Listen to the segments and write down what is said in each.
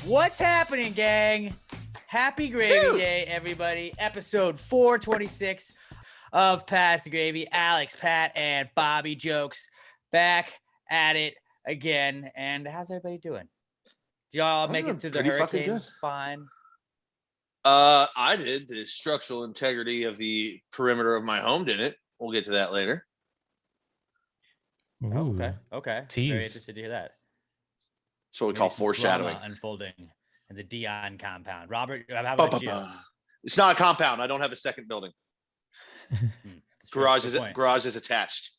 What's happening, gang? Happy Gravy Day, everybody. Episode 426 of Pass the Gravy. Alex, Pat, and Bobby Jokes back at it again. And how's everybody doing? Did y'all make it through the hurricane fine? I did. The structural integrity of the perimeter of my home didn't. We'll get to that later. Oh, okay. Tease. Very interested to hear that. That's what we call foreshadowing. Unfolding in the Dion compound. Robert, how about you? It's not a compound. I don't have a second building. Garage is attached.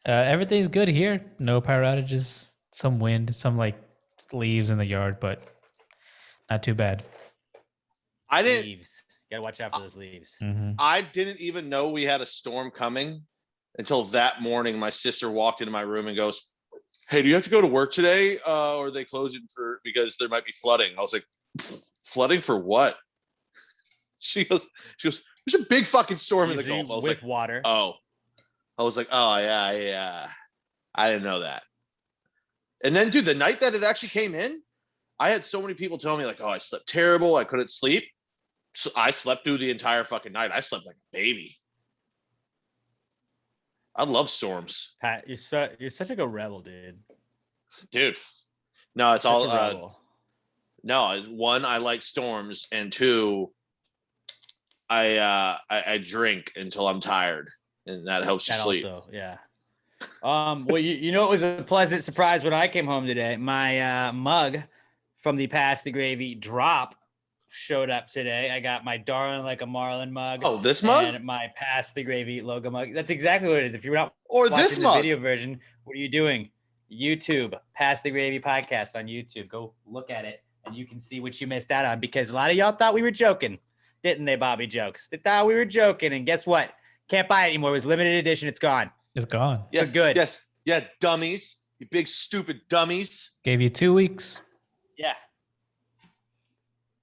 Everything's good here. No power outages. Some wind, some like leaves in the yard, but not too bad. Leaves. Gotta watch out for those leaves. Mm-hmm. I didn't even know we had a storm coming until that morning. My sister walked into my room and goes, "Hey, do you have to go to work today? Or are they closing because there might be flooding?" I was like, "Flooding for what?" She goes, "There's a big fucking storm in the Gulf." I was with like, water. "Oh." I was like, "Oh yeah. I didn't know that." And then, dude, the night that it actually came in, I had so many people tell me like, "Oh, I slept terrible. I couldn't sleep." So I slept through the entire fucking night. I slept like a baby. I love storms. Pat, you're such like a rebel, Dude. No, it's all rebel. No, one, I like storms, and two, I drink until I'm tired, and that helps you sleep. Also, yeah. Well, you know, it was a pleasant surprise when I came home today. My mug from the Pass the Gravy drop showed up today. I got my Darling Like a Marlin mug. Oh, this mug? And my Pass the Gravy logo mug. That's exactly what it is. If you're not watching this the mug video version, what are you doing? YouTube, Pass the Gravy podcast on YouTube. Go look at it, and you can see what you missed out on, because a lot of y'all thought we were joking, didn't they, Bobby Jokes? They thought we were joking, and guess what? Can't buy it anymore. It was limited edition. It's gone. It's gone. Yeah, but good. Yes. Yeah, dummies. You big stupid dummies. Gave you 2 weeks. Yeah.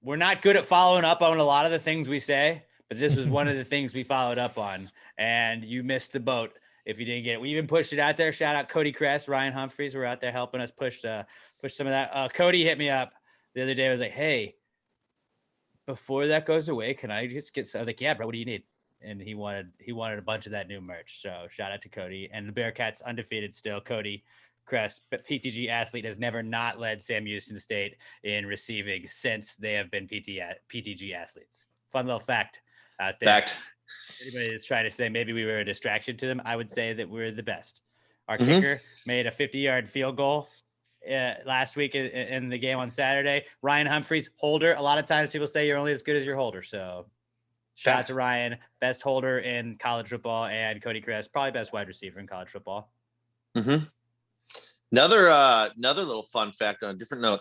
We're not good at following up on a lot of the things we say, but this was one of the things we followed up on, and you missed the boat if you didn't get it. We even pushed it out there. Shout out Cody Kress, Ryan Humphreys were out there helping us push some of that. Cody hit me up the other day. I was like, "Hey, before that goes away, can I just get?" I was like, "Yeah, bro. What do you need?" And he wanted a bunch of that new merch. So shout out to Cody, and the Bearcats undefeated still. Cody Kress, but PTG athlete, has never not led Sam Houston State in receiving since they have been PTG athletes. Fun little fact out there. Anybody that's trying to say maybe we were a distraction to them, I would say that we're the best. Our kicker made a 50-yard field goal last week in the game on Saturday. Ryan Humphreys, holder. A lot of times people say you're only as good as your holder. So shout out to Ryan, best holder in college football, and Cody Kress, probably best wide receiver in college football. Mm-hmm. Another little fun fact on a different note.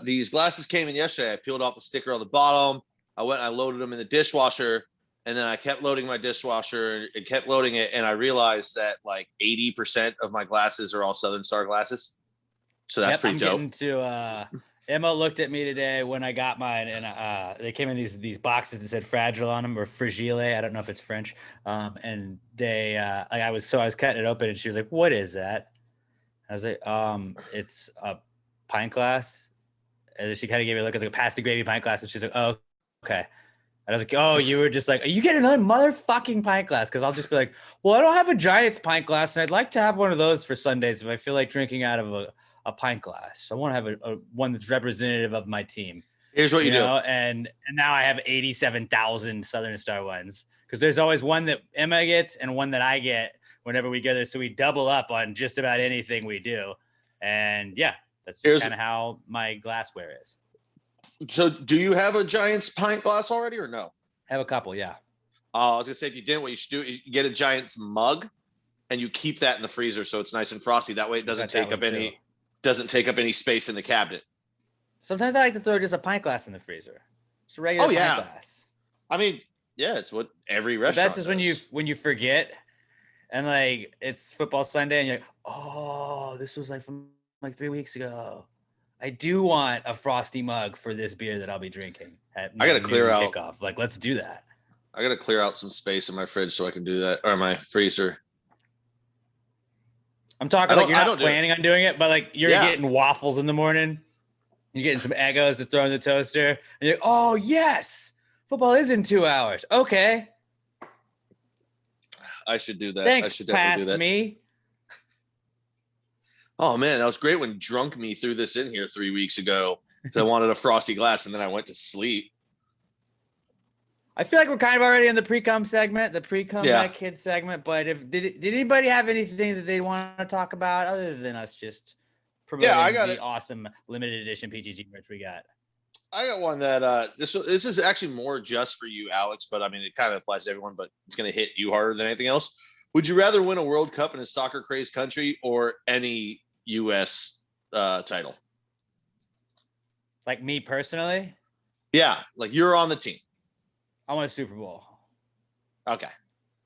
These glasses came in yesterday. I peeled off the sticker on the bottom. I went and I loaded them in the dishwasher, and then I kept loading my dishwasher and kept loading it. And I realized that like 80% of my glasses are all Southern Star glasses. So that's pretty dope. Emma looked at me today when I got mine, and they came in these boxes that said fragile on them, or fragile. I don't know if it's French. And they I was cutting it open, and she was like, "What is that?" I was like, "It's a pint glass." And then she kind of gave me a look. I was like, "Pass the gravy pint glass," and she's like, "Oh, okay." And I was like, "Oh, you were just like, are you getting another motherfucking pint glass?" Because I'll just be like, "Well, I don't have a Giants pint glass, and I'd like to have one of those for Sundays if I feel like drinking out of a pint glass. I want to have a one that's representative of my team." Here's what you do. And now I have 87,000 Southern Star ones, because there's always one that Emma gets and one that I get whenever we go there. So we double up on just about anything we do. And yeah, that's just kind of how my glassware is. So do you have a Giants pint glass already or no? I have a couple, yeah. I was gonna say, if you didn't, what you should do is you get a Giants mug and you keep that in the freezer so it's nice and frosty. That way it doesn't take up any space in the cabinet. Sometimes I like to throw just a pint glass in the freezer. Just a regular pint glass. I mean, yeah, it's what every restaurant does. The best is when you forget, and like it's football Sunday and you're like, "Oh, this was like from like 3 weeks ago. I do want a frosty mug for this beer that I'll be drinking at I gotta clear out kickoff. Like, let's do that." I gotta clear out some space in my fridge so I can do that, or my freezer. I'm talking like you're not planning on doing it, but like you're getting waffles in the morning. You're getting some Eggos to throw in the toaster. And you're like, oh, yes. Football is in 2 hours. Okay. I should do that. Thanks, I should definitely do that. me. Oh, man, that was great when Drunk Me threw this in here 3 weeks ago because I wanted a frosty glass, and then I went to sleep. I feel like we're kind of already in the Precome segment, the Precome That Kid segment. But did anybody have anything that they want to talk about other than us just promoting the awesome limited edition PTG merch we got? I got one that this is actually more just for you, Alex, but I mean it kind of applies to everyone, but it's going to hit you harder than anything else. Would you rather win a World Cup in a soccer crazed country or any U.S. Title? Like me personally? Yeah, like you're on the team. I want a Super Bowl. Okay.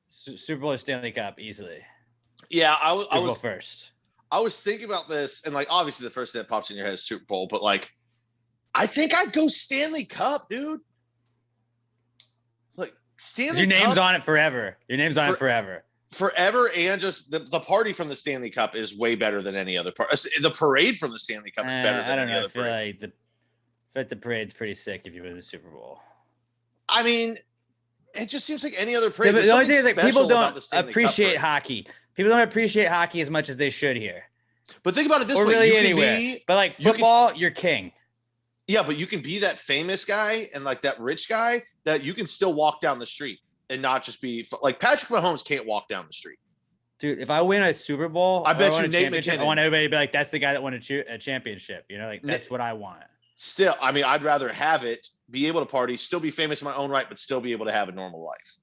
Super Bowl or Stanley Cup easily. Yeah, I was first. I was thinking about this, and like obviously the first thing that pops in your head is Super Bowl, but like I think I'd go Stanley Cup, dude. Like Stanley Your name's Cup, on it forever. Your name's on it forever. Forever, and just the party from the Stanley Cup is way better than any other part. The parade from the Stanley Cup is better than any other parade. I feel like the parade's pretty sick if you win the Super Bowl. I mean, it just seems like any other parade. Yeah, the only thing is like people don't appreciate hockey. People don't appreciate hockey as much as they should here. But think about it this way. Really you anywhere. But like football, you're king. Yeah, but you can be that famous guy and like that rich guy that you can still walk down the street and not just be like Patrick Mahomes can't walk down the street. Dude, if I win a Super Bowl, I bet you Nate McKinnon. I want everybody to be like, that's the guy that won a championship. You know, like that's what I want. Still, I mean, I'd rather have it, be able to party, still be famous in my own right, but still be able to have a normal life.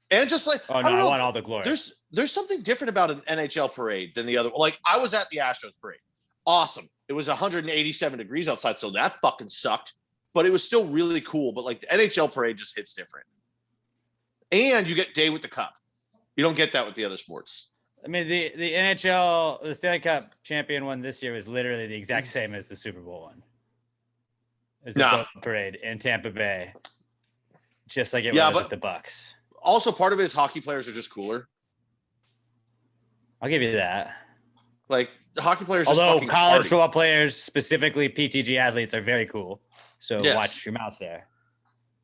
And just like, I want all the glory. There's something different about an NHL parade than the other. Like, I was at the Astros parade. Awesome. It was 187 degrees outside, so that fucking sucked. But it was still really cool. But like the NHL parade just hits different. And you get day with the cup. You don't get that with the other sports. I mean, the NHL, the Stanley Cup champion one this year was literally the exact same as the Super Bowl one. It was a parade in Tampa Bay, just like it was with the Bucks. Also, part of it is hockey players are just cooler. I'll give you that. Like the hockey players, although college football players, specifically PTG athletes, are very cool. So watch your mouth there.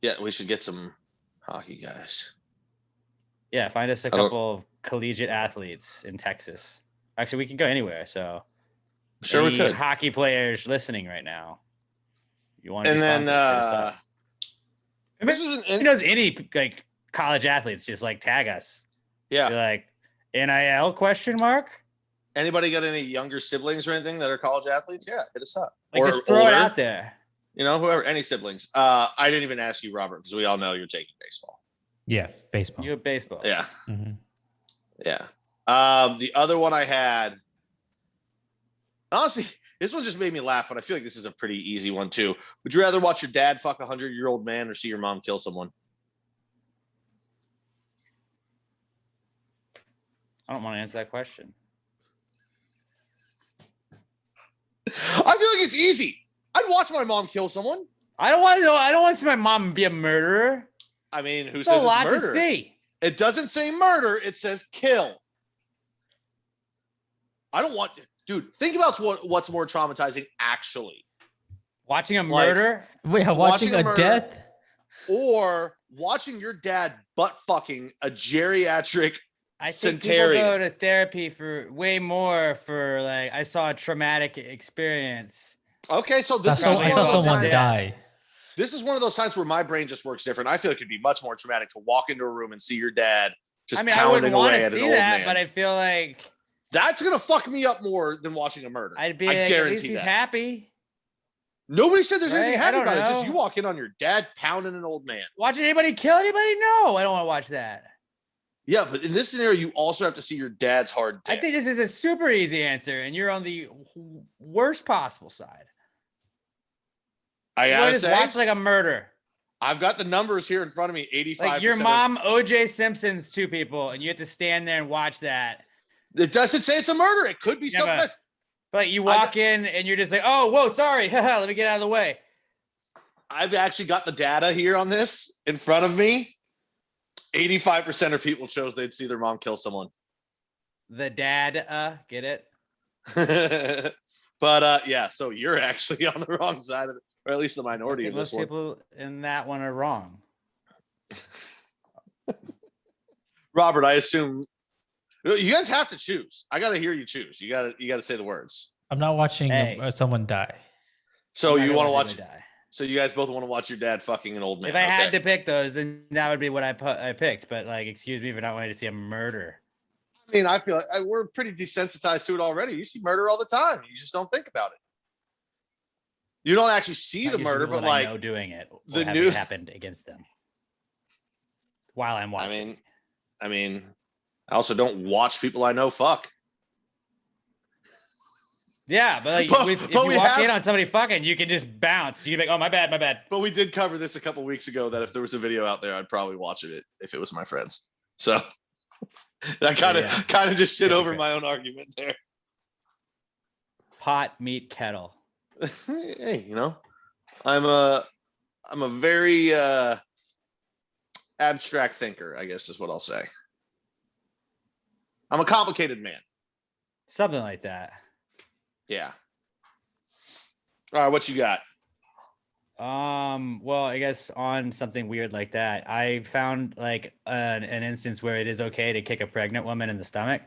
Yeah, we should get some hockey guys. Yeah, find us a couple of collegiate athletes in Texas. Actually, we can go anywhere. So, sure, we could. Hockey players listening right now, you want? And then, who knows any like college athletes? Just like tag us. Yeah. Be like NIL question mark. Anybody got any younger siblings or anything that are college athletes? Yeah, hit us up. Like or just throw it out there. You know, whoever, any siblings. I didn't even ask you, Robert, because we all know you're taking baseball. Yeah, baseball. You have baseball. Yeah. Mm-hmm. Yeah. The other one I had, honestly, this one just made me laugh, but I feel like this is a pretty easy one too. Would you rather watch your dad fuck a 100-year-old man or see your mom kill someone? I don't want to answer that question. I feel like it's easy. I'd watch my mom kill someone. I don't want to know. I don't want to see my mom be a murderer. I mean, who says it's murder? There's a lot to see. It doesn't say murder. It says kill. I don't want, dude. Think about what's more traumatizing, actually. Watching a murder. Wait, watching a death, or watching your dad butt fucking a geriatric. I think people go to therapy for way more for like I saw a traumatic experience. Okay, so I saw someone die. This is one of those times where my brain just works different. I feel like it'd be much more traumatic to walk into a room and see your dad just pounding away at an old man. But I feel like that's gonna fuck me up more than watching a murder. I'd be like, at least he's happy. Nobody said there's anything happy about it. Just you walk in on your dad pounding an old man. Watching anybody kill anybody? No, I don't want to watch that. Yeah, but in this scenario, you also have to see your dad's hard death. I think this is a super easy answer, and you're on the worst possible side. I gotta say, watch like a murder. I've got the numbers here in front of me. 85%. Like your mom, O.J. Simpson's two people, and you have to stand there and watch that. It doesn't say it's a murder. It could be something else. But you walk in and you're just like, oh, whoa, sorry. Let me get out of the way. I've actually got the data here on this in front of me. 85% of people chose they'd see their mom kill someone. The dad, get it? But yeah, so you're actually on the wrong side of it, or at least the minority Okay, of this most one. people in that one are wrong. Robert, I assume you guys have to choose. I got to hear you choose. You got to say the words. I'm not watching Hey. someone die. So I'm not you gonna want to let watch? anybody die. So you guys both want to watch your dad fucking an old man? If I had okay. to pick those, then that would be what I picked. But like, excuse me for not wanting to see a murder. I mean, I feel like we're pretty desensitized to it already. You see murder all the time. You just don't think about it. You don't actually see Not the usually murder, people but that I like know doing it or the having new. it happened against them while I'm watching. I mean, I also don't watch people I know fuck. Yeah, but like, if you walk in on somebody fucking, you can just bounce. You can be like, oh, my bad, my bad. But we did cover this a couple weeks ago that if there was a video out there, I'd probably watch it if it was my friends. So that kind of just shit over my own argument there. Pot, meat, kettle. Hey, you know, I'm a very abstract thinker, I guess is what I'll say. I'm a complicated man. Something like that. Yeah. All right, what you got? Well, I guess on something weird like that, I found like an instance where it is okay to kick a pregnant woman in the stomach.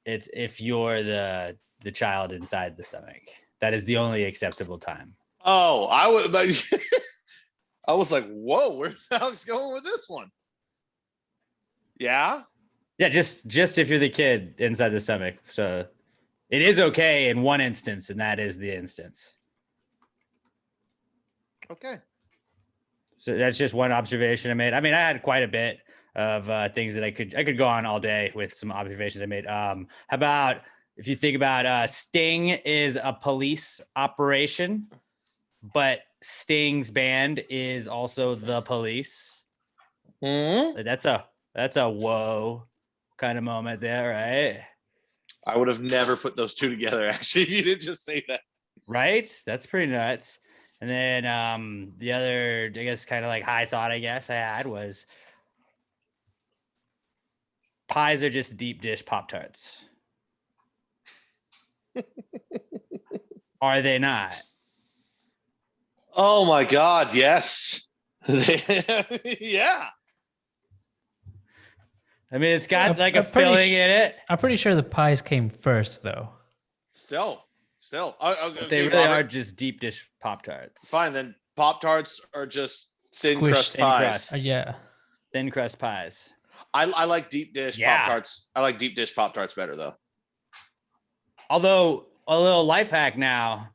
It's if you're the child inside the stomach. That is the only acceptable time. Oh, I was like, whoa, where's Alex going with this one? Yeah. Yeah, just if you're the kid inside the stomach. So it is okay in one instance, and that is the instance. Okay. So that's just one observation I made. I mean, I had quite a bit of things that I could go on all day with some observations I made. How about if you think about Sting is a police operation, but Sting's band is also the police. Mm-hmm. That's a whoa kind of moment there, right? I would have never put those two together, actually, if you didn't just say that. Right? That's pretty nuts. And then the other, I guess, kind of like high thought, I guess I had was pies are just deep dish Pop-Tarts. Are they not? Oh my God, yes. Yeah. I mean, it's got like a filling in it. I'm pretty sure the pies came first, though. Still. But they really are just deep dish Pop-Tarts. Fine, then Pop-Tarts are just thin crust pies. Yeah. Thin crust pies. I like deep dish Pop-Tarts. I like deep dish Pop-Tarts better, though. Although a little life hack now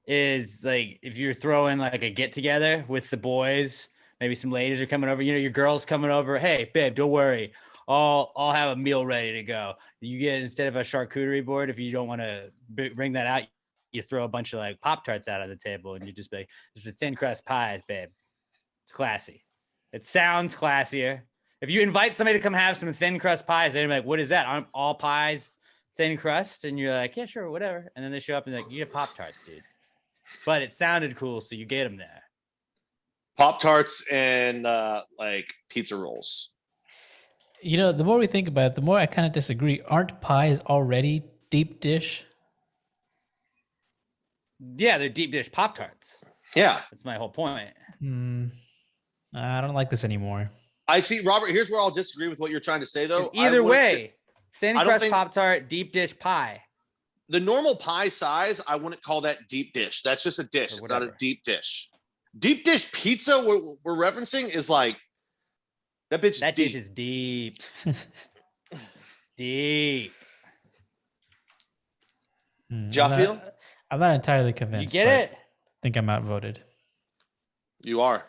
is like if you're throwing like a get together with the boys, maybe some ladies are coming over, you know, your girl's coming over. Hey, babe, don't worry. I'll have a meal ready to go. You get, instead of a charcuterie board, if you don't want to bring that out, you throw a bunch of like Pop-Tarts out on the table and you just be like, there's a thin crust pies, babe. It's classy. It sounds classier. If you invite somebody to come have some thin crust pies, they're like, what is that? Aren't all pies thin crust? And you're like, yeah, sure, whatever. And then they show up and they're like, you have Pop-Tarts, dude. But it sounded cool, so you get them there. Pop-Tarts and like pizza rolls. You know, the more we think about it, the more I kind of disagree. Aren't pies already deep dish? Yeah, they're deep dish Pop-Tarts. Yeah. That's my whole point. I don't like this anymore. I see, Robert, here's where I'll disagree with what you're trying to say, though. Either way, thin crust Pop-Tart, deep dish pie. The normal pie size, I wouldn't call that deep dish. That's just a dish. It's not a deep dish. Deep dish pizza we're referencing is like, that bitch is that deep. Dish is deep. Deep. Jaffiel? I'm not entirely convinced. You get it? I think I'm outvoted. You are.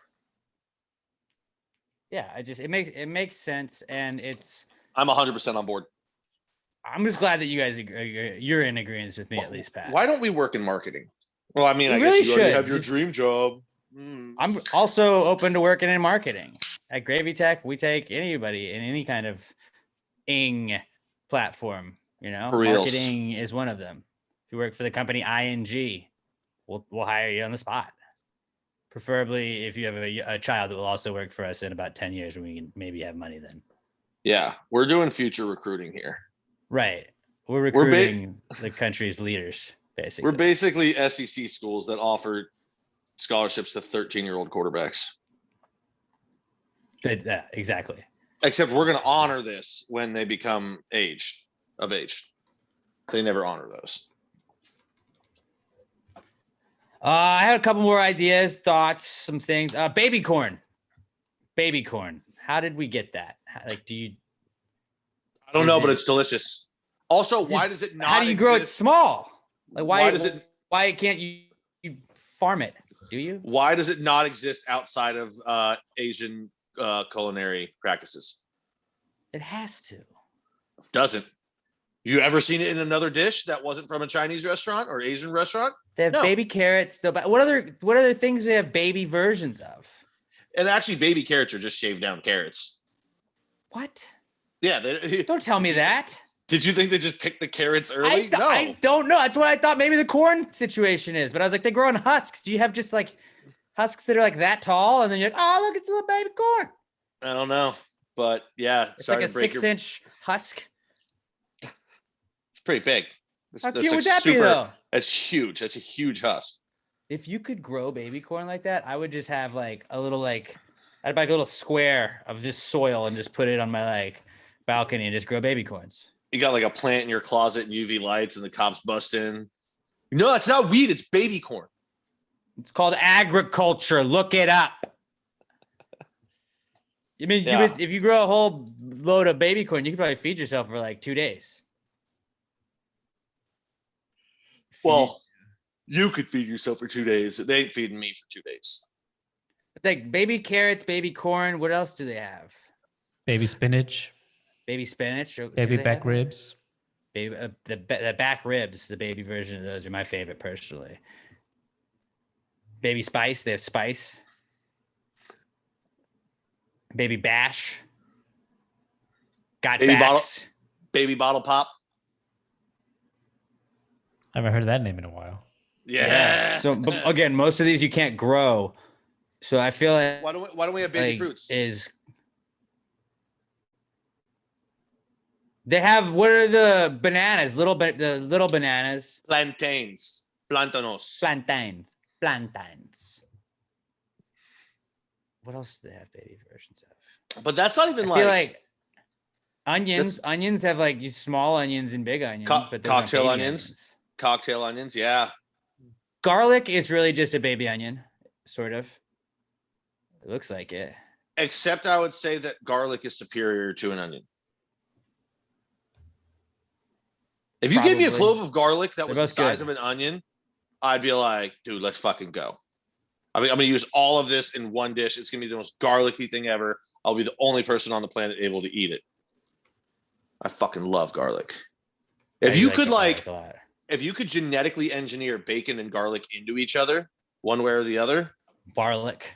Yeah, it makes sense, and I'm 100% on board. I'm just glad that you guys you're in agreement with me, at least, Pat. Why don't we work in marketing? Well, I mean, I really guess you already should. have your dream job. I'm also open to working in marketing. At Gravy Tech, we take anybody in any kind of platform. You know, marketing is one of them. If you work for the company ING, we'll hire you on the spot. Preferably if you have a child that will also work for us in about 10 years, when we can maybe have money then. Yeah, we're doing future recruiting here. Right. We're We're ba- recruiting the country's leaders, basically. We're basically SEC schools that offer scholarships to 13-year-old quarterbacks. Exactly. Except we're going to honor this when they become of age. They never honor those. I had a couple more ideas, thoughts, some things. Baby corn. How did we get that? Do you? I don't know, but it's delicious. Also, why does it not? How do you grow it small? Like why does it? Why can't you farm it? Do you? Why does it not exist outside of Asian culinary practices? It has to. Doesn't. You ever seen it in another dish that wasn't from a Chinese restaurant or Asian restaurant? They have baby carrots. What other things do they have baby versions of? And actually, baby carrots are just shaved down carrots. What? Yeah. Don't tell me that. Did you think they just picked the carrots early? No. I don't know. That's what I thought maybe the corn situation is. But I was like, they grow in husks. Do you have just like husks that are like that tall? And then you're like, oh, look, it's a little baby corn. I don't know. But yeah. It's like a 6-inch husk. It's pretty big. How cute would that be, though? That's huge. That's a huge husk. If you could grow baby corn like that, I would just have like a little I'd buy like a little square of just soil and just put it on my balcony and just grow baby corns. You got like a plant in your closet and UV lights and the cops bust in. No, it's not weed. It's baby corn. It's called agriculture. Look it up. I mean, if you grow a whole load of baby corn, you could probably feed yourself for like 2 days. Well, you could feed yourself for 2 days. They ain't feeding me for 2 days. Like baby carrots, baby corn. What else do they have? Baby spinach. Baby spinach. Baby back ribs. Baby, the back ribs, the baby version of those are my favorite personally. Baby spice. They have spice. Baby bash. Got baby backs. Baby bottle pop. I haven't heard that name in a while. Yeah. So, but again, most of these you can't grow. So I feel like why don't we have baby fruits? They have, what are the bananas? The little bananas. Plantains. Plantanos. Plantains. What else do they have baby versions of? But that's not even I feel like onions. Onions have like small onions and big onions. But cocktail onions. Cocktail onions, yeah. Garlic is really just a baby onion, sort of. It looks like it. Except I would say that garlic is superior to an onion. If you gave me a clove of garlic that was the size of an onion, I'd be like, dude, let's fucking go. I'm going to use all of this in one dish. It's going to be the most garlicky thing ever. I'll be the only person on the planet able to eat it. I fucking love garlic. If you could if you could genetically engineer bacon and garlic into each other, one way or the other. Garlic.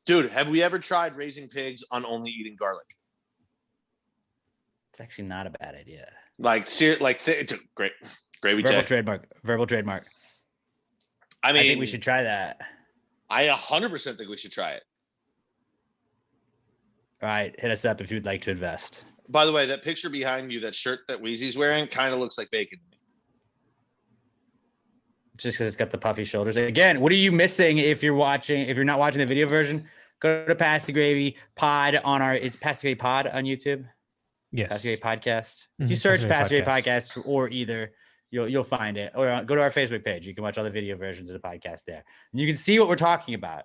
Dude, have we ever tried raising pigs on only eating garlic? It's actually not a bad idea. Great. Gravy check. Verbal trademark. I think we should try that. I 100% think we should try it. All right, hit us up if you'd like to invest. By the way, that picture behind you, that shirt that Wheezy's wearing, kind of looks like bacon to me. Just because it's got the puffy shoulders. Again, what are you missing if you're not watching the video version? Go to Pass the Gravy Pod it's Pass the Gravy Pod on YouTube. Yes. Pass the Gravy Podcast. If you search Pass the Gravy Podcast or either, you'll find it. Or go to our Facebook page. You can watch all the video versions of the podcast there. And you can see what we're talking about.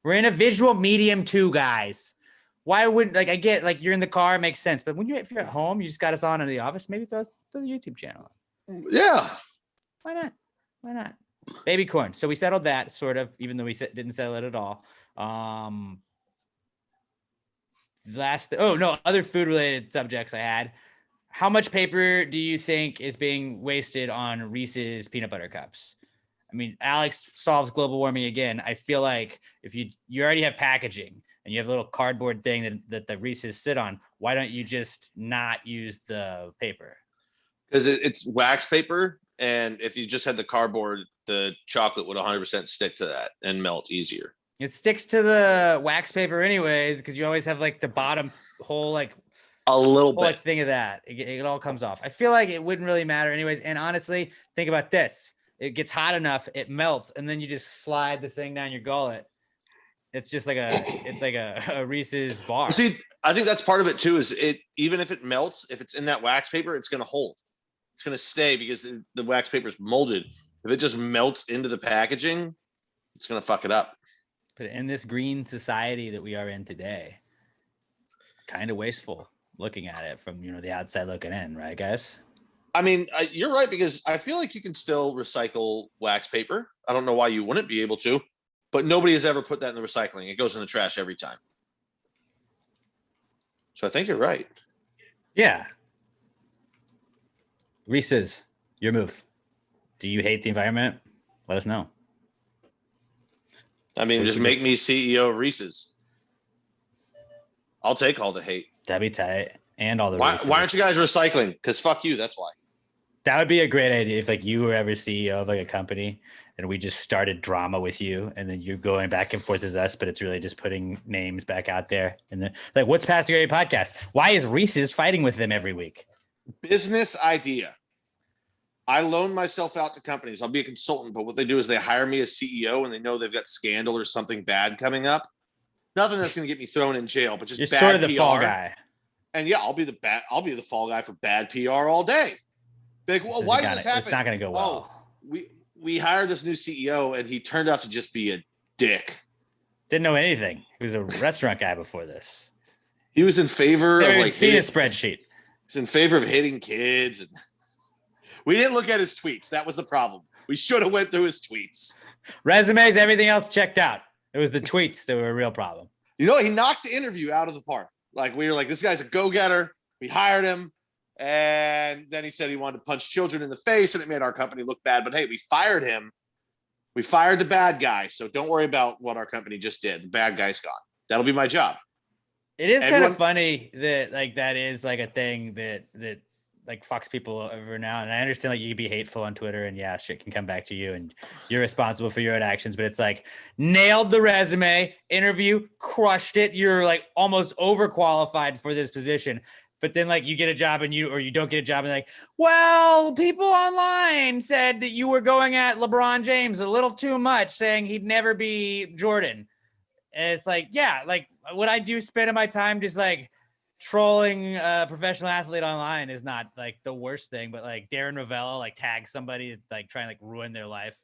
We're in a visual medium too, guys. Why wouldn't, I get, you're in the car, it makes sense. But if you're at home, you just got us on in the office, maybe throw the YouTube channel. Yeah. Why not? Baby corn. So we settled that, sort of, even though we didn't settle it at all. Other food related subjects I had. How much paper do you think is being wasted on Reese's peanut butter cups? I mean, Alex solves global warming again. I feel like if you already have packaging and you have a little cardboard thing that the Reese's sit on, why don't you just not use the paper? Because it's wax paper, and if you just had the cardboard, the chocolate would 100% stick to that and melt easier. It sticks to the wax paper anyways, because you always have the bottom hole A little Well, bit. like think of that. It all comes off. I feel like it wouldn't really matter anyways. And honestly, think about this. It gets hot enough, it melts, and then you just slide the thing down your gullet. It's just like a Reese's bar. See, I think that's part of it too. Is it even if it melts, if it's in that wax paper, it's going to hold. It's going to stay because the wax paper is molded. If it just melts into the packaging, it's going to fuck it up. But in this green society that we are in today, kind of wasteful looking at it from the outside looking in, right, guys? I mean, you're right, because I feel like you can still recycle wax paper. I don't know why you wouldn't be able to, but nobody has ever put that in the recycling. It goes in the trash every time. So I think you're right. Yeah. Reese's, your move. Do you hate the environment? Let us know. I mean, just make me CEO of Reese's. I'll take all the hate. That'd be tight. And all the why aren't you guys recycling? Because fuck you, that's why. That would be a great idea if like you were ever CEO of like a company and we just started drama with you and then you're going back and forth with us, but it's really just putting names back out there. And then like, what's Past the Grade podcast? Why is Reese's fighting with them every week? Business idea. I loan myself out to companies. I'll be a consultant, but what they do is they hire me as CEO and they know they've got scandal or something bad coming up. Nothing that's going to get me thrown in jail, but just You're bad sort of the PR. fall guy. And yeah, I'll be the fall guy for bad PR all day. Be like, well, why did this happen? It's not going to go well. Oh, we hired this new CEO and he turned out to just be a dick. Didn't know anything. He was a restaurant guy before this. He was in favor of like seen a spreadsheet. He's in favor of hitting kids. And we didn't look at his tweets. That was the problem. We should have went through his tweets. Resumes, everything else checked out. It was the tweets that were a real problem. You know, he knocked the interview out of the park. Like, we were like, this guy's a go-getter. We hired him. And then he said he wanted to punch children in the face, and it made our company look bad. But hey, we fired him. We fired the bad guy. So don't worry about what our company just did. The bad guy's gone. That'll be my job. It is kind of funny that like that is like a thing that like fucks people over now. And I understand like you can be hateful on Twitter and yeah, shit can come back to you and you're responsible for your own actions, but it's like nailed the resume, interview, crushed it. You're like almost overqualified for this position. But then like you get a job and you don't get a job and like, well, people online said that you were going at LeBron James a little too much, saying he'd never be Jordan. And it's like, yeah, like what I do spending my time just like trolling a professional athlete online is not like the worst thing, but like Darren Rovella like tags somebody like trying to like ruin their life,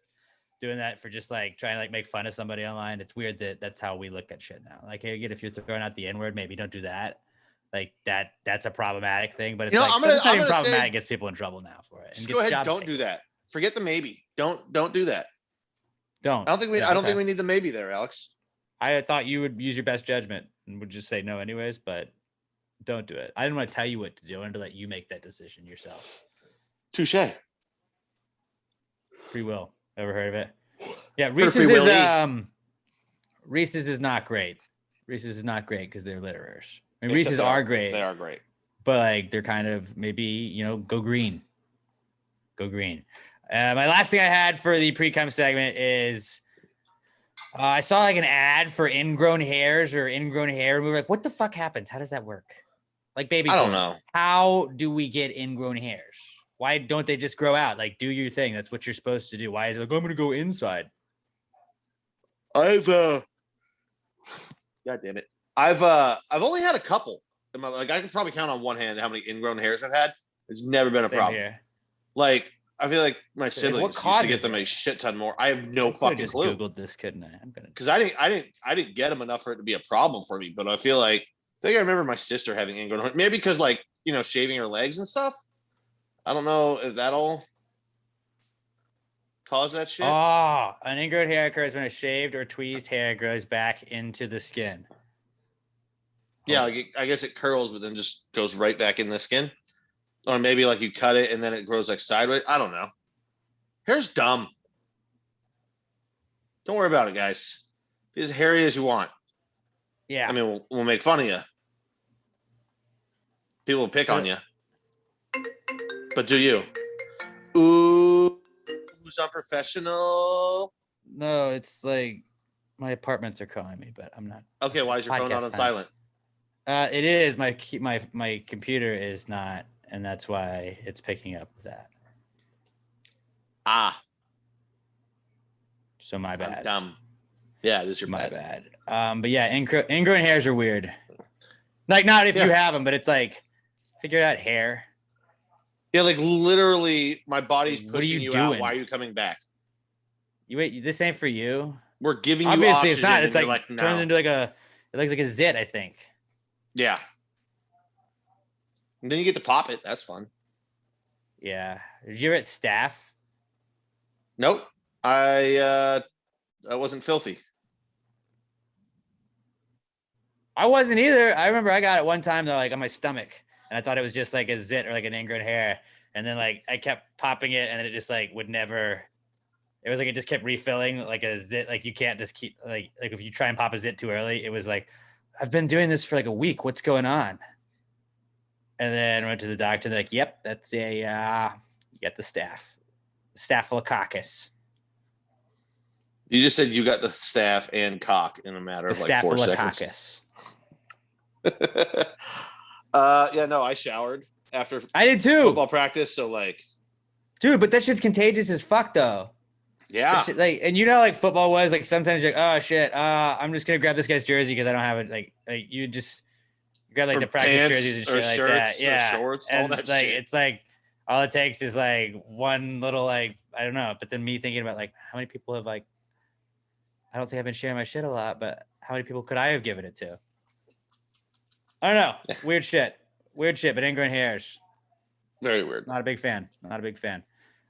doing that for just like trying to like make fun of somebody online. It's weird that that's how we look at shit now. Like, hey, again, if you're throwing out the N-word, maybe don't do that. Like that's a problematic thing, but it's like I'm gonna problematic, gets people in trouble now for it. And go ahead, don't do that. Forget the maybe. Don't do that. Don't. I don't think we need the maybe there, Alex. I thought you would use your best judgment and would just say no anyways, but don't do it. I didn't want to tell you what to do. I wanted to let you make that decision yourself. Touche. Free will. Ever heard of it? Yeah, Reese's is not great. Reese's is not great because they're litterers. I mean, Reese's are great. They are great. But like they're kind of maybe, go green. Go green. My last thing I had for the pre-cum segment is I saw like an ad for ingrown hairs or ingrown hair remover. Like, what the fuck happens? How does that work? Like, baby, I don't know. How do we get ingrown hairs? Why don't they just grow out? Like, do your thing. That's what you're supposed to do. Why is it like, I'm going to go inside? God damn it. I've only had a couple. Like, I can probably count on one hand how many ingrown hairs I've had. It's never been a problem. Here. Like, I feel like my siblings used to get them a shit ton more. I have no fucking clue. Googled this, couldn't I? I'm gonna because I didn't get them enough for it to be a problem for me. But I think I remember my sister having ingrown hair. Maybe because like shaving her legs and stuff. I don't know if that'll cause that shit. Oh, an ingrown hair occurs when a shaved or tweezed hair grows back into the skin. Yeah, like I guess it curls, but then just goes right back in the skin. Or maybe like you cut it and then it grows like sideways. I don't know. Hair's dumb. Don't worry about it, guys. Be as hairy as you want. Yeah. I mean, we'll make fun of you. People will pick on you. But do you? Ooh, who's unprofessional? No, it's like my apartments are calling me, but I'm not. Okay, why is your phone not on silent? It is my computer is not, and that's why it's picking up that. So my bad. I'm dumb. Yeah, it is your My bad. But yeah, ingrown hairs are weird. Like not if you have them, but it's like figure out hair. Yeah, like literally, my body's What are pushing you you out. doing? Why are you coming back? Wait, this ain't for you. We're giving you Obviously, oxygen. it's not. And It's you're like no. turns into like it looks like a zit, I think. Yeah. And then you get to pop it. That's fun. Yeah. Did you ever at staff? Nope. I wasn't filthy. I wasn't either. I remember I got it one time though, like on my stomach, and I thought it was just like a zit or like an ingrown hair, and then like I kept popping it, and then it just like would never. It was like it just kept refilling like a zit. Like you can't just keep like if you try and pop a zit too early, it was like I've been doing this for like a week. What's going on? And then went to the doctor. And they're like, "Yep, that's a you got the staphylococcus." You just said you got the staph and cock in a matter of like 4 seconds. Yeah, no, I showered after I did too. Football practice, so like, dude, but that shit's contagious as fuck though. Yeah. Shit, like, and you know, like football was like sometimes you're like, oh shit, I'm just gonna grab this guy's jersey because I don't have it. Like you just grab like or the practice pants, jerseys and shit or like shirts, that. Yeah, or shorts, and all that like shit. it's like all it takes is like one little like I don't know. But then me thinking about like how many people have like I don't think I've been sharing my shit a lot, but how many people could I have given it to? I don't know. Weird shit, but ingrown hairs. Very weird. Not a big fan.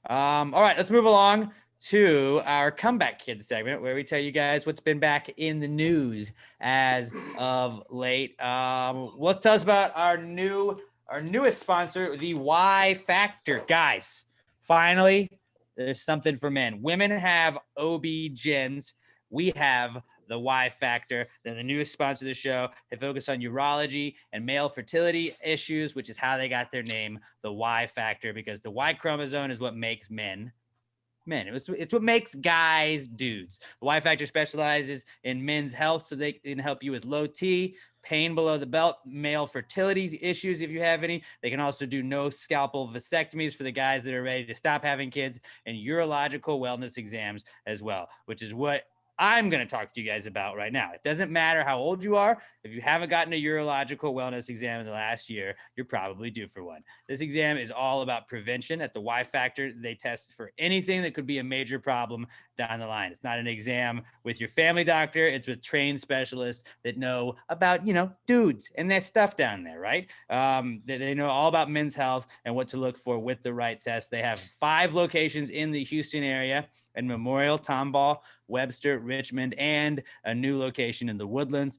All right, let's move along to our Comeback Kids segment where we tell you guys what's been back in the news as of late. Let's tell us about our newest sponsor, the Y Factor. Guys, finally, there's something for men. Women have OB-GYNs. We have the Y Factor. They're the newest sponsor of the show. They focus on urology and male fertility issues, which is how they got their name, the Y Factor, because the Y chromosome is what makes men. It's what makes guys dudes. The Y Factor specializes in men's health, so they can help you with low T, pain below the belt, male fertility issues if you have any. They can also do no scalpel vasectomies for the guys that are ready to stop having kids, and urological wellness exams as well, which is what I'm going to talk to you guys about right now. It doesn't matter how old you are. If you haven't gotten a urological wellness exam in the last year, you're probably due for one. This exam is all about prevention. At the Y Factor, they test for anything that could be a major problem down the line. It's not an exam with your family doctor. It's with trained specialists that know about, dudes and their stuff down there, right? They know all about men's health and what to look for with the right test. They have 5 locations in the Houston area and Memorial, Tomball, Webster, Richmond, and a new location in the Woodlands.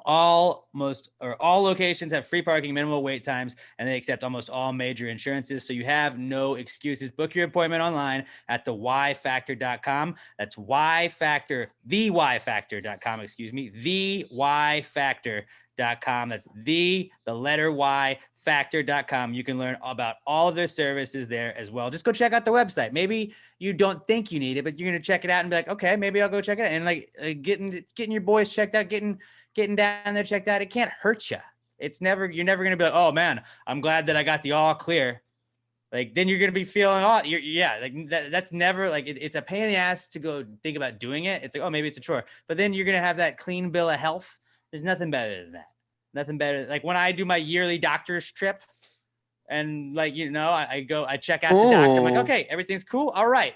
All locations have free parking, minimal wait times, and they accept almost all major insurances. So you have no excuses. Book your appointment online at theyfactor.com. That's yfactor, theyfactor.com, excuse me, theyfactor.com. That's the letter Y, factor.com. You can learn about all of their services there as well. Just go check out the website. Maybe you don't think you need it, but you're going to check it out and be like, okay, maybe I'll go check it out. And like getting your boys checked out, getting down there checked out, it can't hurt you. You're never going to be like, oh man, I'm glad that I got the all clear. Like then you're going to be feeling that's never like it's a pain in the ass to go think about doing it. It's like, oh, maybe it's a chore, but then you're going to have that clean bill of health. There's nothing better than that. Nothing better. Like when I do my yearly doctor's trip and like, I check out the doctor. I'm like, okay, everything's cool. All right.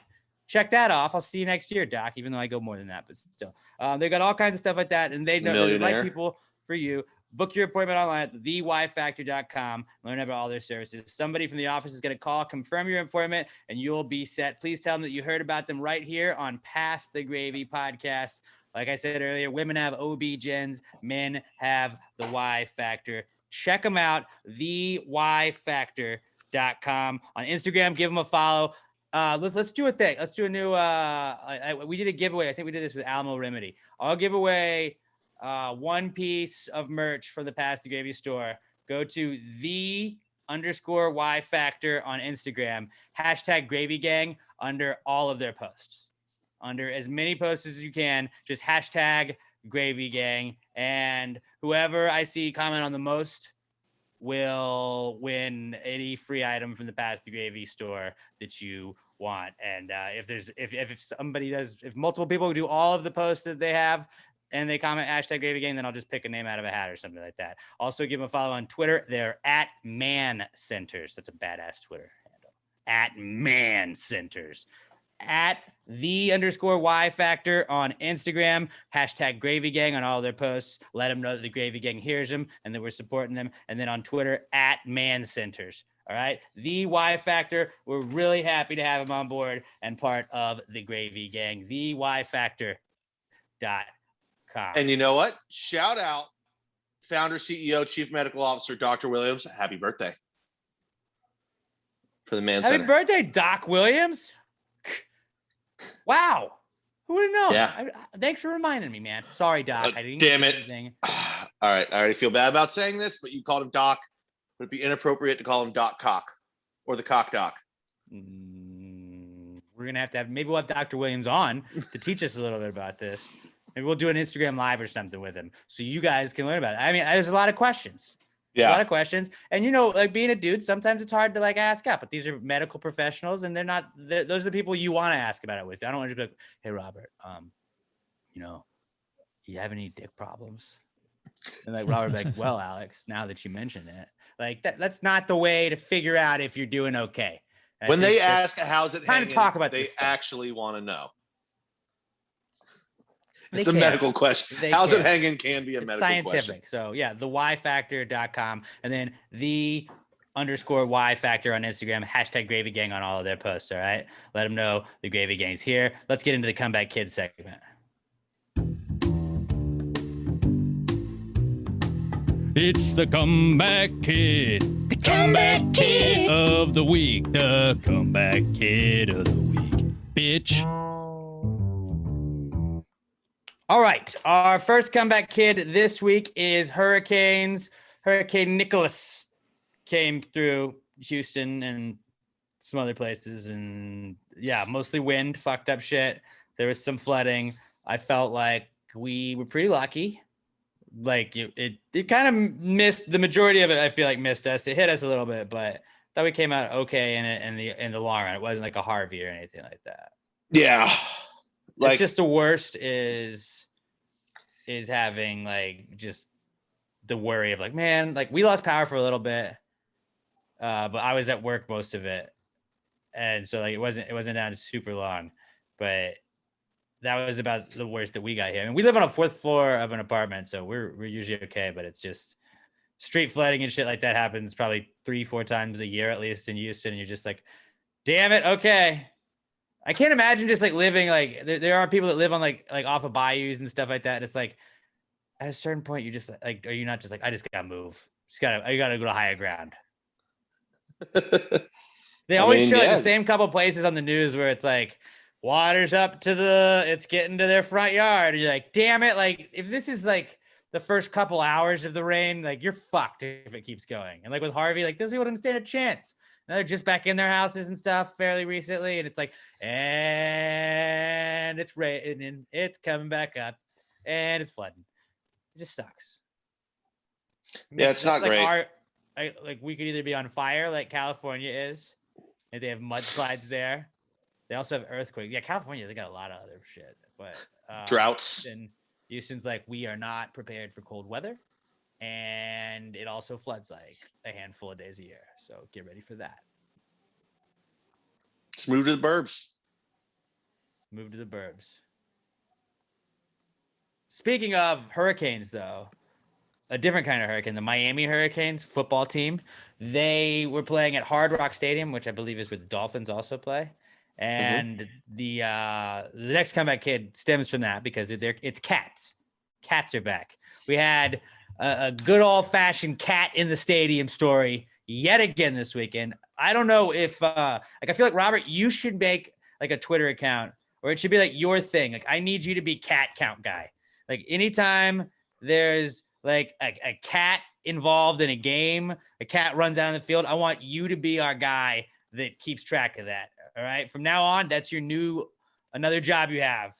Check that off. I'll see you next year, doc, even though I go more than that, but still. They got all kinds of stuff like that. And they know they're the right people for you. Book your appointment online at theyfactor.com. Learn about all their services. Somebody from the office is going to call, confirm your appointment, and you'll be set. Please tell them that you heard about them right here on Pass the Gravy podcast. Like I said earlier, women have OB-GYNs, men have the Y Factor. Check them out, theyfactor.com. On Instagram, give them a follow. Let's do a thing. Let's do a new. We did a giveaway. I think we did this with Alamo Remedy. I'll give away one piece of merch from the Pass the Gravy store. Go to _Y Factor on Instagram. #GravyGang under all of their posts. Under as many posts as you can, just hashtag Gravy Gang. And whoever I see comment on the most will win any free item from the Pass the Gravy store that you want. And if multiple people do all of the posts that they have and they comment hashtag Gravy Gang, then I'll just pick a name out of a hat or something like that. Also give them a follow on Twitter. They're at Man Centers. That's a badass Twitter handle. At Man Centers. At _Y Factor on Instagram, hashtag Gravy Gang on all their posts. Let them know that the Gravy Gang hears them and that we're supporting them. And then on Twitter, at Man Centers. All right. The Y Factor. We're really happy to have him on board and part of the Gravy Gang. TheYFactor.com. And you know what? Shout out founder, CEO, chief medical officer, Dr. Williams. Happy birthday for the Man Happy Center. birthday, Doc Williams. Wow. Who would have known? Yeah. Thanks for reminding me, man. Sorry, Doc. I didn't damn say it. anything. All right. I already feel bad about saying this, but you called him Doc. Would it be inappropriate to call him Doc Cock or the Cock Doc? We're going to have maybe we'll have Dr. Williams on to teach us a little bit about this. Maybe we'll do an Instagram live or something with him so you guys can learn about it. I mean, there's a lot of questions. Yeah. A lot of questions. And, like being a dude, sometimes it's hard to like ask out, but these are medical professionals and those are the people you want to ask about it with. I don't want to be like, hey, Robert, you have any dick problems? And like Robert, like, well, Alex, now that you mention it, like that's not the way to figure out if you're doing okay. When they ask how's it hanging, to talk about they this stuff. Actually want to know. They It's a care. medical question. They How's care. it hanging can be a It's medical scientific. question. So yeah, TheYFactor.com and then _Y Factor on Instagram, hashtag Gravy Gang on all of their posts. All right. Let them know the Gravy Gang's here. Let's get into the Comeback Kid segment. It's the Comeback Kid. The Comeback Kid of the week. The Comeback Kid of the week. Bitch. All right. Our first comeback kid this week is Hurricanes. Hurricane Nicholas came through Houston and some other places. And yeah, mostly wind, fucked up shit. There was some flooding. I felt like we were pretty lucky. Like it kind of missed the majority of it. I feel like missed us. It hit us a little bit, but I thought we came out okay in the long run. It wasn't like a Harvey or anything like that. Yeah. It's just the worst is having like just the worry of like, man, like we lost power for a little bit, but I was at work most of it, and so like it wasn't down super long, but that was about the worst that we got here. And we live on a 4th floor of an apartment, so we're usually okay, but it's just street flooding and shit like that happens probably 3-4 times a year at least in Houston, and you're just like, damn it, okay. I can't imagine just like living like there are people that live on like off of bayous and stuff like that. And it's like at a certain point, you just like, are you not just like, I just gotta move? I gotta go to higher ground. They always show like the same couple places on the news where it's like water's up to it's getting to their front yard. And you're like, damn it. Like if this is like the first couple hours of the rain, like you're fucked if it keeps going. And like with Harvey, like those people didn't stand a chance. They're just back in their houses and stuff fairly recently. And it's like, and it's raining, it's coming back up and it's flooding. It just sucks. Yeah, it's not like great. Like we could either be on fire like California is, and they have mudslides there. They also have earthquakes. Yeah, California, they got a lot of other shit. But droughts. And Houston's like, we are not prepared for cold weather. And it also floods like a handful of days a year. So get ready for that. Just move to the burbs. Move to the burbs. Speaking of hurricanes, though, a different kind of hurricane, the Miami Hurricanes football team, they were playing at Hard Rock Stadium, which I believe is where the Dolphins also play. And the next comeback kid stems from that because it's cats. Cats are back. We had a good old-fashioned cat in the stadium story yet again this weekend. I don't know if I feel like, Robert, you should make like a Twitter account, or it should be like your thing. Like I need you to be cat count guy. Like anytime there's like a cat involved in a game, a cat runs out on the field, I want you to be our guy that keeps track of that. All right. From now on, that's your another job you have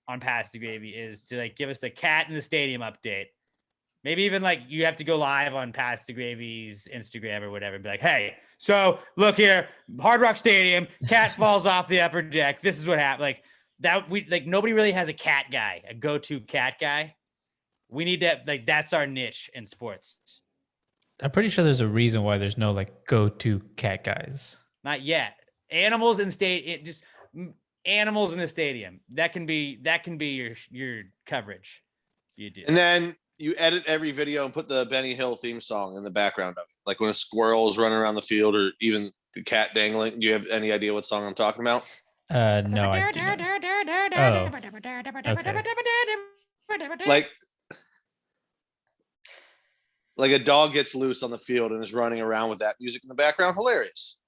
on Pass the Gravy is to like give us a cat in the stadium update. Maybe even like you have to go live on Pass the Gravy's Instagram or whatever and be like, hey, so look here, Hard Rock Stadium, cat falls off the upper deck. This is what happened. Like that, we like nobody really has a cat guy, a go-to cat guy. We need that, like that's our niche in sports. I'm pretty sure there's a reason why there's no like go-to cat guys. Not yet. Animals in animals in the stadium. That can be your coverage. You do. And then you edit every video and put the Benny Hill theme song in the background of it. Like when a squirrel is running around the field or even the cat dangling. Do you have any idea what song I'm talking about? No, I do not. Oh, okay. Like a dog gets loose on the field and is running around with that music in the background. Hilarious.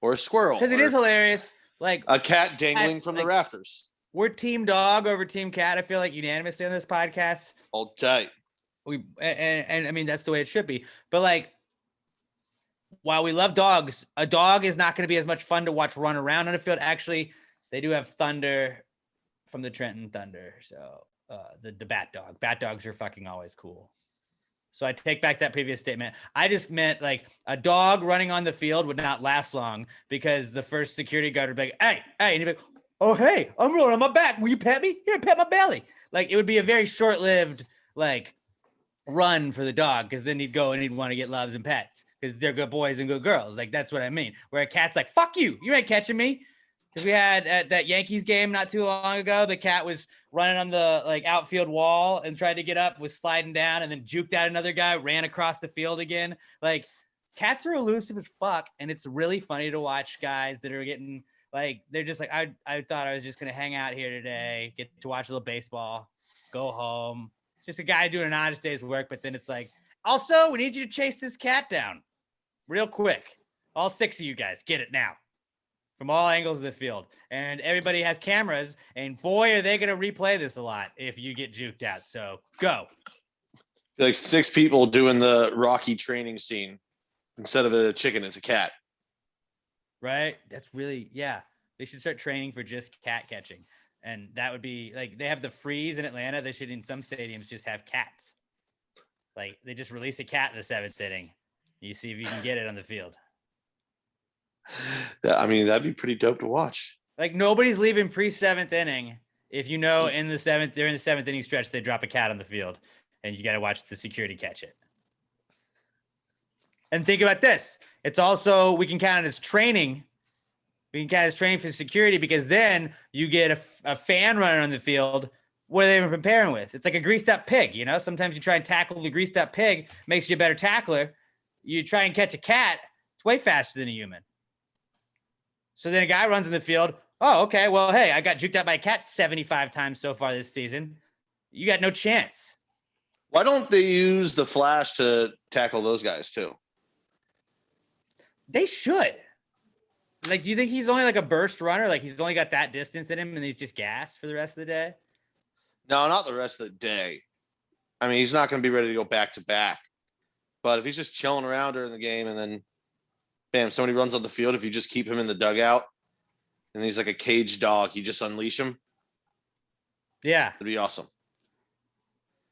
Or a squirrel. Because it is hilarious. Like a cat dangling from the rafters. We're team dog over team cat. I feel like unanimously on this podcast. All tight. And I mean, that's the way it should be. But like, while we love dogs, a dog is not going to be as much fun to watch run around on a field. Actually, they do have Thunder from the Trenton Thunder. So the bat dog. Bat dogs are fucking always cool. So I take back that previous statement. I just meant like a dog running on the field would not last long because the first security guard would be like, hey, and he'd be like, oh, hey, I'm rolling on my back. Will you pet me? Here, pet my belly. Like it would be a very short-lived like run for the dog because then he'd go and he'd want to get loves and pets because they're good boys and good girls. Like that's what I mean. Where a cat's like, fuck you. You ain't catching me. Because we had at that Yankees game not too long ago, the cat was running on the like outfield wall and tried to get up, was sliding down and then juked out another guy, ran across the field again. Like cats are elusive as fuck. And it's really funny to watch guys that are getting like, they're just like, I thought I was just going to hang out here today, get to watch a little baseball, go home. It's just a guy doing an honest day's work. But then it's like, also, we need you to chase this cat down real quick. All 6 of you guys, get it now. From all angles of the field. And everybody has cameras. And boy, are they going to replay this a lot if you get juked out. So go. Like 6 people doing the Rocky training scene. Instead of a chicken, it's a cat. Right? That's really, yeah. They should start training for just cat catching. And that would be like, they have the freeze in Atlanta. They should, in some stadiums, just have cats. Like they just release a cat in the 7th inning. You see if you can get it on the field. I mean, that'd be pretty dope to watch. Like nobody's leaving pre-7th inning. If you know during the 7th inning stretch, they drop a cat on the field and you got to watch the security catch it. And think about this. It's also, we can count it as training. We can count it as training for security because then you get a fan running on the field. What are they even preparing with? It's like a greased up pig. You know, sometimes you try and tackle the greased up pig, makes you a better tackler. You try and catch a cat, it's way faster than a human. So then a guy runs in the field. Oh, okay. Well, hey, I got juked out by a cat 75 times so far this season. You got no chance. Why don't they use the flash to tackle those guys too? They should. Like, do you think he's only like a burst runner? Like he's only got that distance in him and he's just gassed for the rest of the day? No, not the rest of the day. I mean, he's not going to be ready to go back to back. But if he's just chilling around during the game and then bam, somebody runs on the field, if you just keep him in the dugout and he's like a caged dog, you just unleash him. Yeah. It'd be awesome.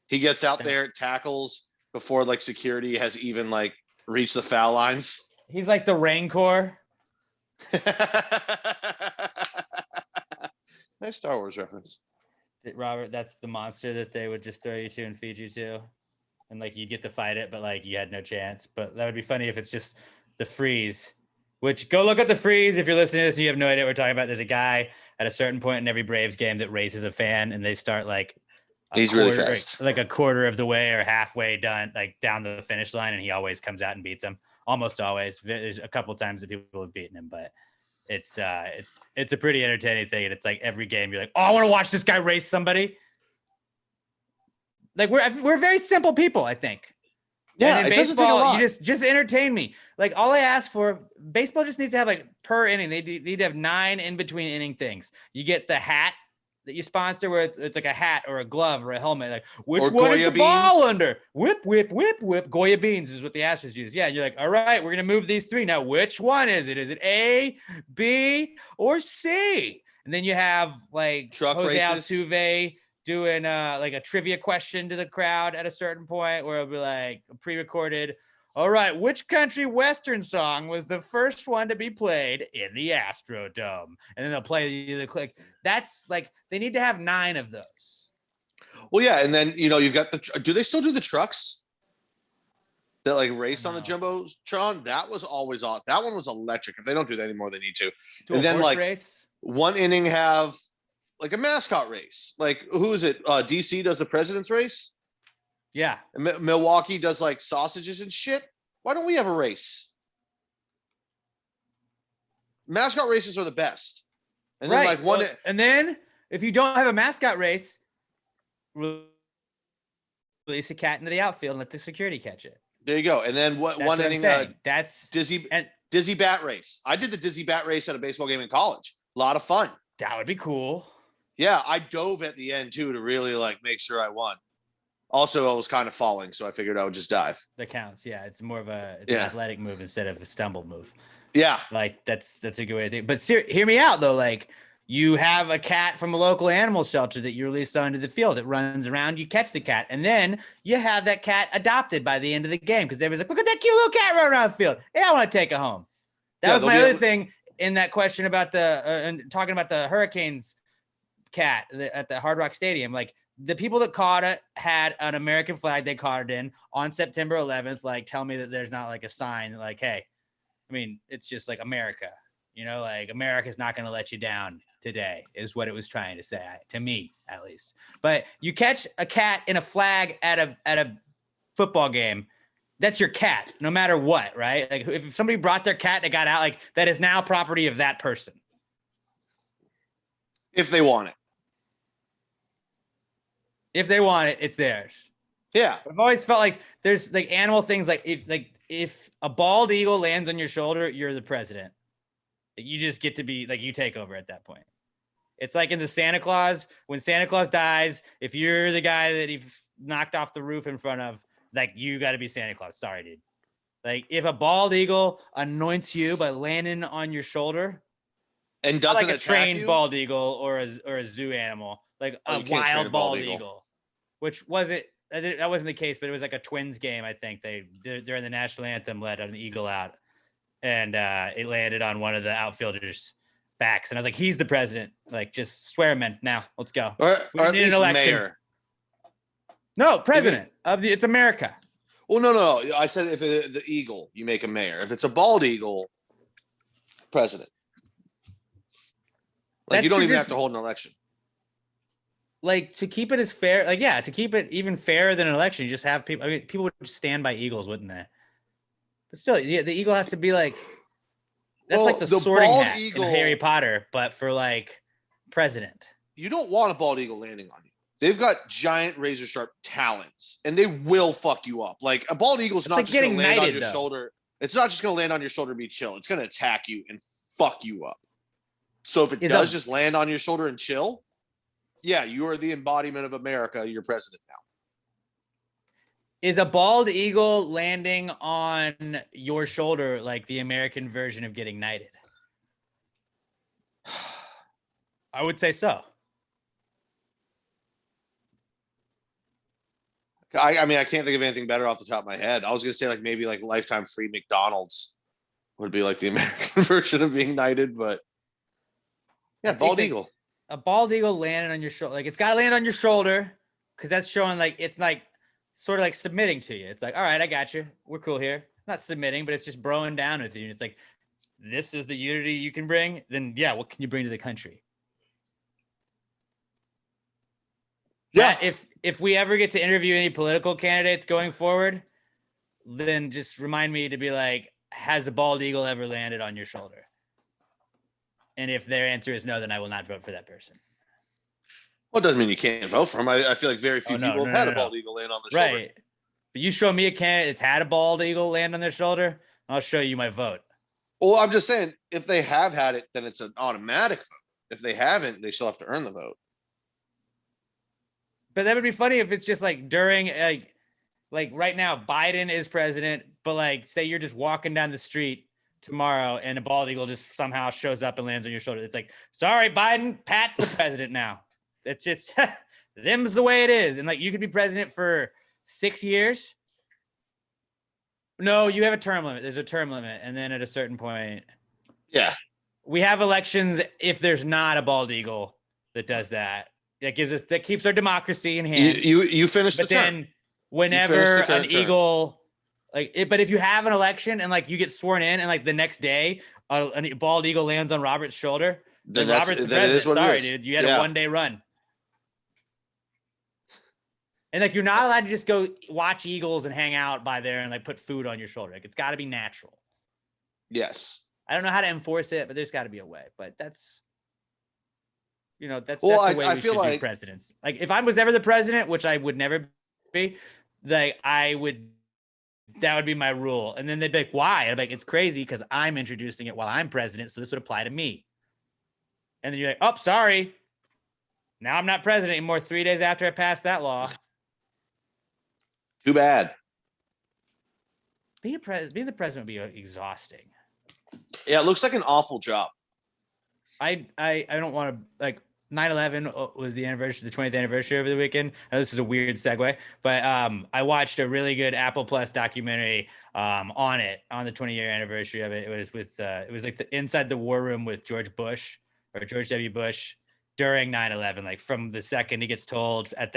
He gets out there, tackles before like security has even like reached the foul lines. He's like the Rancor. Nice Star Wars reference. Robert, that's the monster that they would just throw you to and feed you to. And like you'd get to fight it, but like you had no chance. But that would be funny if it's just the freeze, which go look at the freeze. If you're listening to this and you have no idea what we're talking about, there's a guy at a certain point in every Braves game that raises a fan and they start like he's really fast, like a quarter of the way or halfway done, like down the finish line. And he always comes out and beats him. Almost always. There's a couple of times that people have beaten him, but it's a pretty entertaining thing. And it's like every game you're like, oh, I want to watch this guy race somebody. Like we're very simple people, I think. Yeah, it doesn't take a lot. You just entertain me. Like all I ask for, baseball just needs to have like per inning. They need to have 9 in between inning things. You get the hat that you sponsor where it's like a hat or a glove or a helmet. Like which or one Goya is the ball under? Whip, whip, whip, whip. Goya beans is what the Astros use. Yeah, and you're like, all right, we're gonna move these 3 now. Which one is it? Is it A, B, or C? And then you have like Truck Jose races. Altuve doing like a trivia question to the crowd at a certain point where it'll be like pre-recorded. All right, which country western song was the first one to be played in the Astrodome? And then they'll play the click. That's like they need to have 9 of those. Well, yeah, and then you've got do they still do the trucks that like race on the No. Jumbotron? That was always on. That one was electric. If they don't do that anymore, they need to. Do And a then horse like race? one inning have like a mascot race. Like who is it? DC does the president's race. Yeah. And Milwaukee does like sausages and shit. Why don't we have a race? Mascot races are the best. And then like one. Well, and then if you don't have a mascot race, release a cat into the outfield and let the security catch it. There you go. And then That's one what I'm inning saying. That's Dizzy bat race. I did the Dizzy bat race at a baseball game in college. A lot of fun. that would be cool. Yeah, I dove at the end too to really like make sure I won. Also, I was kind of falling, so I figured I would just dive. That counts. Yeah, it's more of an Yeah. athletic move instead of a stumble move. Yeah. Like that's a good way to think. But hear me out though. Like you have a cat from a local animal shelter that you release onto the field. It runs around. You catch the cat, and then you have that cat adopted by the end of the game because everybody's like, "Look at that cute little cat running around the field. Yeah, I want to take it home." That was my other thing in that question about and talking about the Hurricanes cat at the Hard Rock Stadium. Like the people that caught it had an American flag they caught it in on September 11th. Like, tell me that there's not like a sign like, hey, I mean, it's just like America, like America's not going to let you down today is what it was trying to say to me, at least. But you catch a cat in a flag at a football game. That's your cat, no matter what, right? Like if somebody brought their cat and it got out, like that is now property of that person. If they want it. If they want it, it's theirs. Yeah. I've always felt like there's like animal things like if a bald eagle lands on your shoulder, you're the president. You just get to be like you take over at that point. It's like in the Santa Claus, when Santa Claus dies, if you're the guy that he knocked off the roof in front of, like you got to be Santa Claus. Sorry, dude. Like if a bald eagle anoints you by landing on your shoulder, and doesn't like a attack trained you? bald eagle or a zoo animal, like Oh, a you can't train wild a bald bald eagle. eagle, which wasn't that wasn't the case, but it was like a Twins game. I think during the national anthem let an eagle out, and it landed on one of the outfielders' backs, and I was like, he's the president. Like, just swear him in now. Let's go. Or We at need an least election. mayor. No, president it's America. Well, no. I said if the eagle, you make a mayor. If it's a bald eagle, president. Like That's you don't true, even just- have to hold an election. Like to keep it as fair, like yeah, to keep it even fairer than an election, you just have people. I mean, people would just stand by eagles, wouldn't they? But still, yeah, the eagle has to be like that's like the sorting bald hat eagle, in Harry Potter, but for like president. You don't want a bald eagle landing on you. They've got giant razor sharp talons, and they will fuck you up. Like a bald eagle's not like just going to getting land on knighted, your though. shoulder. It's not just going to land on your shoulder and be chill. It's going to attack you and fuck you up. So if it does just land on your shoulder and chill, yeah, you are the embodiment of America. You're president now. Is a bald eagle landing on your shoulder like the American version of getting knighted? I would say so. I mean, I can't think of anything better off the top of my head. I was going to say like maybe like lifetime free McDonald's would be like the American version of being knighted, but yeah, bald eagle. A bald eagle landing on your shoulder, like it's got to land on your shoulder because that's showing like it's like sort of like submitting to you. It's like, all right, I got you. We're cool here. Not submitting, but it's just broing down with you. And it's like, this is the unity you can bring. Then yeah, what can you bring to the country? Yeah. If we ever get to interview any political candidates going forward, then just remind me to be like, has a bald eagle ever landed on your shoulder? And if their answer is no, then I will not vote for that person. Well, it doesn't mean you can't vote for him. I feel like very few people have had a bald eagle land on their shoulder. Right. But you show me a candidate that's had a bald eagle land on their shoulder, I'll show you my vote. Well, I'm just saying, if they have had it, then it's an automatic vote. If they haven't, they still have to earn the vote. But that would be funny if it's just like during like right now, Biden is president, but like say you're just walking down the street tomorrow and a bald eagle just somehow shows up and lands on your shoulder. It's like, sorry, Biden, Pat's the president now. It's just them's the way it is. And like, you could be president for 6 years. No, you have a term limit. There's a term limit. And then at a certain point, Yeah. we have elections if there's not a bald eagle that does that. That keeps our democracy in hand. You finish the But term. then whenever the an current term. eagle, but if you have an election and like you get sworn in and like the next day a bald eagle lands on Robert's shoulder, then Robert's the president. Sorry, dude, you had a 1 day run. And like, you're not allowed to just go watch eagles and hang out by there and like put food on your shoulder. Like, it's got to be natural. Yes. I don't know how to enforce it, but there's got to be a way. But that's Well, that's the way I we feel should like- do presidents. Like, if I was ever the president, which I would never be, like that would be my rule. And then they'd be like, why? I'm like, it's crazy because I'm introducing it while I'm president, so this would apply to me. And then you're like, oh, sorry. Now I'm not president anymore 3 days after I passed that law. Too bad. Being the president would be exhausting. Yeah, it looks like an awful job. I don't want to, like, 9/11 was the 20th anniversary over the weekend. I know this is a weird segue, but I watched a really good Apple Plus documentary on the 20-year anniversary of it. It was like the Inside the War Room with George W. Bush during 9/11, like from the second he gets told at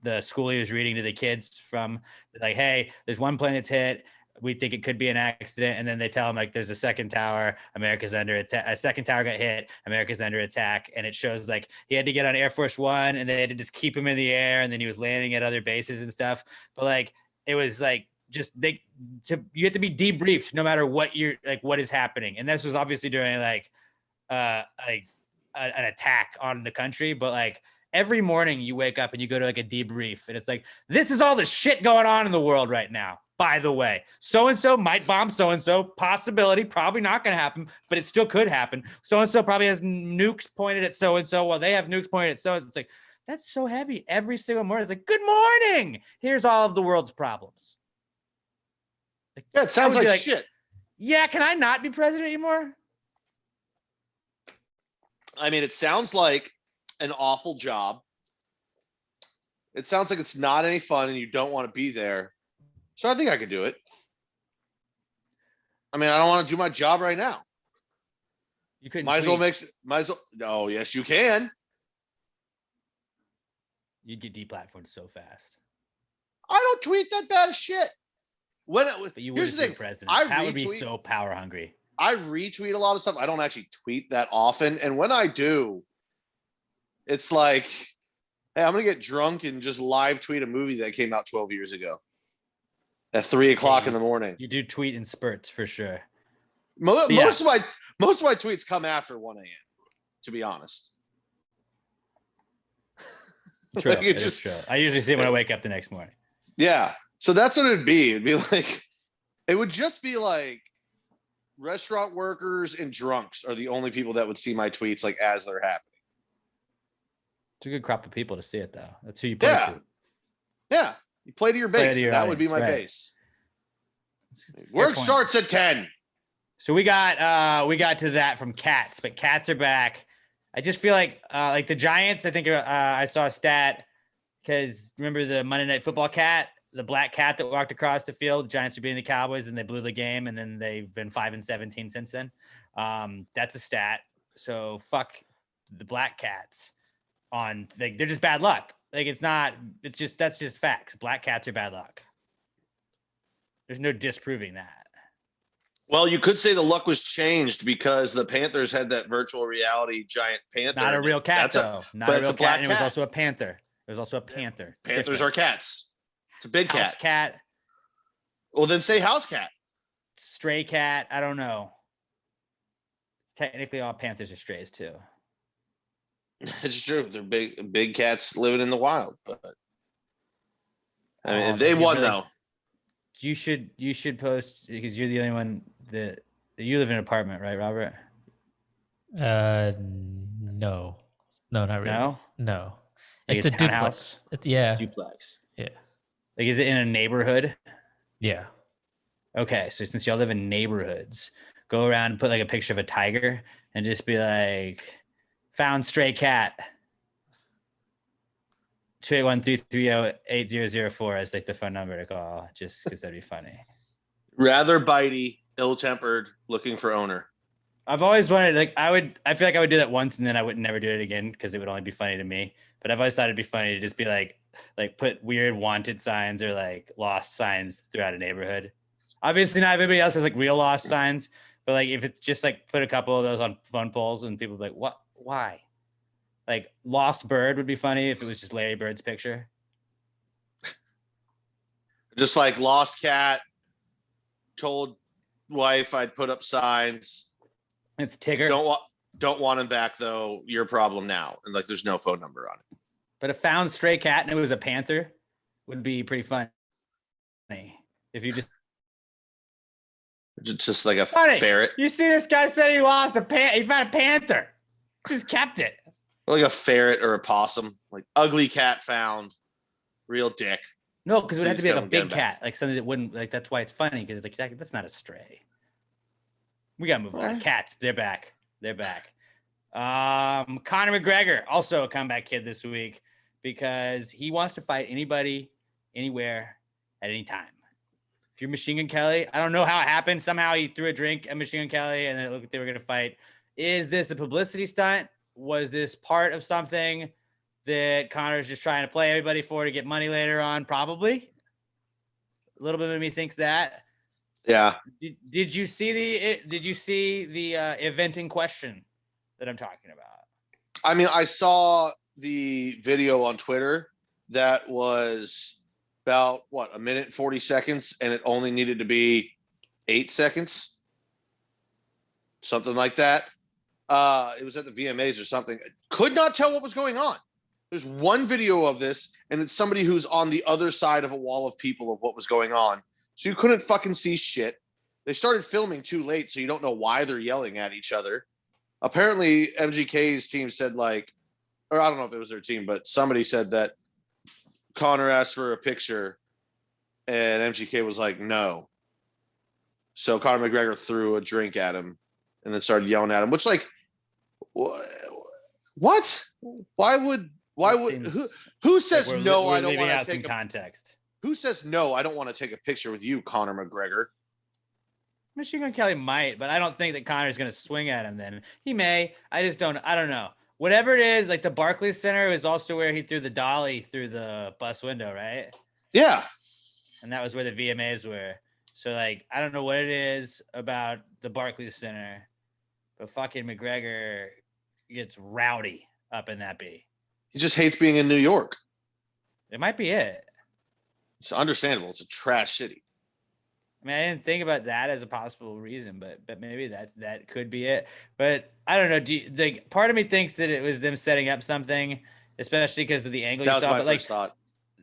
the school he was reading to the kids from, like, hey, there's one plane that's hit. We think it could be an accident. And then they tell him, like, there's a second tower. America's under attack. A second tower got hit. America's under attack. And it shows like he had to get on Air Force One and they had to just keep him in the air. And then he was landing at other bases and stuff. But like, it was like, you have to be debriefed no matter what what is happening. And this was obviously during an attack on the country. But like, every morning you wake up and you go to like a debrief and it's like, this is all the shit going on in the world right now. By the way, so-and-so might bomb so-and-so, possibility, probably not going to happen, but it still could happen. So-and-so probably has nukes pointed at so-and-so while they have nukes pointed at so-and-so. It's like, that's so heavy. Every single morning, it's like, good morning. Here's all of the world's problems. Like, Yeah, it sounds like shit. Yeah, can I not be president anymore? I mean, it sounds like an awful job. It sounds like it's not any fun and you don't want to be there. So I think I could do it. I mean, I don't want to do my job right now. You couldn't. Might as well. Oh, yes, you can. You'd get deplatformed so fast. I don't tweet that bad as shit. But you Here's the thing. president. That would be so power hungry. I retweet a lot of stuff. I don't actually tweet that often. And when I do, it's like, hey, I'm going to get drunk and just live tweet a movie that came out 12 years ago at 3 o'clock in the morning. You do tweet in spurts for sure. Most of my tweets come after 1 a.m., to be honest. True. Like, it's just true. I usually see it when I wake up the next morning. Yeah. So that's what it'd be. It'd be like, it would just be like restaurant workers and drunks are the only people that would see my tweets like as they're happening. It's a good crop of people to see it though. That's who you play to. Yeah. You play to your base. That would be my base. Work starts at 10. So we got to that from cats, but cats are back. I just feel like the Giants, I think I saw a stat because remember the Monday Night Football cat, the black cat that walked across the field. The Giants were beating the Cowboys and they blew the game, and then they've been 5-17 since then. That's a stat. So fuck the black cats. They're just bad luck. Like that's just facts. Black cats are bad luck. There's no disproving that. Well, you could say the luck was changed because the Panthers had that virtual reality giant panther. Not a real cat, though. Not a real cat. And it was also a panther. There was also a panther. Panthers are cats. It's a big cat. House cat. Well, then say house cat. Stray cat. I don't know. Technically, all panthers are strays too. It's true. They're big cats living in the wild, but I mean, they won though. You should post because you're the only one that you live in an apartment, right, Robert? No, not really. No. Like It's a duplex. Duplex. Yeah. Like, is it in a neighborhood? Yeah. Okay, so since y'all live in neighborhoods, go around and put like a picture of a tiger and just be like, found stray cat. 281-330-8004 as like the phone number to call, just because that'd be funny. Rather bitey, ill-tempered, looking for owner. I've always wanted, like, I feel like I would do that once and then I would never do it again because it would only be funny to me. But I've always thought it'd be funny to just be like put weird wanted signs or like lost signs throughout a neighborhood. Obviously, not everybody else has like real lost signs, but like if it's just like put a couple of those on phone poles and people be like, what? Why? Like lost bird would be funny if it was just Larry Bird's picture. Just like lost cat, told wife I'd put up signs. It's Tigger. Don't want him back though. Your problem now. And like there's no phone number on it. But a found stray cat and it was a panther would be pretty funny. If you just like a funny. ferret. You see this guy said he lost he found a panther. Just kept it. Like a ferret or a possum. Like ugly cat found. Real dick. No, because it would have to be like a big back. cat, like something that wouldn't like. That's why it's funny because it's like that's not a stray. We gotta move on. Cats, they're back. They're back. Conor McGregor, also a comeback kid this week because he wants to fight anybody, anywhere, at any time. If you're Machine Gun Kelly, I don't know how it happened. Somehow he threw a drink at Machine Gun Kelly and it looked like they were gonna fight. Is this a publicity stunt? Was this part of something that Conor's just trying to play everybody for to get money later on? Probably. A little bit of me thinks that. Yeah. Did you see the event in question that I'm talking about? I mean, I saw the video on Twitter that was about a minute and 40 seconds, and it only needed to be 8 seconds, something like that. It was at the VMAs or something. Could not tell what was going on. There's one video of this, and it's somebody who's on the other side of a wall of people of what was going on. So you couldn't fucking see shit. They started filming too late, so you don't know why they're yelling at each other. Apparently, MGK's team said or I don't know if it was their team, but somebody said that Conor asked for a picture, and MGK was like, no. So Conor McGregor threw a drink at him and then started yelling at him, which what? Why would who says no? I don't want to take context. Who says no? I don't want to take a picture with you, Conor McGregor. Machine Gun Kelly might, but I don't think that Conor's going to swing at him. Then he may. I don't know. Whatever it is, like the Barclays Center is also where he threw the dolly through the bus window, right? Yeah. And that was where the VMAs were. So like, I don't know what it is about the Barclays Center, but fucking McGregor gets rowdy up in that B. He just hates being in New York. It might be it. It's understandable. It's a trash city. I mean, I didn't think about that as a possible reason, but maybe that could be it. But I don't know. Part of me thinks that it was them setting up something, especially because of the angle you saw. That was my first thought.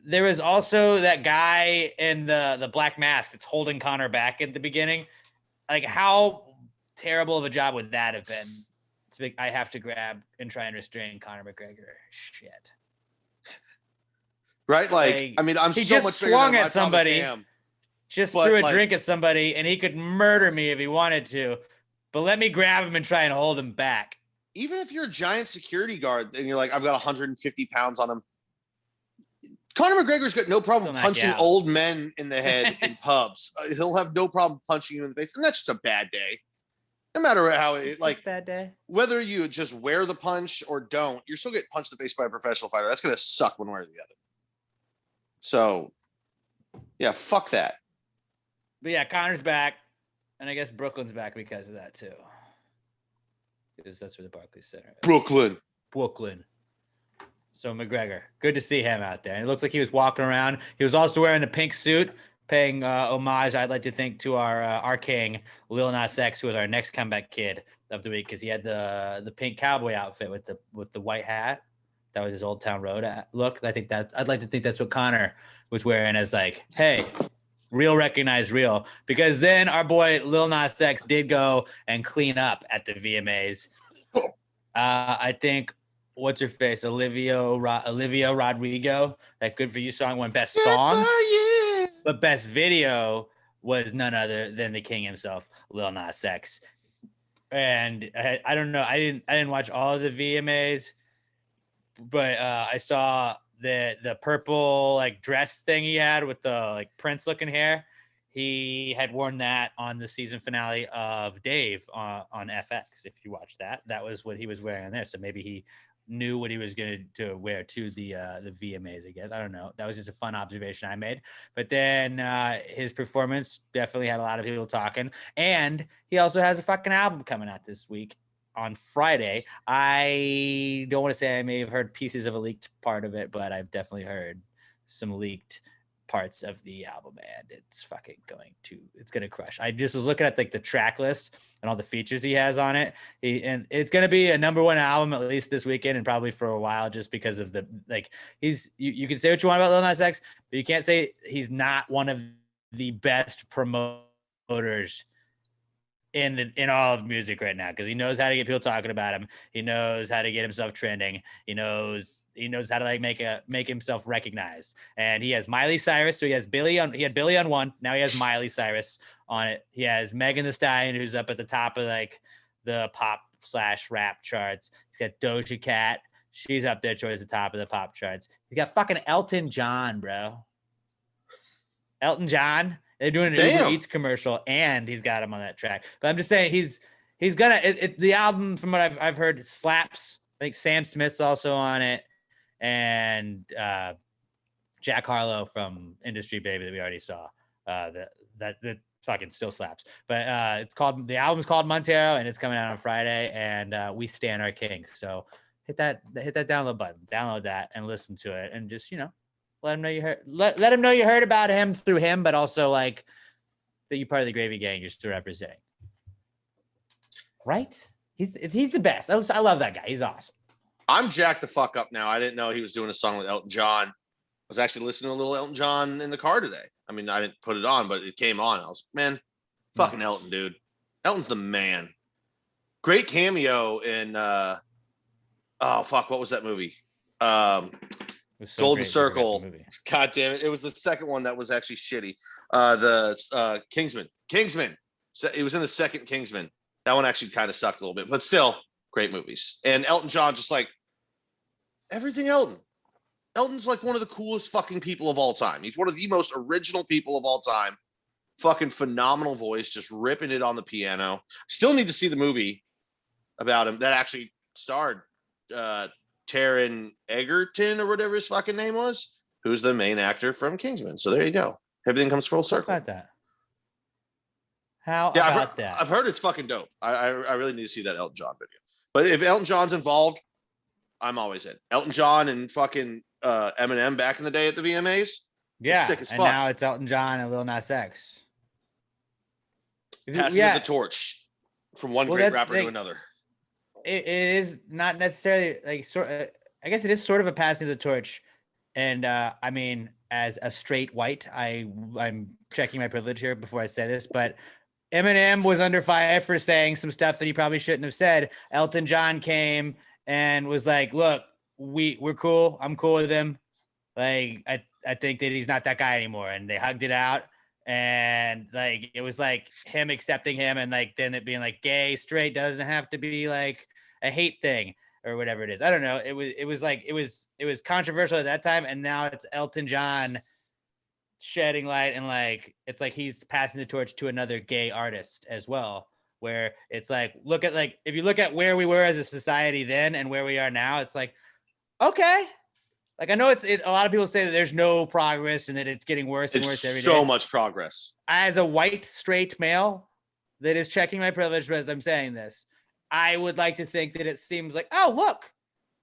There was also that guy in the black mask that's holding Conor back at the beginning. Like, how terrible of a job would that have been? I have to grab and try and restrain Conor McGregor. Shit. Right? Like I mean, I'm so much bigger swung than at somebody. Just threw a drink at somebody, and he could murder me if he wanted to. But let me grab him and try and hold him back. Even if you're a giant security guard and you're like, I've got 150 pounds on him. Conor McGregor's got no problem punching old men in the head in pubs. He'll have no problem punching you in the face. And that's just a bad day. No matter how it, like, bad day. Whether you just wear the punch or don't, you're still getting punched in the face by a professional fighter. That's going to suck one way or the other. So, yeah, fuck that. But yeah, Conor's back, and I guess Brooklyn's back because of that too. Because that's where the Barclays Center is. Brooklyn. So McGregor, good to see him out there. And it looks like he was walking around. He was also wearing a pink suit, paying homage, I'd like to think, to our king, Lil Nas X, who was our next comeback kid of the week, because he had the pink cowboy outfit with the white hat. That was his Old Town Road look. I'd like to think that's what Conor was wearing, as like, hey, real recognize real. Because then our boy Lil Nas X did go and clean up at the VMAs. I think, what's her face? Olivia Rodrigo. That Good For You song won best song. But best video was none other than the king himself, Lil Nas X. and I don't know. I didn't watch all of the VMAs, but I saw the purple like dress thing he had with the like Prince looking hair. He had worn that on the season finale of Dave on FX. If you watch that, that was what he was wearing on there. So maybe he knew what he was going to wear to the VMAs, I guess. I don't know. That was just a fun observation I made. But then his performance definitely had a lot of people talking. And he also has a fucking album coming out this week on Friday. I don't want to say I may have heard pieces of a leaked part of it, but I've definitely heard some leaked parts of the album, and it's gonna crush. I just was looking at like the track list and all the features he has on it, and it's gonna be a number one album at least this weekend and probably for a while, just because of the like you can say what you want about Lil Nas X, but you can't say he's not one of the best promoters in all of music right now, because he knows how to get people talking about him. He knows how to get himself trending. He knows how to like make himself recognized. And he has Miley Cyrus, so he had Billy on one. Now he has Miley Cyrus on it. He has Megan Thee Stallion, who's up at the top of like the pop/rap charts. He's got Doja Cat. She's up there towards the top of the pop charts. He's got fucking Elton John, bro. Elton John. They're doing an Uber Eats commercial, and he's got him on that track. But I'm just saying he's gonna the album, from what I've heard, slaps. I think Sam Smith's also on it, and Jack Harlow from Industry Baby that we already saw. That fucking still slaps. But the album's called Montero, and it's coming out on Friday. And we stand our king. So hit that download button, download that, and listen to it, and just let him know you heard. Let him know you heard about him through him, but also like that you're part of the Gravy Gang. You're still representing, right? He's the best. I love that guy. He's awesome. I'm jacked the fuck up now. I didn't know he was doing a song with Elton John. I was actually listening to a little Elton John in the car today. I mean, I didn't put it on, but it came on. I was, man, fucking Elton, dude. Elton's the man. Great cameo in what was that movie? So Golden Circle. God damn it. It was the second one that was actually shitty. The Kingsman. So it was in the second Kingsman. That one actually kind of sucked a little bit, but still great movies. And Elton John, just like everything Elton. Elton's like one of the coolest fucking people of all time. He's one of the most original people of all time. Fucking phenomenal voice, just ripping it on the piano. Still need to see the movie about him that actually starred Taron Egerton or whatever his fucking name was, who's the main actor from Kingsman. So there you go. Everything comes full circle. How about that? I've heard it's fucking dope. I really need to see that Elton John video. But if Elton John's involved, I'm always in. Elton John and fucking Eminem back in the day at the VMAs. Yeah, sick as and fuck. now it's Elton John and Lil Nas X. Passing of the torch from one great rapper to another. It is not necessarily like I guess it is sort of a passing of the torch. And I mean, as a straight white, I'm checking my privilege here before I say this, but Eminem was under fire for saying some stuff that he probably shouldn't have said. Elton John came and was like, look, we're cool. I'm cool with him. Like, I think that he's not that guy anymore. And they hugged it out. And like, it was like him accepting him, and like, then it being like gay, straight doesn't have to be like a hate thing or whatever it is. I don't know. It was controversial at that time. And now it's Elton John shedding light, and like, it's like he's passing the torch to another gay artist as well, where it's like, if you look at where we were as a society then and where we are now, it's like, okay. Like, I know a lot of people say that there's no progress and that it's getting worse and worse every day. So much progress. As a white, straight male that is checking my privilege as I'm saying this, I would like to think that it seems like, oh,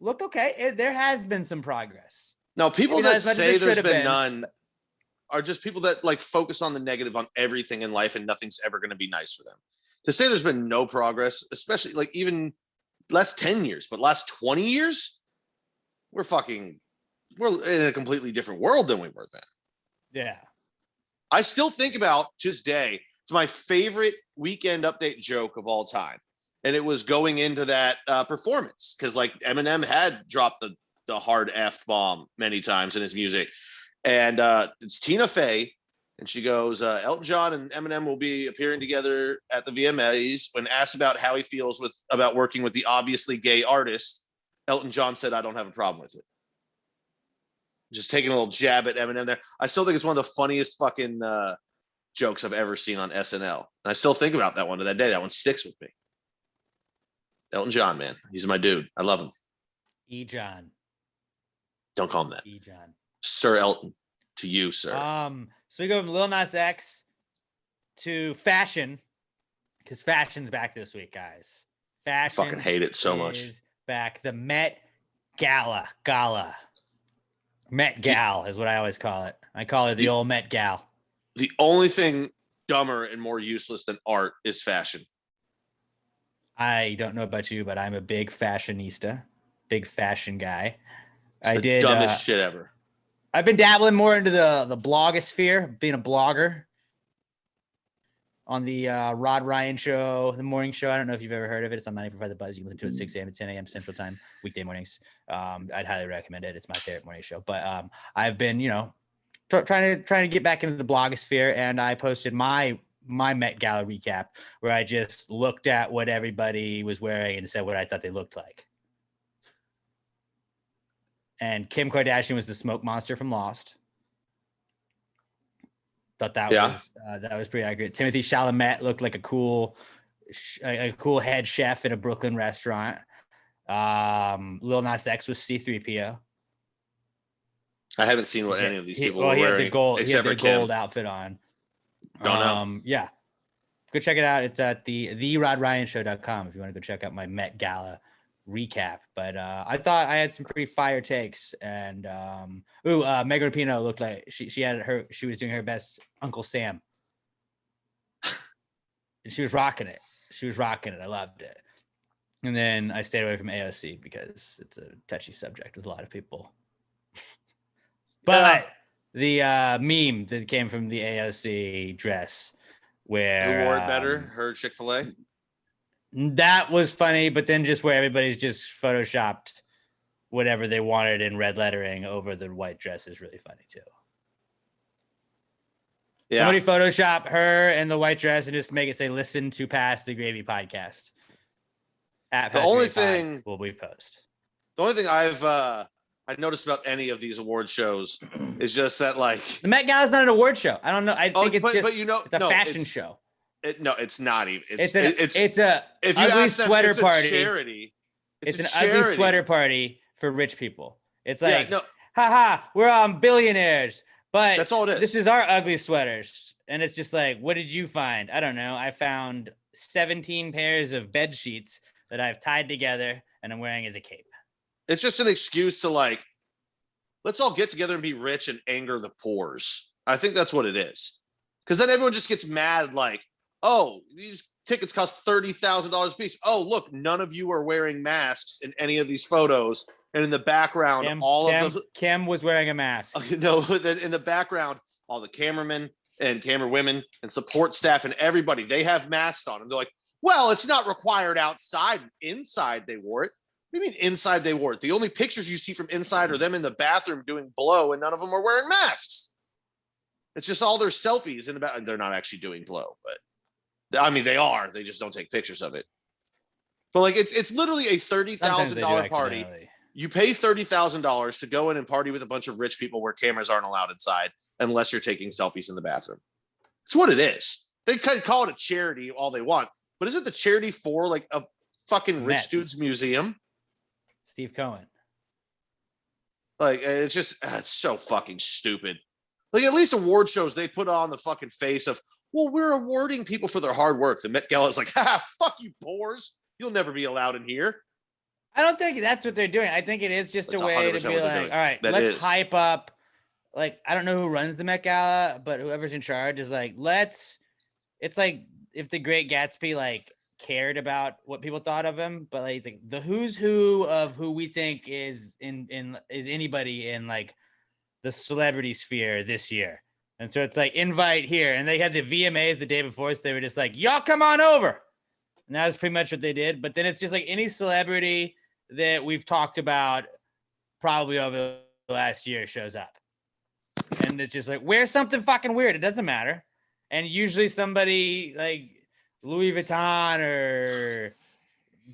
look, okay, there has been some progress. Now, people that say there's been none are just people that like focus on the negative on everything in life, and nothing's ever going to be nice for them. To say there's been no progress, especially like even last 10 years, but last 20 years, we're in a completely different world than we were then. Yeah. I still think about just day. It's my favorite Weekend Update joke of all time. And it was going into that performance, because like Eminem had dropped the hard F bomb many times in his music. And it's Tina Fey And she goes, Elton John and Eminem will be appearing together at the VMAs. When asked about how he feels about working with the obviously gay artist, Elton John said, I don't have a problem with it. Just taking a little jab at Eminem there. I still think it's one of the funniest fucking jokes I've ever seen on SNL. And I still think about that one to that day. That one sticks with me. Elton John, man. He's my dude. I love him. E-John. Don't call him that. E-John. Sir Elton. To you, sir. So we go from Lil Nas X to fashion, because fashion's back this week, guys. Fashion. I fucking hate it so much. Back. The Met Gala. Met Gal is what I always call it. I call it the old Met Gal. The only thing dumber and more useless than art is fashion. I don't know about you, but I'm a big fashionista, big fashion guy. It's the dumbest shit ever. I've been dabbling more into the blogosphere, being a blogger on the Rod Ryan show, the morning show. I don't know if you've ever heard of it. It's on 94.5 The Buzz. You can listen to it at 6 a.m. to 10 a.m. Central Time, weekday mornings. I'd highly recommend it. It's my favorite morning show. But I've been, trying to get back into the blogosphere, and I posted my Met Gala recap where I just looked at what everybody was wearing and said what I thought they looked like. And Kim Kardashian was the smoke monster from Lost. Thought that was pretty accurate. Timothy Chalamet looked like a cool head chef in a Brooklyn restaurant. Lil Nas X was C-3PO. I haven't seen what any of these people were he wearing. Had the gold, except he had the for Kim. gold outfit on. Don't know. Yeah. Go check it out. It's at therodryanshow.com if you want to go check out my Met Gala recap. But I thought I had some pretty fire takes. And Megan Rapinoe looked like she was doing her best Uncle Sam. And she was rocking it. I loved it. And then I stayed away from AOC because it's a touchy subject with a lot of people. But the meme that came from the AOC dress where who wore it better? Her Chick-fil-A? That was funny, but then just where everybody's just photoshopped whatever they wanted in red lettering over the white dress is really funny too. Yeah. Somebody Photoshop her and the white dress and just make it say "Listen to Pass the Gravy Podcast." The only thing will we post. The only thing I've noticed about any of these award shows is just that the Met Gala is not an award show. I don't know. I think it's a fashion show. No, it's not even. It's a if you ugly sweater party. Charity. It's an ugly sweater party for rich people. It's like, haha, we're billionaires, but that's all it is. This is our ugly sweaters, and it's just like, what did you find? I don't know. I found 17 pairs of bed sheets that I've tied together and I'm wearing as a cape. It's just an excuse to let's all get together and be rich and anger the poors. I think that's what it is. Because then everyone just gets mad oh, these tickets cost $30,000 a piece. Oh, look, none of you are wearing masks in any of these photos. And in the background, Kim was wearing a mask. No, in the background, all the cameramen and camera women and support staff and everybody, they have masks on. And they're like, well, it's not required outside. Inside they wore it. What do you mean inside they wore it? The only pictures you see from inside are them in the bathroom doing blow, and none of them are wearing masks. It's just all their selfies in the back. They're not actually doing blow, but I mean, they are. They just don't take pictures of it. But it's literally a $30,000 party. You pay $30,000 to go in and party with a bunch of rich people where cameras aren't allowed inside unless you're taking selfies in the bathroom. It's what it is. They can call it a charity all they want, but isn't the charity for a fucking rich dude's museum? Steve Cohen. It's just it's so fucking stupid. At least award shows, they put on the fucking face of, well, we're awarding people for their hard work. The Met Gala is like, fuck you, boors. You'll never be allowed in here. I don't think that's what they're doing. I think it is just a way to be like, all right, let's hype up. I don't know who runs the Met Gala, but whoever's in charge is it's like if the Great Gatsby cared about what people thought of him, but it's like the who's who of who we think is anybody in the celebrity sphere this year. And so it's invite here. And they had the VMAs the day before, so they were just y'all come on over. And that was pretty much what they did. But then it's just any celebrity that we've talked about probably over the last year shows up. And and it's just like, wear something fucking weird. It doesn't matter. And usually somebody like Louis Vuitton or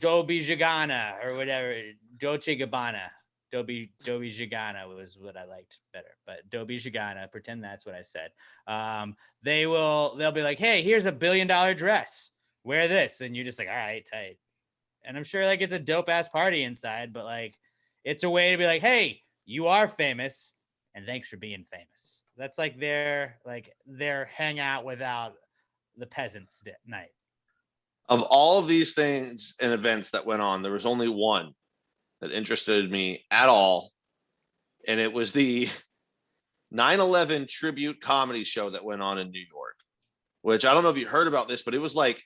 Dolce Gabbana or whatever, Dolce Gabbana. Dolce Gabbana was what I liked better, but Dolce Gabbana, pretend that's what I said. They'll be like, hey, here's $1 billion dress. Wear this. And you're just like, all right, tight. And I'm sure like it's a dope ass party inside, but like it's a way to be like, hey, you are famous and thanks for being famous. That's like their hangout without the peasants night. Of all of these things and events that went on, there was only one that interested me at all. And it was the 9/11 tribute comedy show that went on in New York, which I don't know if you heard about this, but it was like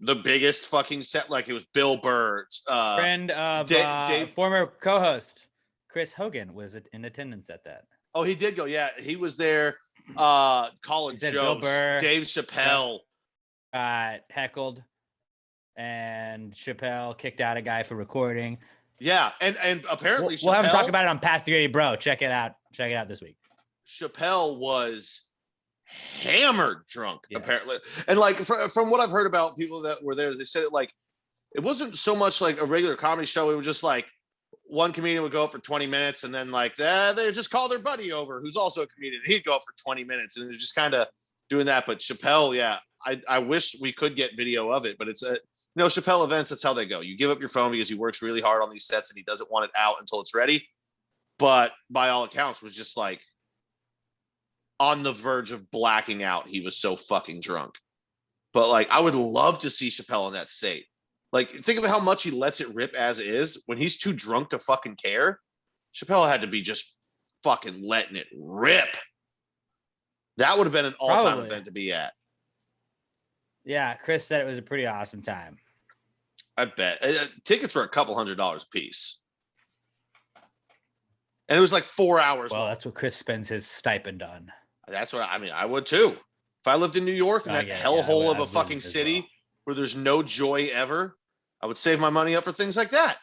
the biggest fucking set. Like it was Bill Burr, friend of Dave, former co-host Chris Hogan was in attendance at that. Oh, he did go. Yeah, he was there. Colin Jost, Bill Burr, Dave Chappelle heckled, and Chappelle kicked out a guy for recording. Yeah, and apparently we'll have him talk about it on Pass the Grady Bro. Check it out. Check it out this week. Chappelle was hammered drunk, apparently. And like from what I've heard about people that were there, they said it wasn't so much like a regular comedy show. It was just like one comedian would go up for 20 minutes and then like they just call their buddy over who's also a comedian. He'd go up for 20 minutes and they're just kind of doing that. But Chappelle, yeah, I wish we could get video of it, but it's Chappelle events, that's how they go. You give up your phone because he works really hard on these sets and he doesn't want it out until it's ready. But by all accounts was just like on the verge of blacking out. He was so fucking drunk. But like, I would love to see Chappelle in that state. Like, think of how much he lets it rip as is. When he's too drunk to fucking care, Chappelle had to be just fucking letting it rip. That would have been an all-time event to be at. Yeah, Chris said it was a pretty awesome time. I bet. Tickets were $200 a piece. And it was like 4 hours long. That's what Chris spends his stipend on. That's what I would too. If I lived in New York, in that hellhole of a fucking city where there's no joy ever, I would save my money up for things like that.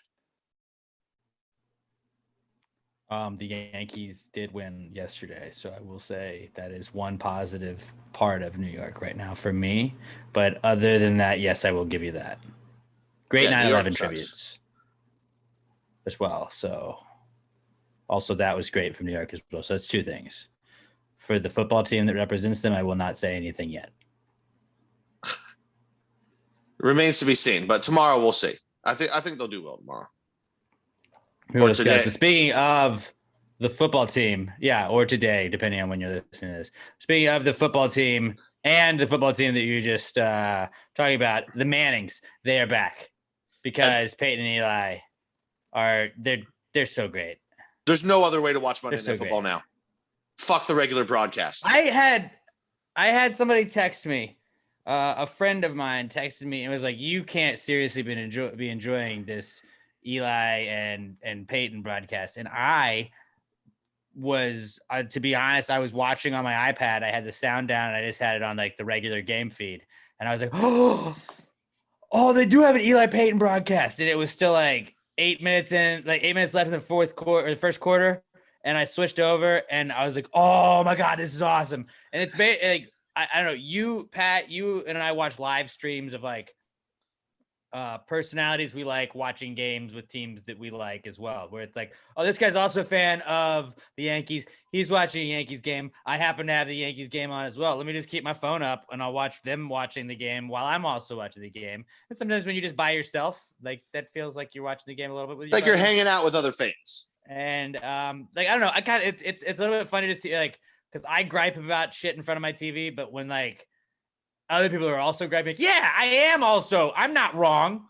The Yankees did win yesterday, so I will say that is one positive part of New York right now for me. But other than that, yes, I will give you that. Great 9/11 tributes as well. So also that was great from New York as well. So that's two things. For the football team that represents them, I will not say anything yet. Remains to be seen, but tomorrow we'll see. I think they'll do well tomorrow. Or today. But speaking of the football team, or today, depending on when you're listening to this. Speaking of the football team and the football team that you just talking about, the Mannings, they are back because Peyton and Eli they're so great. There's no other way to watch Monday Night Football now. Fuck the regular broadcast. I had somebody text me. A friend of mine texted me and was like, "You can't seriously be enjoying this Eli and Peyton broadcast." And I was, to be honest, I was watching on my iPad. I had the sound down and I just had it on like the regular game feed. And I was like, oh, they do have an Eli Peyton broadcast. And it was still like 8 minutes left in the fourth quarter or the first quarter. And I switched over and I was like, oh my God, this is awesome. And it's like, I don't know, you, Pat, you and I watch live streams of like personalities we like watching games with teams that we like as well, where it's like, oh, this guy's also a fan of the Yankees. He's watching a Yankees game. I happen to have the Yankees game on as well. Let me just keep my phone up and I'll watch them watching the game while I'm also watching the game. And sometimes when you just by yourself, like that feels like you're watching the game a little bit with like you're hanging out with other fans. And like, I don't know, I kind of, it's a little bit funny to see, like, because I gripe about shit in front of my TV, but when like other people are also griping, I'm not wrong.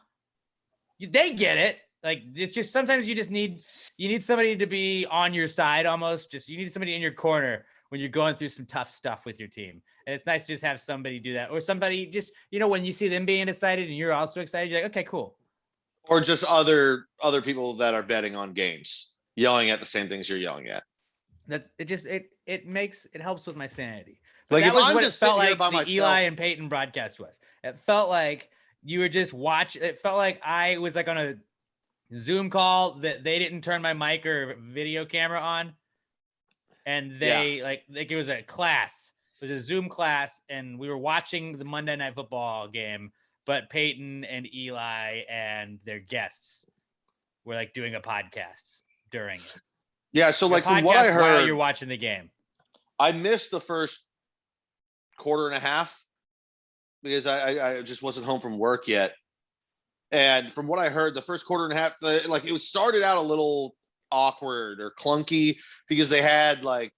They get it. Like, it's just sometimes you need somebody to be on your side almost. Just you need somebody in your corner when you're going through some tough stuff with your team. And it's nice to just have somebody do that, or somebody just, when you see them being excited and you're also excited, you're like, okay, cool. Or just other people that are betting on games, yelling at the same things you're yelling at. That it helps with my sanity. But like, that if was I'm what just it felt sitting here like by the myself, Eli and Peyton broadcast was. It felt like you were just it felt like I was like on a Zoom call that they didn't turn my mic or video camera on. and they like it was a class. It was a Zoom class, and we were watching the Monday Night Football game, but Peyton and Eli and their guests were like doing a podcast during it. Yeah, so like from Podcast what I while heard, you're watching the game. I missed the first quarter and a half because I just wasn't home from work yet. And from what I heard, the first quarter and a half, like it was started out a little awkward or clunky because they had like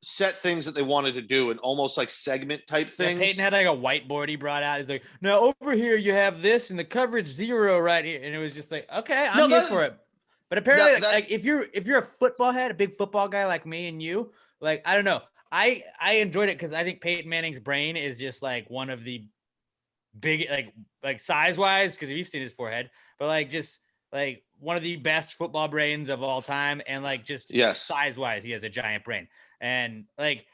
set things that they wanted to do and almost like segment type things. Yeah, Peyton had like a whiteboard he brought out. He's like, no, over here you have this and the coverage 0 right here. And it was just like, okay, I'm here for it. But apparently, like if you're a football head, a big football guy like me and you, like, I don't know. I enjoyed it because I think Peyton Manning's brain is just like one of the big, like size wise, because you've seen his forehead, but like just like one of the best football brains of all time. And like just size wise, he has a giant brain. And like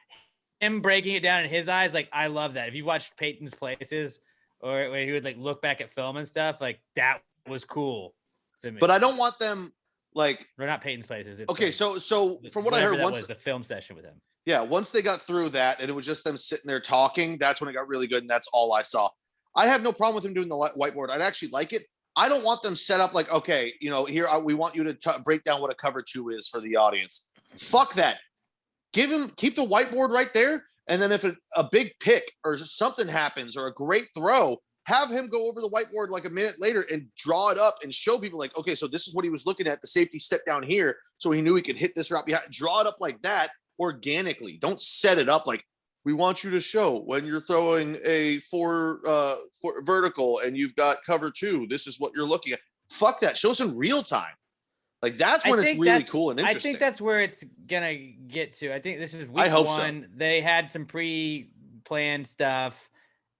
him breaking it down in his eyes, like I love that. If you've watched Peyton's Places or where he would like look back at film and stuff, like that was cool to me. But I don't want them like they're not Peyton's Places. It's okay, like, so from what I heard, once was the film session with him. Yeah, once they got through that and it was just them sitting there talking, that's when it got really good, and that's all I saw. I have no problem with him doing the whiteboard. I'd actually like it. I don't want them set up like, okay, you know, here we want you to break down what a cover 2 is for the audience. Fuck that. Keep the whiteboard right there, and then if a big pick or something happens or a great throw, have him go over the whiteboard like a minute later and draw it up and show people like, okay, so this is what he was looking at. The safety stepped down here, so he knew he could hit this route behind. Draw it up like that organically. Don't set it up like, we want you to show when you're throwing a four vertical and you've got cover 2, this is what you're looking at. Fuck that. Show us in real time. Like that's when it's really cool and interesting. I think that's where it's gonna get to. I think this is week I hope 1. So. They had some pre-planned stuff,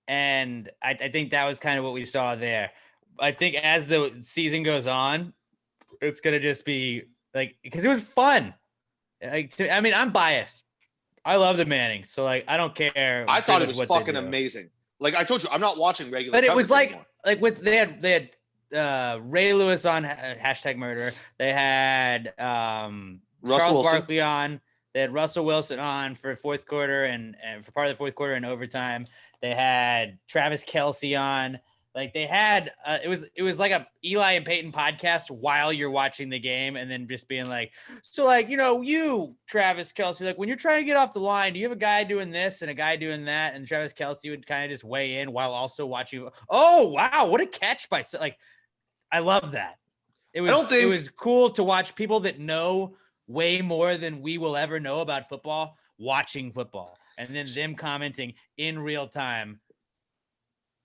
and I think that was kind of what we saw there. I think as the season goes on, it's gonna just be like, because it was fun. Like, I mean, I'm biased. I love the Mannings, so like I don't care. I thought it was fucking amazing. Like I told you, I'm not watching regular. But it was like anymore. like with they had Ray Lewis on #murder. They had Charles Barkley on. They had Russell Wilson on for fourth quarter and for part of the fourth quarter and overtime. They had Travis Kelce on. Like they had it was like a Eli and Peyton podcast while you're watching the game, and then just being like, so like, you know, you Travis Kelce, like when you're trying to get off the line, do you have a guy doing this and a guy doing that? And Travis Kelce would kind of just weigh in while also watching. Oh wow, what a catch by like, I love that. It was cool to watch people that know way more than we will ever know about football watching football, and then them commenting in real time.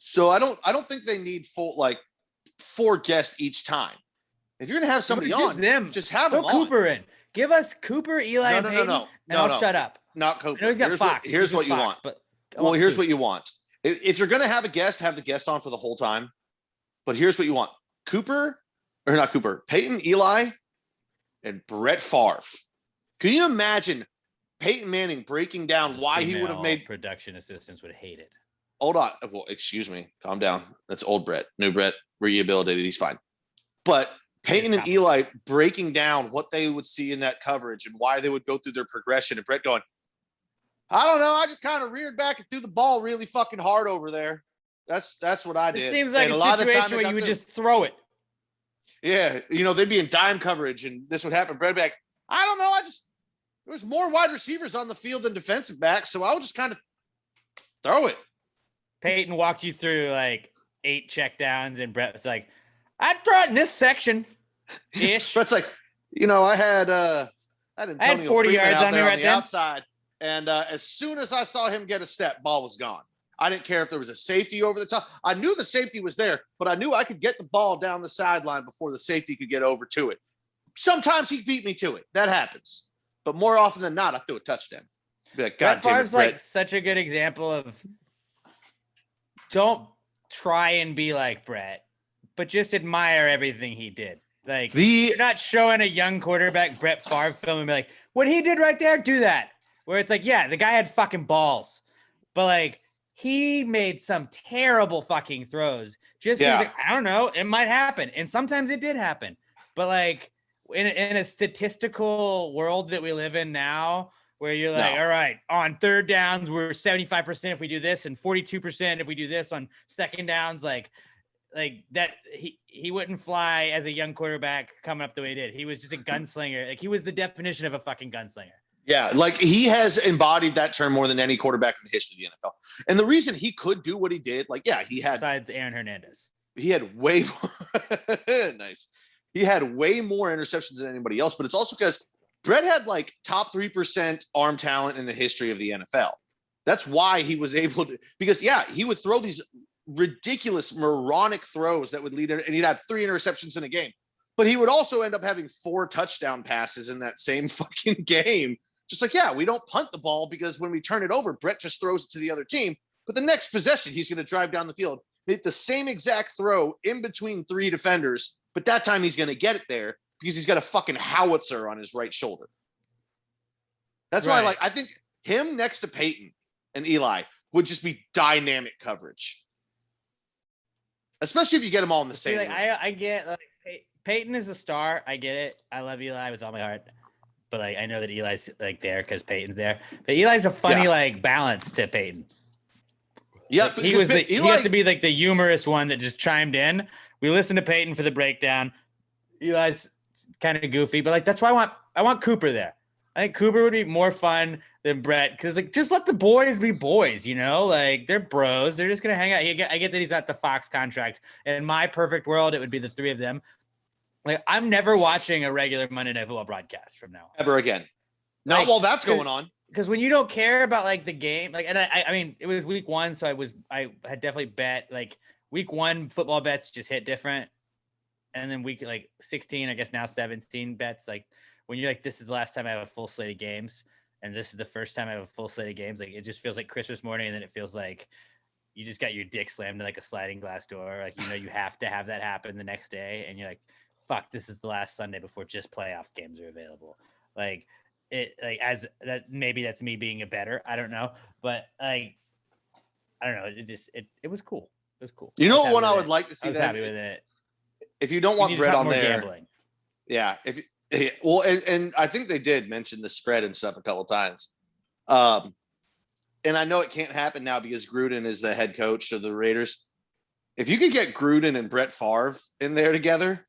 So I don't think they need 4 guests each time. If you're gonna have somebody on, just have them on. Cooper in. Give us Cooper, Eli, and Peyton, and I'll shut up. Not Cooper. I know he's got Fox. Here's what you want. Well, here's what you want. If you're gonna have a guest, have the guest on for the whole time. But here's what you want: Peyton, Eli, and Brett Favre. Can you imagine Peyton Manning breaking down why he would have made production assistants would hate it? Hold on. Well, excuse me. Calm down. That's old Brett. New Brett, rehabilitated. He's fine. But Peyton and Eli breaking down what they would see in that coverage and why they would go through their progression. And Brett going, I don't know. I just kind of reared back and threw the ball really fucking hard over there. That's what I did. It seems like a situation where you would just throw it. Yeah. You know, they'd be in dime coverage and this would happen. Brett back, I don't know. There was more wide receivers on the field than defensive backs. So I'll just kind of throw it. Peyton walked you through like 8 checkdowns, and Brett was like, I'd throw it in this section ish. Brett's like, you know, I had Antonio 40 Freeman yards out on there me right on the then. outside. And as soon as I saw him get a step, ball was gone. I didn't care if there was a safety over the top. I knew the safety was there, but I knew I could get the ball down the sideline before the safety could get over to it. Sometimes he beat me to it. That happens. But more often than not, I threw a touchdown. Be like, God damn it, Favre's like such a good example of don't try and be like Brett, but just admire everything he did. Like you're not showing a young quarterback Brett Favre film and be like, what he did right there, do that. Where it's like, yeah, the guy had fucking balls, but like he made some terrible fucking throws. Just like, I don't know, it might happen, and sometimes it did happen. But like in a statistical world that we live in now, where you're like, No. all right, on third downs, we're 75% if we do this and 42% if we do this on second downs, like that he wouldn't fly as a young quarterback coming up the way he did. He was just a gunslinger. Like he was the definition of a fucking gunslinger. Yeah, like he has embodied that term more than any quarterback in the history of the NFL. And the reason he could do what he did, like, yeah, besides Aaron Hernandez. He had way more nice. He had way more interceptions than anybody else, but it's also because Brett had like top 3% arm talent in the history of the NFL. That's why he was able to, because yeah, he would throw these ridiculous moronic throws that would lead, and he'd have 3 interceptions in a game. But he would also end up having 4 touchdown passes in that same fucking game. Just like, yeah, we don't punt the ball because when we turn it over, Brett just throws it to the other team. But the next possession, he's going to drive down the field, make the same exact throw in between 3 defenders. But that time he's going to get it there because he's got a fucking howitzer on his right shoulder. That's why, like, I think him next to Peyton and Eli would just be dynamic coverage. Especially if you get them all in the same. Like, I get, like, Peyton is a star. I get it. I love Eli with all my heart. But like, I know that Eli's like there because Peyton's there. But Eli's a funny like balance to Peyton. Yeah, like, he had to be like the humorous one that just chimed in. We listened to Peyton for the breakdown. Eli's kind of goofy, but like that's why I want Cooper there. I think Cooper would be more fun than Brett because like just let the boys be boys, you know, like they're bros. They're just gonna hang out. I get that he's got the Fox contract. And in my perfect world, it would be the 3 of them. Like, I'm never watching a regular Monday Night Football broadcast from now on. Ever again. Not like, while that's going on. Because when you don't care about, like, the game, like, and I mean, it was week 1, so I had definitely bet, like, week 1 football bets just hit different. And then week, like, 16, I guess now 17 bets, like, when you're like, this is the last time I have a full slate of games, and this is the first time I have a full slate of games, like, it just feels like Christmas morning, and then it feels like you just got your dick slammed in, like, a sliding glass door. Like, you know, you have to have that happen the next day, and you're like, fuck, this is the last Sunday before just playoff games are available. Like it, like as that, maybe that's me being a better, I don't know, but like, I don't know. It was cool. It was cool. You know what I would like to see? I was happy with it. If you don't want Brett on there, gambling. Yeah. And I think they did mention the spread and stuff a couple times. And I know it can't happen now because Gruden is the head coach of the Raiders. If you could get Gruden and Brett Favre in there together,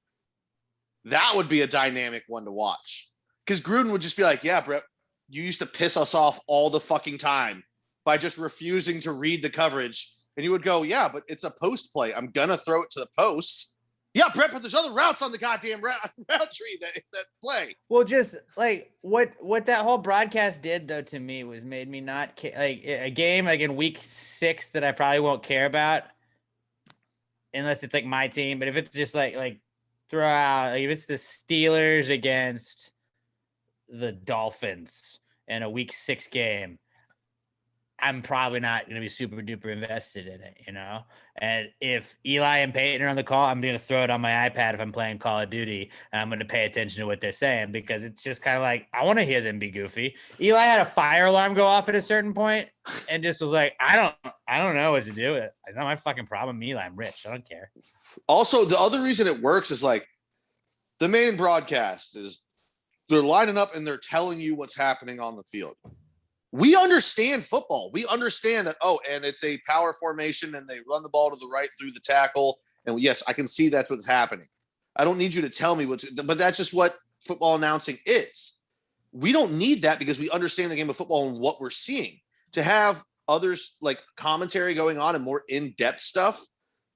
that would be a dynamic one to watch. Because Gruden would just be like, yeah, Brett, you used to piss us off all the fucking time by just refusing to read the coverage. And you would go, yeah, but it's a post play. I'm going to throw it to the post. Yeah, Brett, but there's other routes on the goddamn route tree that play. Well, just like what that whole broadcast did, though, to me was made me not like a game like in week 6 that I probably won't care about unless it's like my team. But if it's just like throw out, like if it's the Steelers against the Dolphins in a week 6 game, I'm probably not going to be super duper invested in it, you know? And if Eli and Peyton are on the call, I'm going to throw it on my iPad if I'm playing Call of Duty, and I'm going to pay attention to what they're saying because it's just kind of like, I want to hear them be goofy. Eli had a fire alarm go off at a certain point and just was like, I don't know what to do with it. It's not my fucking problem, Eli. I'm rich. I don't care. Also, the other reason it works is like the main broadcast is they're lining up and they're telling you what's happening on the field. We understand football. We understand that, and it's a power formation and they run the ball to the right through the tackle. And yes, I can see that's what's happening. I don't need you to tell me but that's just what football announcing is. We don't need that because we understand the game of football and what we're seeing. To have others like commentary going on and more in-depth stuff,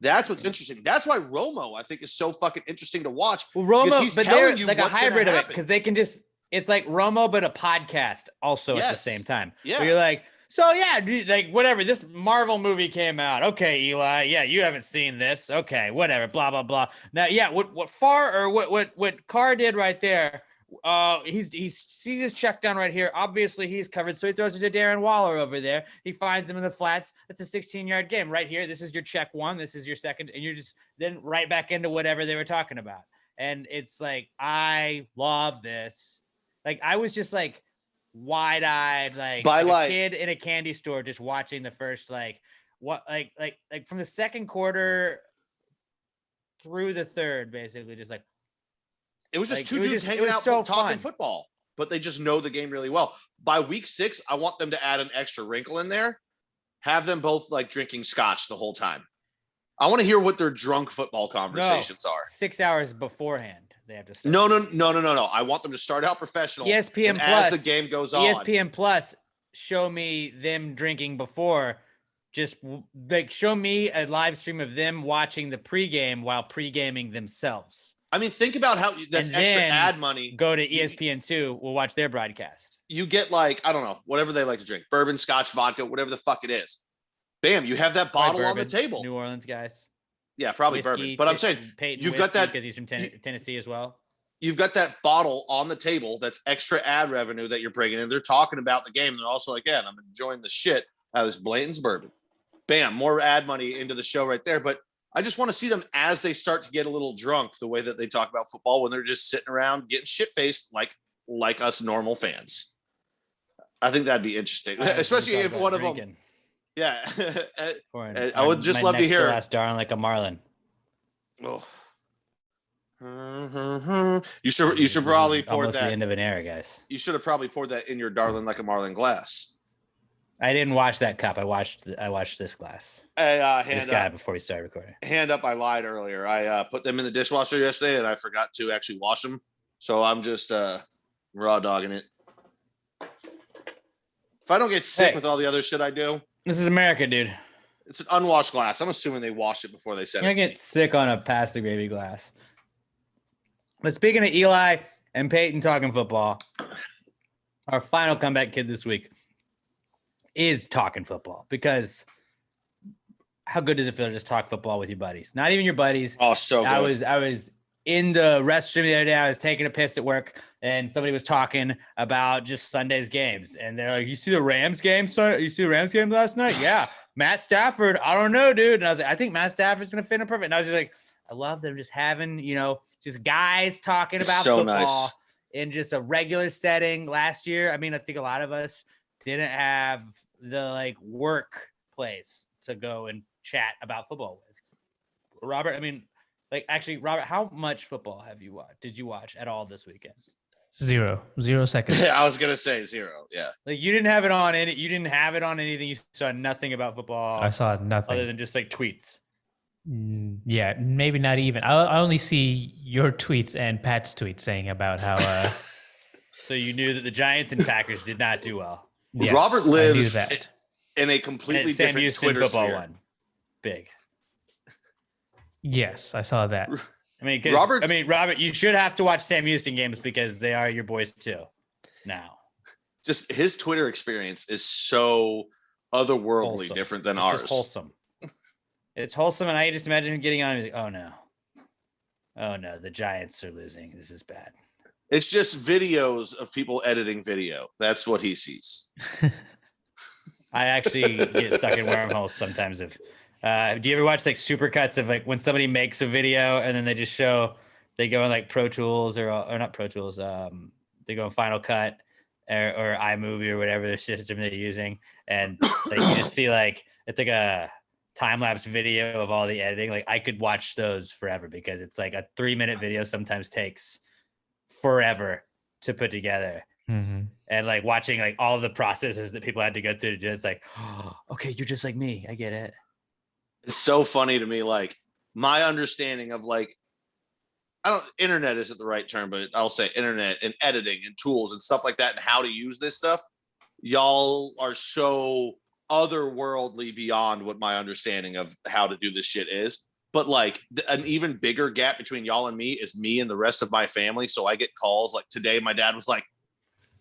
that's what's interesting. That's why Romo, I think, is so fucking interesting to watch. Well, Romo, but they're like a hybrid of it because they can just, it's like Romo, but a podcast also at the same time. Yeah. Where you're like, so yeah, like whatever, this Marvel movie came out. Okay, Eli. Yeah, you haven't seen this. Okay, whatever, blah, blah, blah. Now, yeah, what Carr did right there. He sees his check down right here. Obviously, he's covered. So he throws it to Darren Waller over there. He finds him in the flats. It's a 16-yard game right here. This is your check 1. This is your second. And you're just then right back into whatever they were talking about. And it's like, I love this. Like, I was just like wide-eyed, like a kid in a candy store just watching the first, like from the second quarter through the third, basically just like, It was just Like, two it was dudes just- it hanging was out so talking fun. football, but they just know the game really well. By week 6, I want them to add an extra wrinkle in there. Have them both like drinking scotch the whole time. I want to hear what their drunk football conversations are. 6 hours beforehand they have to start. No. I want them to start out professional. ESPN and Plus, as the game goes on. ESPN Plus show me them drinking before. Just like show me a live stream of them watching the pregame while pregaming themselves. I mean, think about how that's And extra then ad money. Go to ESPN2. We'll watch their broadcast. You get like, I don't know, whatever they like to drink, bourbon, scotch, vodka, whatever the fuck it is. Bam, you have that Probably bottle on the bourbon, table. New Orleans guys. Yeah, probably Whiskey, bourbon. But I'm saying Peyton you've got that because he's from Tennessee as well. you've got that bottle on the table that's extra ad revenue that you're bringing in. They're talking about the game. They're also like, yeah, I'm enjoying the shit out of this Blanton's bourbon. Bam, more ad money into the show right there. But I just want to see them as they start to get a little drunk, the way that they talk about football when they're just sitting around getting shit-faced like us normal fans. I think that'd be interesting, especially if one of them. Yeah, I would just love to hear. Last darn like a Marlin. Oh. You should probably pour Almost that. the end of an era, guys. You should have probably poured that in your darling like a Marlin glass. I didn't watch that cup. I watched this glass. Hey, This hand guy up. before we started recording. Hand up. I lied earlier. I put them in the dishwasher yesterday, and I forgot to actually wash them. So I'm just raw dogging it. If I don't get sick with all the other shit I do, This is America, dude. it's an unwashed glass. I'm assuming they washed it before they sent You're it. gonna get sick on a pasta gravy glass. But speaking of Eli and Peyton talking football, our final comeback kid this week is talking football, because how good does it feel to just talk football with your buddies? Not even your buddies. Oh, so good. I was in the restroom the other day. I was taking a piss at work, and somebody was talking about just Sunday's games. And they're like, "You see the Rams game? You see the Rams game last night?" Yeah. Matt Stafford. I don't know, dude. And I was like, I think Matt Stafford's going to fit in perfect. And I was just like, I love them just having, just guys talking about so football nice. in just a regular setting. Last year, I mean, I think a lot of us didn't have the workplace to go and chat about football with. Robert, I mean, Robert, how much football have you watched? Did you watch at all this weekend? 0 seconds. Yeah, I was gonna say 0. Yeah. You didn't have it on you didn't have it on anything. You saw nothing about football. I saw nothing other than just tweets. Yeah, maybe not even. I only see your tweets and Pat's tweets saying about how. So you knew that the Giants and Packers did not do well. Yes, Robert I knew lives that. in a completely Sam different Houston Twitter football sphere. one. Big. Yes, I saw that. I mean, Robert, you should have to watch Sam Houston games because they are your boys too. Now, just his Twitter experience is so otherworldly wholesome. different than It's ours. just wholesome. It's wholesome, and I just imagine him getting on. And he's like, oh no, the Giants are losing. This is bad. It's just videos of people editing video. That's what he sees. I actually get stuck in wormholes sometimes. Do you ever watch supercuts of when somebody makes a video and then they just they go in Pro Tools or not Pro Tools, they go in Final Cut or iMovie or whatever the system they're using, and you just see it's a time-lapse video of all the editing. I could watch those forever because it's a 3-minute video sometimes takes forever to put together. Mm-hmm. And watching all the processes that people had to go through to do it's okay, you're just like me, I get it. It's so funny to me. My understanding of internet isn't the right term, but I'll say internet and editing and tools and stuff like that and how to use this stuff. Y'all are so otherworldly beyond what my understanding of how to do this shit is. But an even bigger gap between y'all and me is me and the rest of my family. So I get calls today. My dad was like,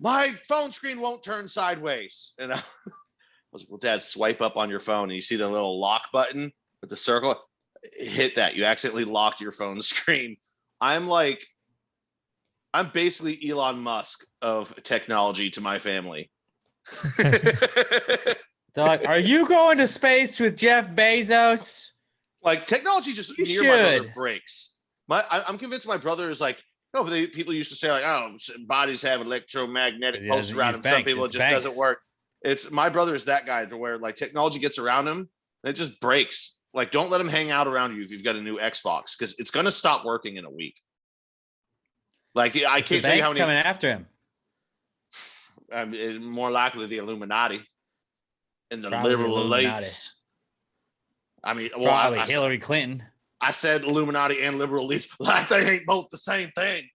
my phone screen won't turn sideways. And I was like, well, Dad, swipe up on your phone and you see the little lock button with the circle. Hit that. You accidentally locked your phone screen. I'm basically Elon Musk of technology to my family. They're like, are you going to space with Jeff Bezos? Technology just You near my brother should. breaks. I'm convinced my brother is no, but people used to say oh, bodies have electromagnetic It pulses doesn't around use them. Some banks, people it it's just banks. doesn't work. It's my brother is that guy to where technology gets around him and it just breaks. Don't let him hang out around you if you've got a new Xbox because it's gonna stop working in a week. Like I can't tell you how many coming after him. More likely the Illuminati and the Probably liberal Illuminati. elites. I mean, well, Probably I Hillary Clinton. I said Illuminati and liberal elites like they ain't both the same thing.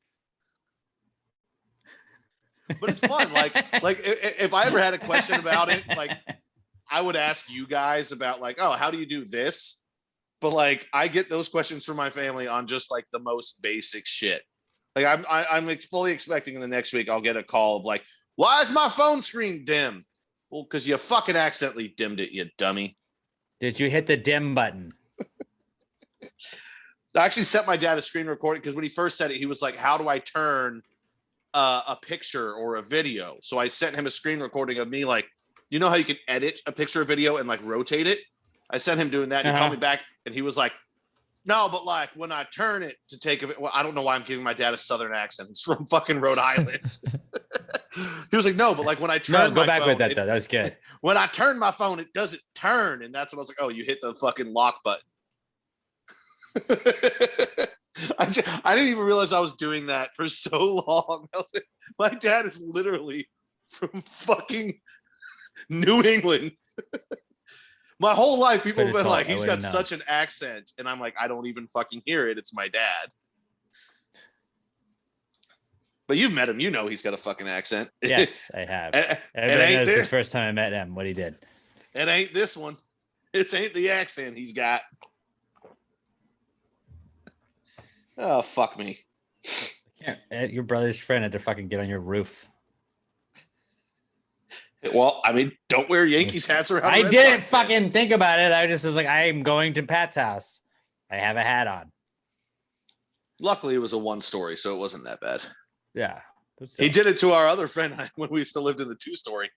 But it's fun. Like if I ever had a question about it, like I would ask you guys about like, oh, how do you do this? But like I get those questions from my family on just like the most basic shit. Like I'm fully expecting in the next week I'll get a call of like, why is my phone screen dim? Well, because you fucking accidentally dimmed it, you dummy. Did you hit the dim button? I actually sent my dad a screen recording because when he first said it, he was like, how do I turn a picture or a video? So I sent him a screen recording of me like, you know how you can edit a picture or video and like rotate it? I sent him doing that. And he called me back and he was like, no, but like when I turn it to take it, well, I don't know why I'm giving my dad a Southern accent. It's from fucking Rhode Island. He was like, no, but like when I turn my phone. No, go back with that though. That was good. When I turn my phone, it doesn't turn. And that's when I was like, oh, you hit the fucking lock button. I didn't even realize I was doing that for so long. My dad is literally from fucking New England. My whole life, people have been like, he's got such an accent. And I'm like, I don't even fucking hear it. It's my dad. But you've met him. You know he's got a fucking accent. Yes, I have. Everybody knows the first time I met him, what he did. It ain't this one. This ain't the accent he's got. Oh, fuck me. Your brother's friend had to fucking get on your roof. Well, I mean, don't wear Yankees hats around. I didn't fucking think about it. I just was like, I am going to Pat's house. I have a hat on. Luckily, it was a one story, so it wasn't that bad. Yeah. He did it to our other friend when we still lived in the 2-story.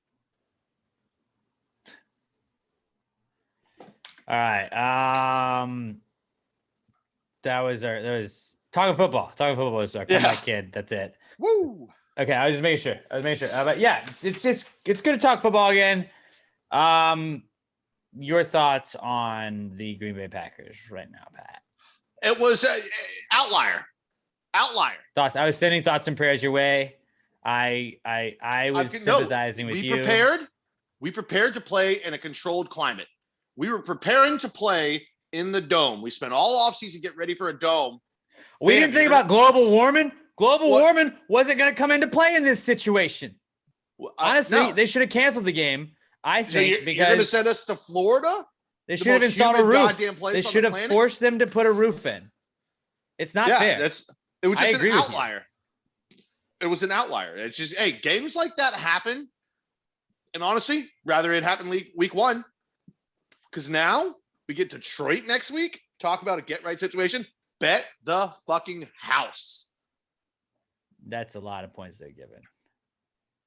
All right. That was talking football. Talking football was our comeback kid. That's it. Woo. Okay, I was just making sure. But yeah, it's good to talk football again. Your thoughts on the Green Bay Packers right now, Pat? It was an outlier. Thoughts. I was sending thoughts and prayers your way. I was sympathizing with you. We prepared to play in a controlled climate. We were preparing to play in the dome. We spent all offseason getting ready for a dome. We didn't think about global warming. Global warming wasn't going to come into play in this situation. Honestly, they should have canceled the game. I think because you're going to send us to Florida. They should have installed a roof. They should have forced them to put a roof in. It's not fair. It was just an outlier. It was an outlier. It's just, hey, games like that happen. And honestly, rather it happen week 1. Because now we get Detroit next week. Talk about a get-right situation. Bet the fucking house. That's a lot of points they're given.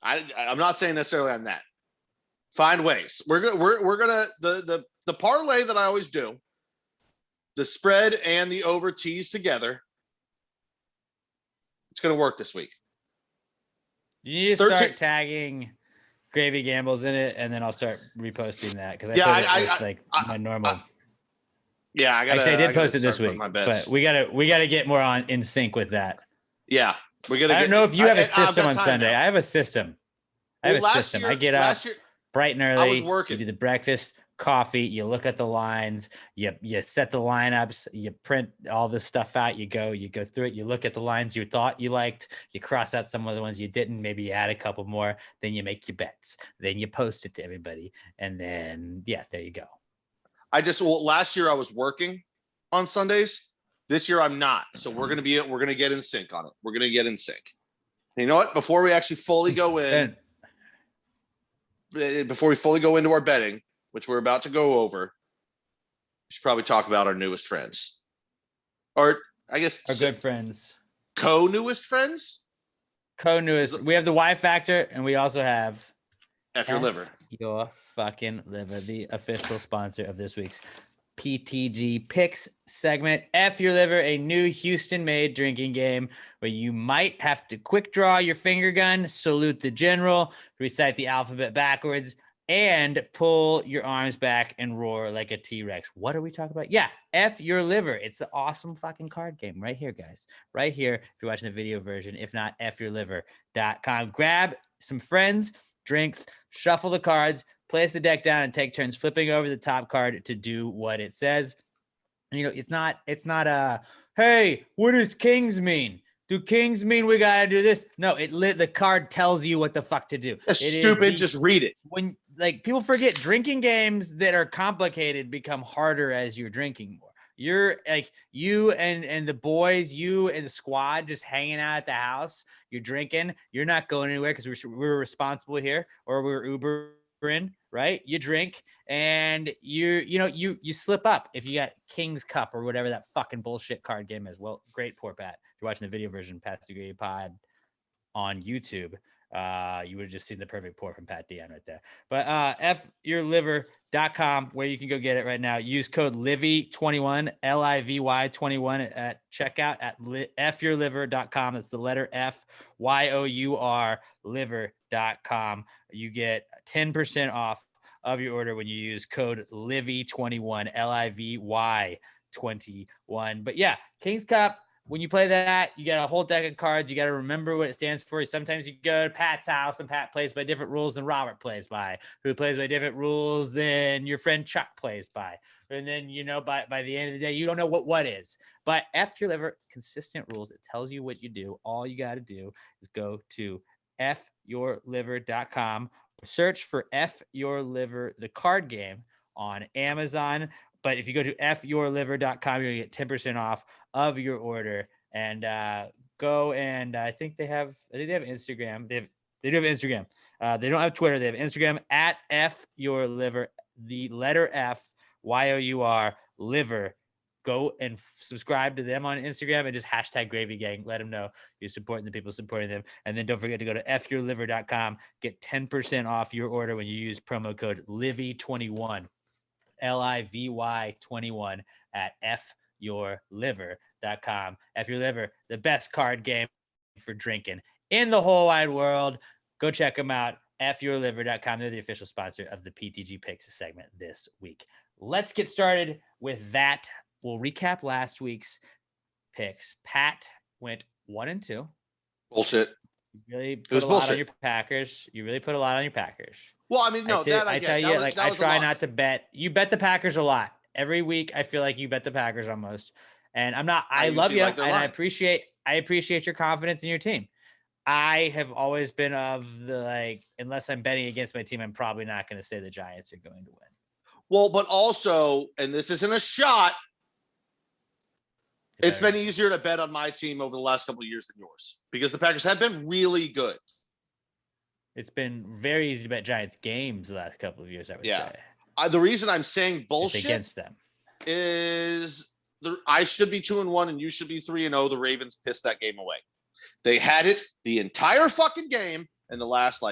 I'm not saying necessarily on that. Find ways. We're gonna the parlay that I always do. The spread and the over tees together. It's gonna work this week. You need to start tagging Gravy Gambles in it, and then I'll start reposting that because it's like my normal. I did post it this week, but we gotta get more in sync with that. Yeah, I don't know if you have a system on Sunday. I have a system. I get up bright and early. I was working. You do the breakfast, coffee. You look at the lines. You set the lineups. You print all this stuff out. You go through it. You look at the lines you thought you liked. You cross out some of the ones you didn't. Maybe you add a couple more. Then you make your bets. Then you post it to everybody. And then there you go. Last year I was working on Sundays. This year I'm not. So we're gonna get in sync on it. We're gonna get in sync. And you know what? Before we actually fully go in, before we fully go into our betting, which we're about to go over, we should probably talk about our newest friends. Or I guess our good friends. Co-newest friends? Co-newest. We have the Y Factor, and we also have F Your Liver. Your fucking liver, the official sponsor of this week's PTG Picks segment. F Your Liver, a new Houston-made drinking game where you might have to quick draw your finger gun, salute the general, recite the alphabet backwards, and pull your arms back and roar like a T-Rex. What are we talking about? Yeah, F Your Liver. It's the awesome fucking card game right here, guys. Right here, if you're watching the video version. If not, fyourliver.com. Grab some friends, drinks, shuffle the cards, place the deck down, and take turns flipping over the top card to do what it says. You know, it's not a, hey, what does kings mean? Do kings mean we gotta do this? No, the card tells you what the fuck to do. That's stupid. Just read it. When like people forget, drinking games that are complicated become harder as you're drinking more. You're like you and the boys, you and the squad just hanging out at the house. You're drinking. You're not going anywhere because we're responsible here, or we're Ubering, right? You drink and you slip up if you got King's Cup or whatever that fucking bullshit card game is. Well, great, poor Pat. If you're watching the video version, Pat's Degree Pod on YouTube, you would have just seen the perfect pour from Pat Dion right there. But fyourliver.com, where you can go get it right now. Use code LIVY21, LIVY21 at checkout at fyourliver.com. That's the letter F, YOUR, liver.com. You get 10% off of your order when you use code LIVY21, LIVY21. But yeah, King's Cup. When you play that, you got a whole deck of cards. You got to remember what it stands for. Sometimes you go to Pat's house and Pat plays by different rules than Robert plays by, who plays by different rules than your friend Chuck plays by. And then, by the end of the day, you don't know what is. But F Your Liver, consistent rules. It tells you what you do. All you got to do is go to fyourliver.com, search for F Your Liver, the card game, on Amazon. But if you go to fyourliver.com, you're going to get 10% off of your order. And go and I think they have Instagram. They do have Instagram. They don't have Twitter. They have Instagram at fyourliver, the letter F, YOUR, liver. Go and subscribe to them on Instagram and just hashtag Gravy Gang. Let them know you're supporting the people supporting them. And then don't forget to go to fyourliver.com. Get 10% off your order when you use promo code LIVY21. LIVY21 at fyourliver.com. F Your Liver, the best card game for drinking in the whole wide world. Go check them out. fyourliver.com. They're the official sponsor of the PTG Picks segment this week. Let's get started with that. We'll recap last week's picks. Pat went 1-2. Bullshit. You really put a lot on your Packers. Well, I mean, no, I tell you, I try not to bet. You bet the Packers a lot. Every week, I feel like you bet the Packers almost. And I love you, and I appreciate your confidence in your team. I have always been of the, unless I'm betting against my team, I'm probably not going to say the Giants are going to win. Well, but also, and this isn't a shot, it's been easier to bet on my team over the last couple of years than yours because the Packers have been really good. It's been very easy to bet Giants games the last couple of years, I would say. The reason I'm saying bullshit against them is I should be 2-1 and you should be 3-0. The Ravens pissed that game away. They had it the entire fucking game, in the last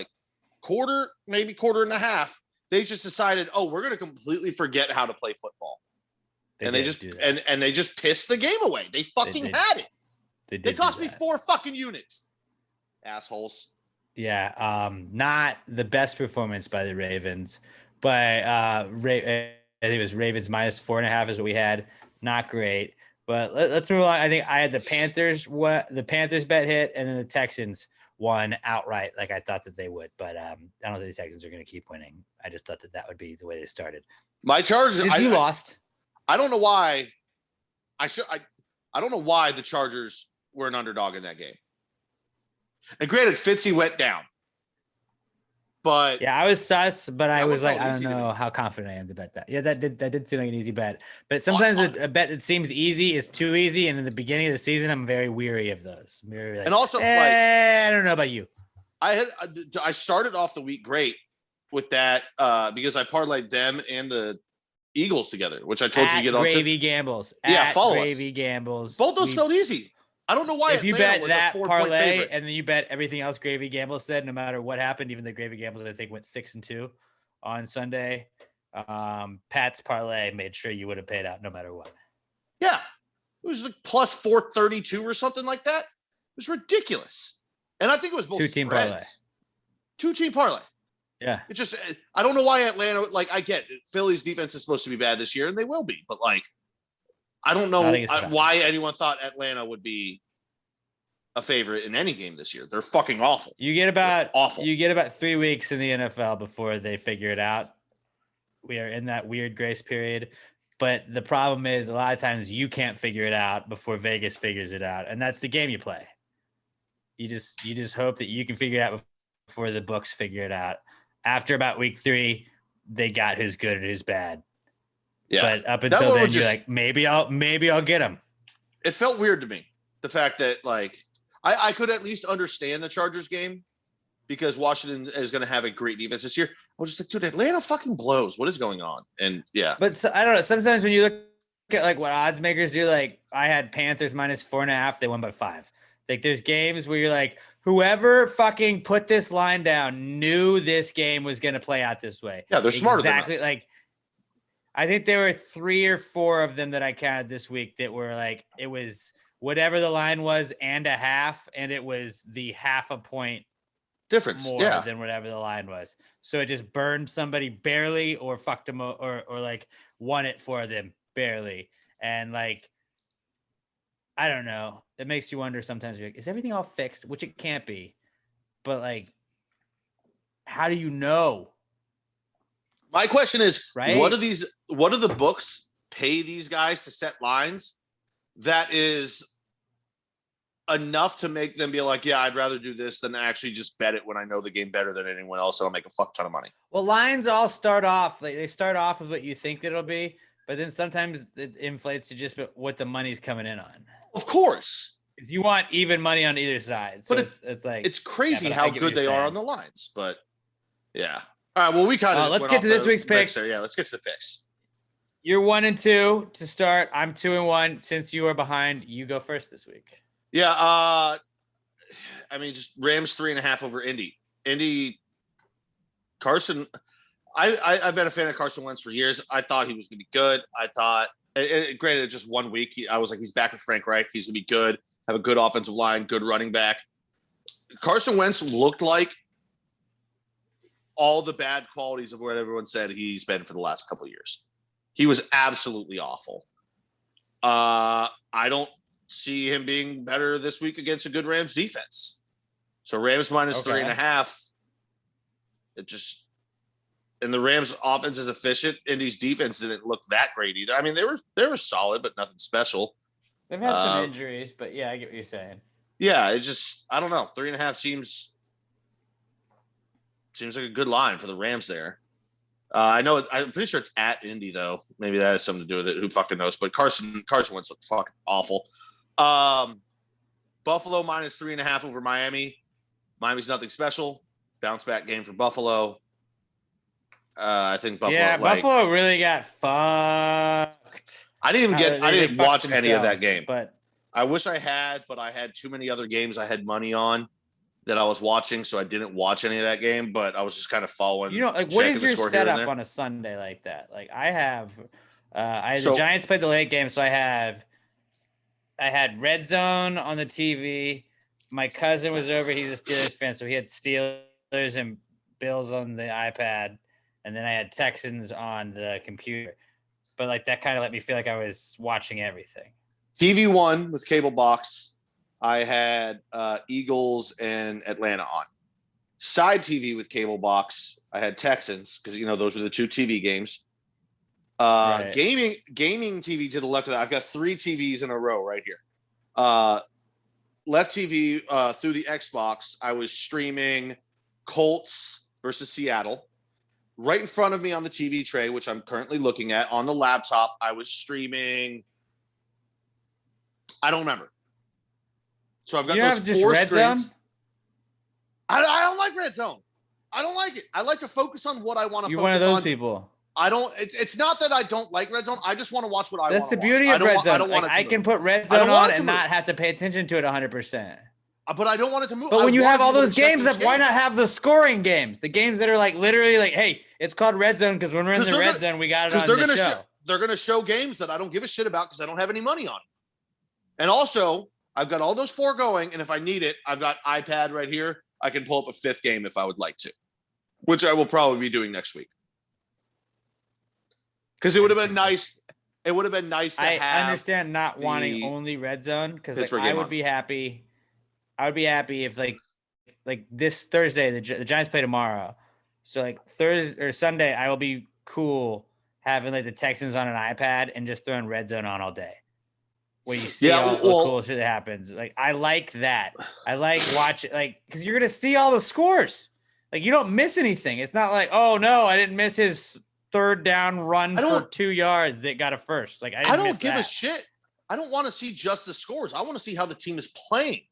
quarter, maybe quarter and a half. They just decided, we're going to completely forget how to play football. They just pissed the game away. They fucking had it. They cost me 4 fucking units. Assholes. Yeah. Not the best performance by the Ravens, but I think it was Ravens minus 4.5 is what we had. Not great, but let's move on. I think I had the Panthers bet hit, and then the Texans won outright, like I thought that they would. But I don't think the Texans are going to keep winning. I just thought that would be the way they started. My Chargers. You lost. I don't know why. I don't know why the Chargers were an underdog in that game. And granted, Fitzy went down. But yeah, I was sus, but I was like, I don't know how confident I am to bet that. Yeah, that did seem like an easy bet. But sometimes a bet that seems easy is too easy. And in the beginning of the season, I'm very weary of those. And also, I don't know about you. I started off the week great with that because I parlayed them and the Eagles together, which I told you to get on. Gravy Gambles. Follow Gravy Gambles. Both those felt easy. I don't know why. If you bet that parlay and then you bet everything else Gravy Gambles said, no matter what happened, even the Gravy Gambles I think went 6-2 on Sunday. Pat's parlay made sure you would have paid out no matter what. Yeah, it was like plus 432 or something like that. It was ridiculous, and I think it was both two-team parlay. 2-team parlay. Yeah. It's just I don't know why Atlanta. Like I get it. Philly's defense is supposed to be bad this year, and they will be. But like, I don't know why anyone thought Atlanta would be a favorite in any game this year. They're fucking awful. You get about awful. You get about 3 weeks in the NFL before they figure it out. We are in that weird grace period. But the problem is a lot of times you can't figure it out before Vegas figures it out. And that's the game you play. You just hope that you can figure it out before the books figure it out. After about week 3, they got who's good and who's bad. Yeah. But up until then, you're like, maybe I'll get him. It felt weird to me. The fact that like I could at least understand the Chargers game because Washington is going to have a great defense this year. I was just like, dude, Atlanta fucking blows. What is going on? And yeah. But so, I don't know. Sometimes when you look at like what odds makers do, like I had Panthers -4.5. They won by 5. Like there's games where you're like, whoever fucking put this line down knew this game was going to play out this way. Yeah, they're smarter than us. Like, I think there were 3 or 4 of them that I counted this week that were like, it was whatever the line was and a half, and it was the half a point difference more than whatever the line was. So it just burned somebody barely or fucked them or like won it for them barely. And like, I don't know. It makes you wonder sometimes, you're like, is everything all fixed? Which it can't be. But like, how do you know? My question is, right? What do the books pay these guys to set lines that is enough to make them be like, yeah, I'd rather do this than actually just bet it when I know the game better than anyone else and I'll make a fuck ton of money? Well, lines all start off, like they start off with what you think it'll be, but then sometimes it inflates to just what the money's coming in on. Of course. You want even money on either side. So but it's like, it's crazy how good they are on the lines, but yeah. All right. Well, we kind of let's get to this week's picks. Yeah, let's get to the picks. You're 1-2 to start. I'm 2-1. Since you are behind, you go first this week. Yeah. I mean, just Rams 3.5 over Indy. Carson. I've been a fan of Carson Wentz for years. I thought he was going to be good. I thought, granted, just 1 week, I was like, he's back with Frank Reich. He's going to be good. Have a good offensive line, good running back. Carson Wentz looked like all the bad qualities of what everyone said he's been for the last couple of years. He was absolutely awful. I don't see him being better this week against a good Rams defense. So Rams -3.5. And the Rams offense is efficient. Indy's defense didn't look that great either. I mean, they were solid, but nothing special. They've had some injuries, but yeah, I get what you're saying. Yeah, it just, I don't know. 3.5 seems like a good line for the Rams there. I'm pretty sure it's at Indy though. Maybe that has something to do with it. Who fucking knows? But Carson Wentz looked fucking awful. Buffalo -3.5 over Miami. Miami's nothing special. Bounce back game for Buffalo. I think Buffalo. Yeah, Buffalo really got fucked. I didn't watch any of that game. But I wish I had, but I had too many other games I had money on that I was watching, so I didn't watch any of that game, but I was just kind of following. Like what is your setup on a Sunday like that? Like I have the Giants played the late game, so I had Red Zone on the TV. My cousin was over, he's a Steelers fan, so he had Steelers and Bills on the iPad, and then I had Texans on the computer. But like that kind of let me feel like I was watching everything. TV one with cable box. I had Eagles and Atlanta on. Side TV with cable box. I had Texans because those were the 2 TV games. Right. Gaming TV to the left of that. I've got 3 TVs in a row right here. Left TV through the Xbox. I was streaming Colts versus Seattle. Right in front of me on the TV tray, which I'm currently looking at on the laptop, I was streaming. I don't remember. So I've got those 4 screens. I don't like Red Zone. I don't like it. I like to focus on what I want to focus on. You're one of those people. I don't. It's not that I don't like Red Zone. I just want to watch what I want. That's the beauty of Red Zone. I can put Red Zone on and not have to pay attention to it 100%. But I don't want it to move. But when you have all those games up, why not have the scoring games? The games that are like literally like, hey, it's called Red Zone because when we're in the Red Zone, we got it on the show. They're going to show games that I don't give a shit about because I don't have any money on. And also, I've got all those 4 going, and if I need it, I've got iPad right here. I can pull up a 5th game if I would like to. which I will probably be doing next week. Because it would have been nice. It would have been nice to have. I understand not wanting only red zone because like, I would be happy. I would be happy if like this Thursday the Giants play tomorrow, so like Thursday or Sunday I will be cool having like the Texans on an iPad and just throwing red zone on all day. Where you see all the cool shit that happens. Like I like that. I like watching like because you're gonna see all the scores. Like you don't miss anything. It's not like oh no I didn't miss his third down run for 2 yards that got a first. Like I don't give a shit. I don't want to see just the scores. I want to see how the team is playing.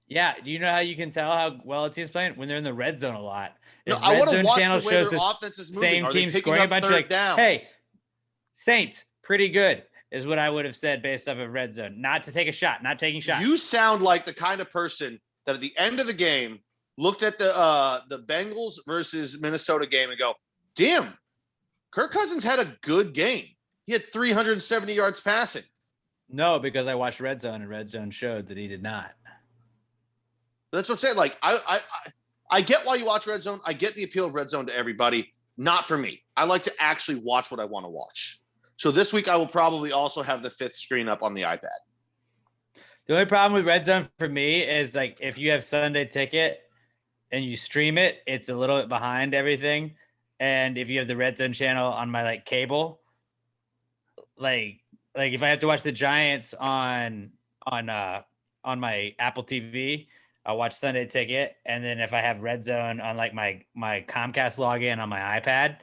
Yeah, do you know how you can tell how well a team's playing when they're in the red zone a lot? No, I want to watch the way their offense is moving. Same team scoring a bunch of like, downs? Hey, Saints, pretty good is what I would have said based off of red zone. Not to take a shot, not taking shots. You sound like the kind of person that at the end of the game looked at the Bengals versus Minnesota game and go, damn, Kirk Cousins had a good game. He had 370 yards passing. No, because I watched red zone and red zone showed that he did not. That's what I'm saying. Like, I get why you watch red zone. I get the appeal of red zone to everybody. Not for me. I like to actually watch what I want to watch. So this week I will probably also have the 5th screen up on the iPad. The only problem with red zone for me is like if you have Sunday Ticket and you stream it, it's a little bit behind everything. And if you have the red zone channel on my like cable, like if I have to watch the Giants on my Apple TV, I'll watch Sunday Ticket. And then if I have red zone on like my Comcast login on my iPad,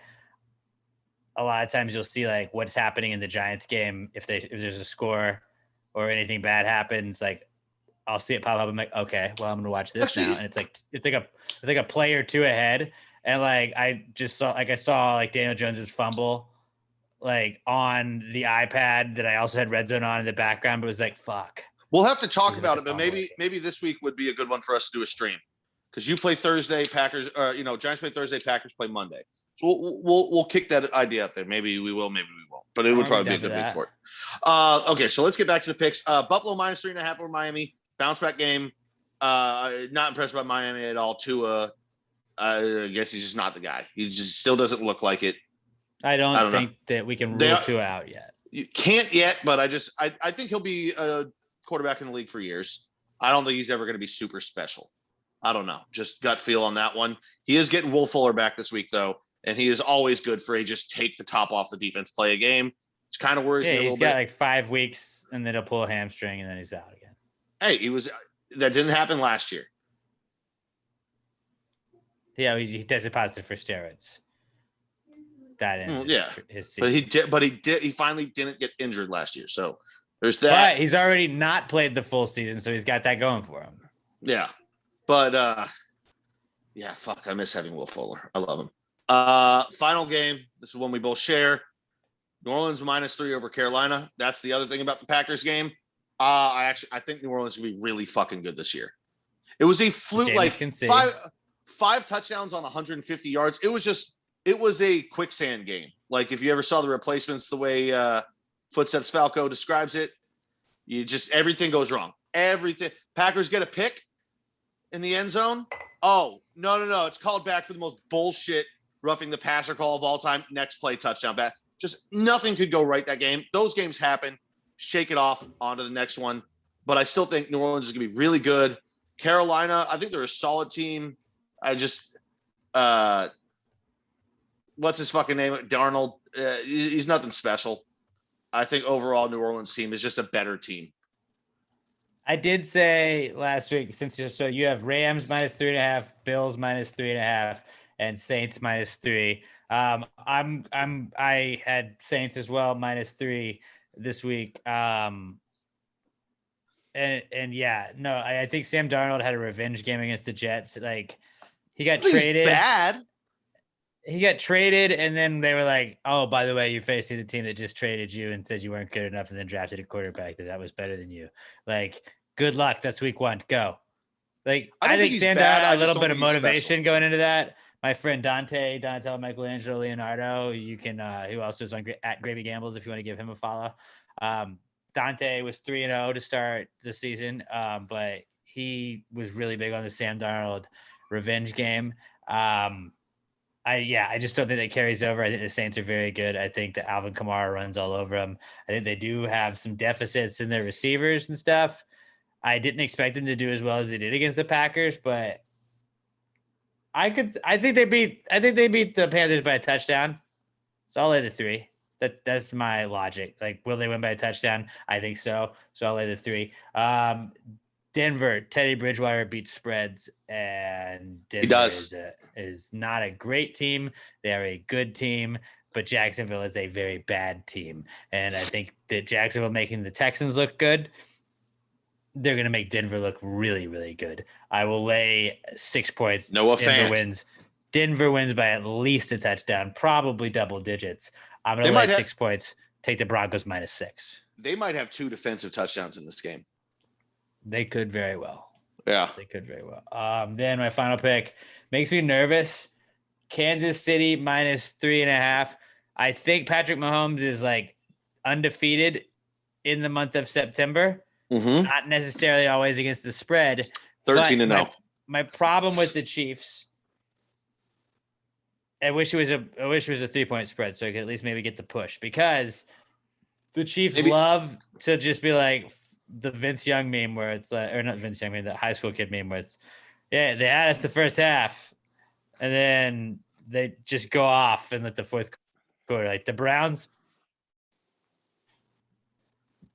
a lot of times you'll see like what's happening in the Giants game. If there's a score or anything bad happens, like I'll see it pop up. I'm like, okay, well, I'm going to watch this now. And it's like a play or two ahead. And like, I saw like Daniel Jones's fumble, like on the iPad that I also had red zone on in the background, but it was like, fuck. We'll have to talk about it, but maybe this week would be a good one for us to do a stream because you play Thursday, Packers, Giants play Thursday, Packers play Monday. So we'll kick that idea out there. Maybe we will, maybe we won't, but it would probably be a good week for it. Okay, so let's get back to the picks. Buffalo -3.5 over Miami, bounce back game. Not impressed by Miami at all. Tua, I guess he's just not the guy. He just still doesn't look like it. I don't think that we can rule Tua out yet. You can't yet, but I think he'll be a quarterback in the league for years. I don't think he's ever going to be super special. I don't know. Just gut feel on that one. He is getting Will Fuller back this week, though, and he is always good for a just take the top off the defense, play a game. It's kind of worries me a little bit. He's got like 5 weeks, and then he'll pull a hamstring, and then he's out again. Hey, that didn't happen last year. Yeah, he tested positive for steroids. That his season. But he finally didn't get injured last year. So there's that. But he's already not played the full season, so he's got that going for him. Yeah. But fuck, I miss having Will Fuller. I love him. Final game. This is one we both share. New Orleans -3 over Carolina. That's the other thing about the Packers game. I think New Orleans will be really fucking good this year. It was a fluke, like five touchdowns on 150 yards. It was a quicksand game. Like if you ever saw the replacements, the way Footsteps Falco describes it, everything goes wrong. Everything. Packers get a pick in the end zone. Oh, no. It's called back for the most bullshit roughing the passer call of all time. Next play, touchdown. Back. Just nothing could go right that game. Those games happen. Shake it off, on to the next one. But I still think New Orleans is going to be really good. Carolina, I think they're a solid team. I just what's his fucking name? Darnold. He's nothing special. I think overall New Orleans team is just a better team. I did say last week, so you have Rams -3.5, Bills -3.5, and Saints -3. I had Saints as well -3 this week. I think Sam Darnold had a revenge game against the Jets. Like he got traded. Bad. He got traded, and then they were like, "Oh, by the way, you're facing the team that just traded you and said you weren't good enough, and then drafted a quarterback that was better than you." Like, good luck. That's week 1. Go. Like, I think Sam Darnold had a little bit of motivation going into that. My friend Donatello Michelangelo Leonardo, you can who also is on at Gravy Gambles if you want to give him a follow. Dante was 3-0 to start the season, but he was really big on the Sam Darnold revenge game. I just don't think that carries over. I think the Saints are very good. I think that Alvin Kamara runs all over them. I think they do have some deficits in their receivers and stuff. I didn't expect them to do as well as they did against the Packers, but I think they beat the Panthers by a touchdown. So I'll lay the 3. That's my logic. Like, will they win by a touchdown? I think so. So I'll lay the 3. Denver, Teddy Bridgewater beats spreads, and Denver is not a great team. They are a good team, but Jacksonville is a very bad team. And I think that Jacksonville making the Texans look good, they're going to make Denver look really, really good. I will lay 6 points. Noah Denver Fant wins. Denver wins by at least a touchdown, probably double digits. I'm going to lay 6 points. Take the Broncos -6. They might have 2 defensive touchdowns in this game. They could very well. Yeah. They could very well. Then my final pick makes me nervous. Kansas City -3.5. I think Patrick Mahomes is like undefeated in the month of September. Mm-hmm. Not necessarily always against the spread. 13-0. My problem with the Chiefs, I wish it was a 3-point spread so I could at least maybe get the push, because the Chiefs love to just be like the Vince Young meme where it's like, or not Vince Young meme, the high school kid meme where it's, yeah, they had us the first half and then they just go off in like the fourth quarter. Like the Browns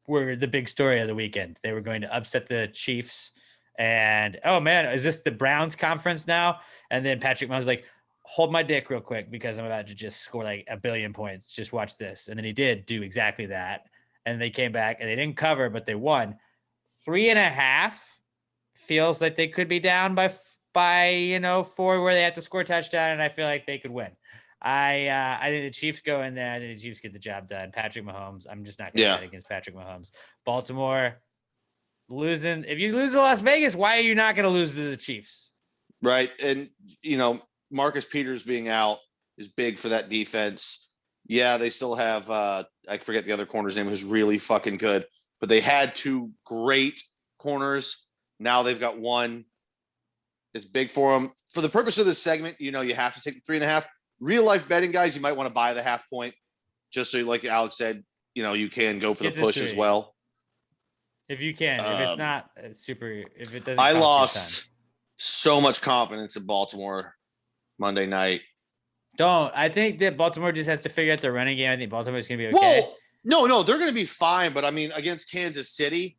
were the big story of the weekend. They were going to upset the Chiefs, and oh man, is this the Browns conference now? And then Patrick Mahomes was like, hold my dick real quick because I'm about to just score like 1 billion points. Just watch this. And then he did do exactly that. And they came back and they didn't cover, but they won. 3.5 feels like they could be down by 4 where they have to score a touchdown, and I feel like they could win. I think the Chiefs go in there. I think the Chiefs get the job done. Patrick Mahomes. I'm just not going to bet against Patrick Mahomes. Baltimore losing. If you lose to Las Vegas, why are you not going to lose to the Chiefs? Right. And, Marcus Peters being out is big for that defense. Yeah, they still have, I forget the other corner's name, who's really fucking good. But they had 2 great corners. Now they've got 1. It's big for them. For the purpose of this segment, you have to take the 3.5. Real life betting guys, you might want to buy the half point, just so, like Alex said, you can go for the push as well. If you can, if it's not super, if it doesn't. I lost so much confidence in Baltimore Monday night. I think that Baltimore just has to figure out their running game. I think Baltimore's going to be okay. Well, no, they're going to be fine. But I mean, against Kansas City,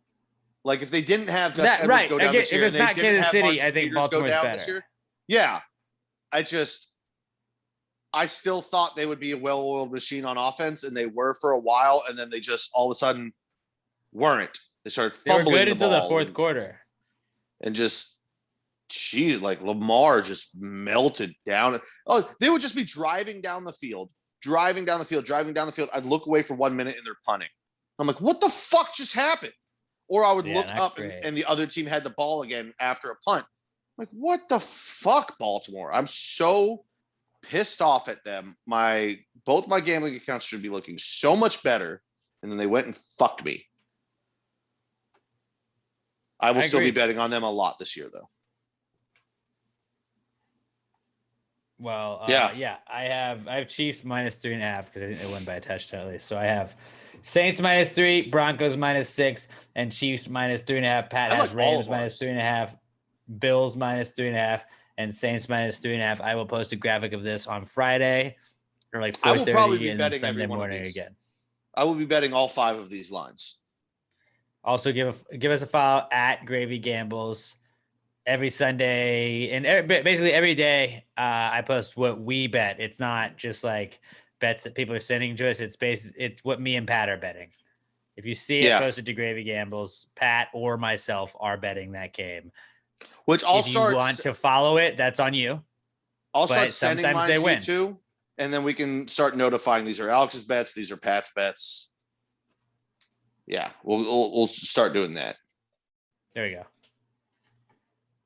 like if they didn't have Gus Edwards go down this year, if it's not Kansas City, I think Baltimore's better. This year, yeah, I still thought they would be a well-oiled machine on offense, and they were for a while, and then they just all of a sudden weren't. They started fumbling they were good the until ball the fourth quarter, and just. Like Lamar just melted down. Oh, they would just be driving down the field. I'd look away for 1 minute and they're punting. I'm like, what the fuck just happened? Or I would look up and the other team had the ball again after a punt. I'm like, what the fuck, Baltimore? I'm so pissed off at them. Both my gambling accounts should be looking so much better, and then they went and fucked me. I will still be betting on them a lot this year, though. Well, I have Chiefs -3.5 because I think they win by a touchdown at least. So I have Saints -3, Broncos -6, and Chiefs -3.5. Pat has Rams -3.5, Bills -3.5, and Saints -3.5. I will post a graphic of this on Friday or like 4:30 and then Sunday morning again. I will be betting all 5 of these lines. Also, give us a follow at Gravy Gambles. Every Sunday and basically every day, I post what we bet. It's not just like bets that people are sending to us. It's what me and Pat are betting. If you see it posted to Gravy Gambles, Pat or myself are betting that game. If you want to follow it, that's on you. I'll start sending mine to you too, and then we can start notifying. These are Alex's bets. These are Pat's bets. Yeah, we'll start doing that. There we go.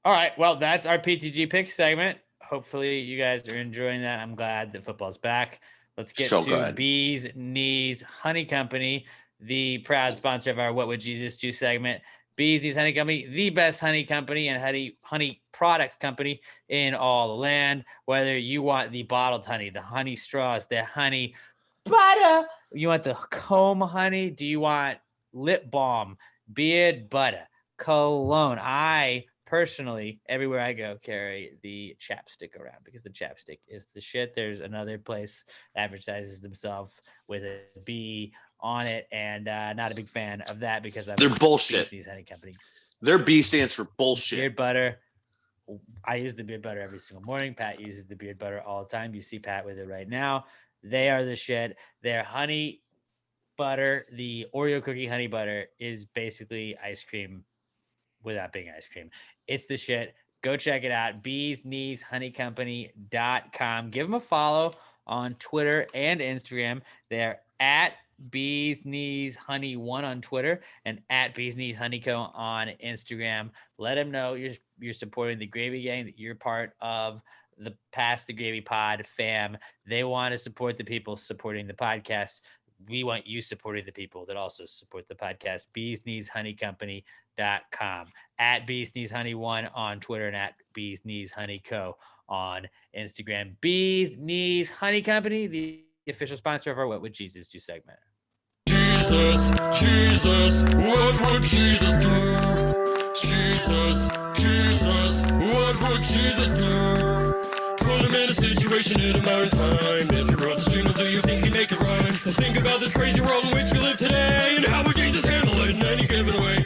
All right, well, that's our PTG Picks segment. Hopefully you guys are enjoying that. I'm glad that football's back. Let's get to Bees Knees Honey Company, the proud sponsor of our What Would Jesus Do segment. Bees Knees Honey Company, the best honey company and honey product company in all the land. Whether you want the bottled honey, the honey straws, the honey butter, you want the comb honey, do you want lip balm, beard butter, cologne? I personally, everywhere I go, carry the chapstick around because the chapstick is the shit. There's another place that advertises themselves with a B on it, and not a big fan of that because They're bullshit. These honey company. Their B stands for bullshit. Beard butter. I use the beard butter every single morning. Pat uses the beard butter all the time. You see Pat with it right now. They are the shit. Their honey butter, the Oreo cookie honey butter, is basically ice cream without being ice cream. It's the shit. Go check it out. beeskneeshoneycompany.com. Give them a follow on Twitter and Instagram. They're at Bees Knees Honey 1 on Twitter and at Bees Knees Honeyco on Instagram. Let them know you're supporting the Gravy Gang, that you're part of the Pass the Gravy Pod fam. They want to support the people supporting the podcast. We want you supporting the people that also support the podcast. beeskneeshoneycompany.com, at Bees Knees Honey 1 on Twitter and at Bees Knees Honey Co on Instagram. Bees Knees Honey Company, the official sponsor of our What Would Jesus Do segment. Jesus, what would Jesus do? Jesus, what would Jesus do? Put him in a situation in a modern time. If you wrote this jingle, do you think he'd make it rhyme? So think about this crazy world in which we live today, and how would Jesus handle it in any given way?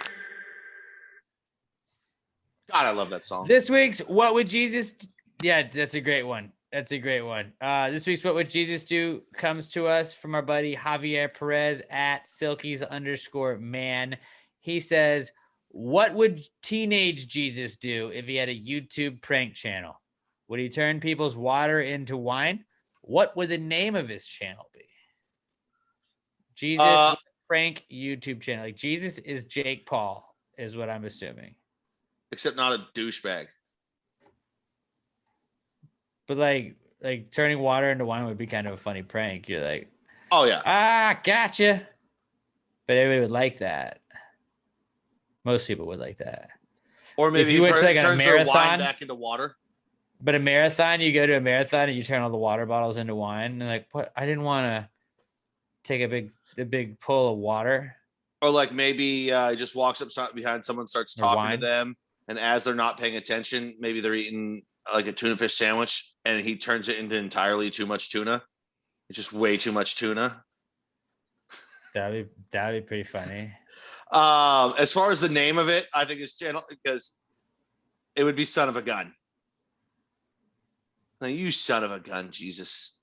God, I love that song. This week's What Would Jesus... Yeah, that's a great one. This week's What Would Jesus Do comes to us from our buddy Javier Perez at Silkies_man. He says, what would teenage Jesus do if he had a YouTube prank channel? Would he turn people's water into wine? What would the name of his channel be? Jesus prank YouTube channel. Like Jesus is Jake Paul, is what I'm assuming. Except not a douchebag. But like turning water into wine would be kind of a funny prank. You're like, oh yeah, gotcha. But everybody would like that. Most people would like that. Or maybe you went to like a turns their wine marathon back into water. But a marathon, you go to a marathon and you turn all the water bottles into wine. And like, what? I didn't want to take a big pull of water. Or like maybe he just walks up behind someone, starts talking to them, and as they're not paying attention, maybe they're eating like a tuna fish sandwich, and he turns it into entirely too much tuna. It's just way too much tuna. That'd be pretty funny. As far as the name of it, I think it's channel because it would be Son of a Gun. Now, you son of a gun, Jesus.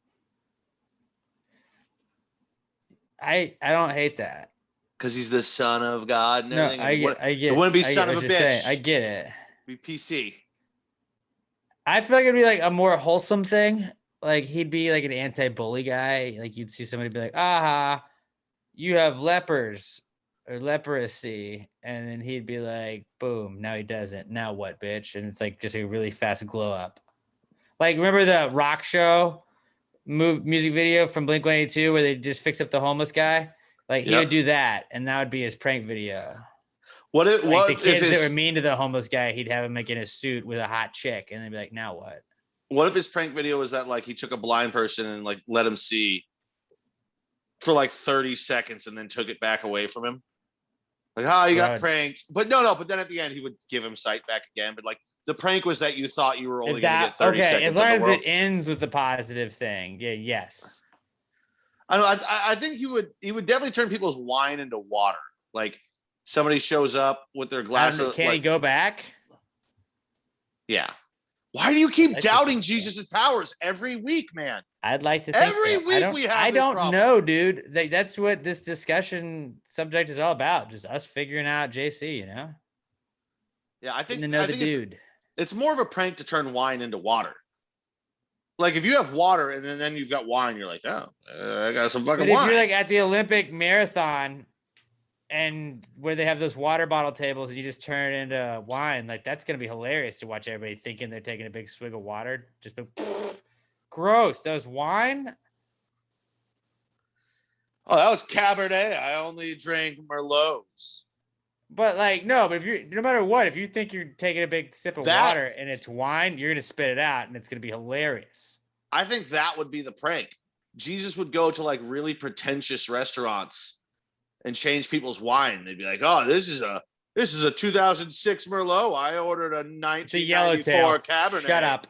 I don't hate that. Because he's the son of God and everything. I get it wouldn't be son of a bitch. Saying. I get it. It'd be PC. I feel like it'd be like a more wholesome thing. Like he'd be like an anti-bully guy. Like you'd see somebody be like, aha, you have lepers or leprosy. And then he'd be like, boom, now he doesn't. Now what, bitch? And it's like just a really fast glow up. Like, remember the rock show music video from Blink-182 where they just fix up the homeless guy? Like, he would do that, and that would be his prank video. What if the kids that were mean to the homeless guy, he'd have him like in a suit with a hot chick, and they'd be like, now what? What if his prank video was that, like, he took a blind person and, like, let him see for, like, 30 seconds and then took it back away from him? Like, you got pranked. But but then at the end, he would give him sight back again. But, like, the prank was that you thought you were only going to get 30 seconds. As long as it ends with the positive thing. Yeah, yes. I think he would definitely turn people's wine into water. Like, somebody shows up with their glass of... Can he go back? Yeah. Why do you keep doubting Jesus' powers every week, man? I'd like to think every week we have I don't problem. know, dude. That's what this discussion subject is all about. Just us figuring out JC, you know? Yeah, I think dude. It's more of a prank to turn wine into water. Like if you have water and then you've got wine, you're like, oh, I got some fucking wine. If you're like at the Olympic marathon and where they have those water bottle tables and you just turn it into wine, like that's gonna be hilarious to watch everybody thinking they're taking a big swig of water. Just gross. That was wine. Oh, that was Cabernet. I only drank Merlots. But like, no, but no matter what, if you think you're taking a big sip of water and it's wine, you're going to spit it out and it's going to be hilarious. I think that would be the prank. Jesus would go to like really pretentious restaurants and change people's wine. They'd be like, "Oh, this is a 2006 Merlot. I ordered a 1994 Cabernet." Shut up.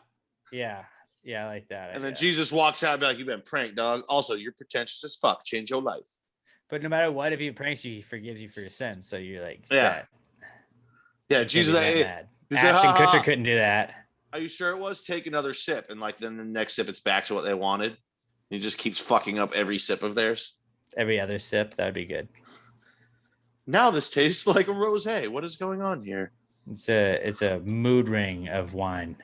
Yeah, I like that. And then Jesus walks out and be like, "You've been pranked, dog. Also, you're pretentious as fuck. Change your life." But no matter what, if he pranks you, he forgives you for your sins. So you're like, set. Yeah. Jesus, Ashton Kutcher couldn't do that. Are you sure it was? Take another sip, and like then the next sip, it's back to what they wanted. He just keeps fucking up every sip of theirs. Every other sip, that would be good. Now this tastes like a rosé. What is going on here? It's a mood ring of wine.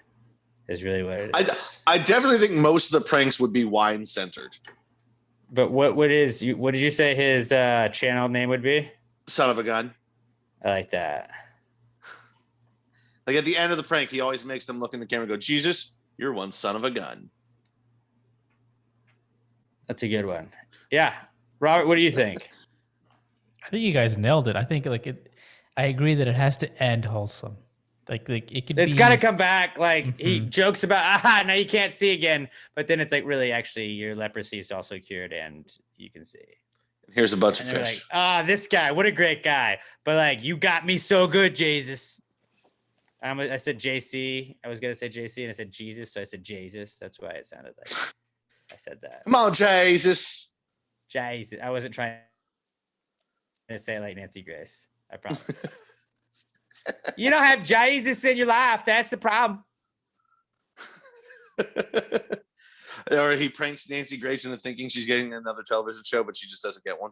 Is really what it is. I definitely think most of the pranks would be wine centered. But what did you say his channel name would be? Son of a gun. I like that. Like at the end of the prank, he always makes them look in the camera and go, "Jesus, you're one son of a gun." That's a good one. Yeah. Robert, what do you think? I think you guys nailed it. I think I agree that it has to end wholesome. Like it could. It's got to come back. Like he jokes about, now you can't see again. But then it's like, really, actually, your leprosy is also cured and you can see. Here's a bunch of fish. Like, this guy, what a great guy. But like, you got me so good, Jesus. I said JC. I was going to say JC and I said Jesus. So I said Jesus. That's why it sounded like I said that. Come on, Jesus. Jesus. I wasn't trying to say it like Nancy Grace. I promise. You don't have Jesus in your life. That's the problem. Or he pranks Nancy Grace into thinking she's getting another television show, but she just doesn't get one.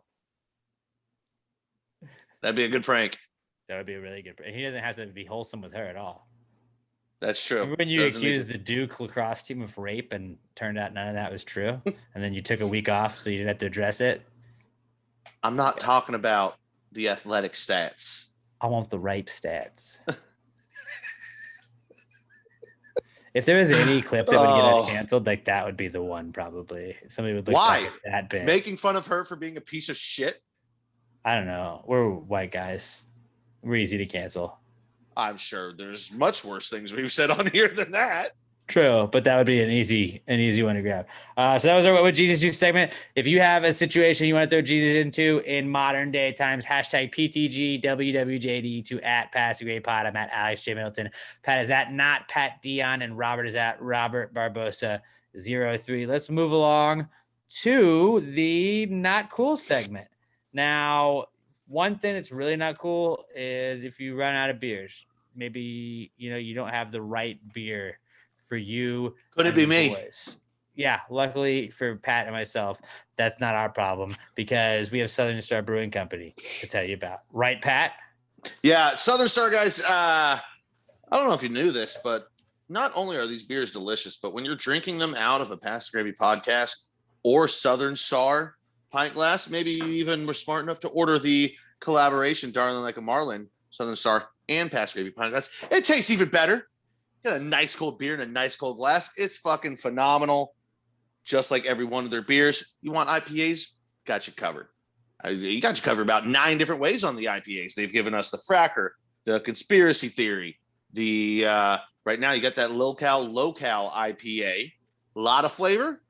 That'd be a good prank. That would be a really good prank. He doesn't have to be wholesome with her at all. That's true. Remember when you accused the Duke lacrosse team of rape and turned out none of that was true? And then you took a week off so you didn't have to address it? I'm not talking about the athletic stats. I want the rape stats. If there was any clip that would get us canceled, like that would be the one probably. Somebody would look Why? Like that big. Making fun of her for being a piece of shit? I don't know. We're white guys. We're easy to cancel. I'm sure there's much worse things we've said on here than that. True, but that would be an easy one to grab. So that was our What Would Jesus Do segment. If you have a situation you want to throw Jesus into in modern day times, hashtag PTG WWJD to @PassingGradePod. I'm at Alex J. Middleton. Pat is at not Pat Dion, and Robert is at Robert Barbosa 03. Let's move along to the not cool segment. Now, one thing that's really not cool is if you run out of beers, maybe you don't have the right beer for you. Could it be me? Boys. Yeah, luckily for Pat and myself, that's not our problem because we have Southern Star Brewing Company to tell you about. Right, Pat? Yeah, Southern Star guys, I don't know if you knew this, but not only are these beers delicious, but when you're drinking them out of a Pass Gravy podcast or Southern Star pint glass, maybe you even were smart enough to order the collaboration Darling Like a Marlin, Southern Star and Pass Gravy pint glass, it tastes even better. Got a nice cold beer in a nice cold glass. It's fucking phenomenal. Just like every one of their beers. You want IPAs? Got you covered. You got you covered about 9 different ways on the IPAs. They've given us the Fracker, the Conspiracy Theory, the right now you got that local IPA. A lot of flavor,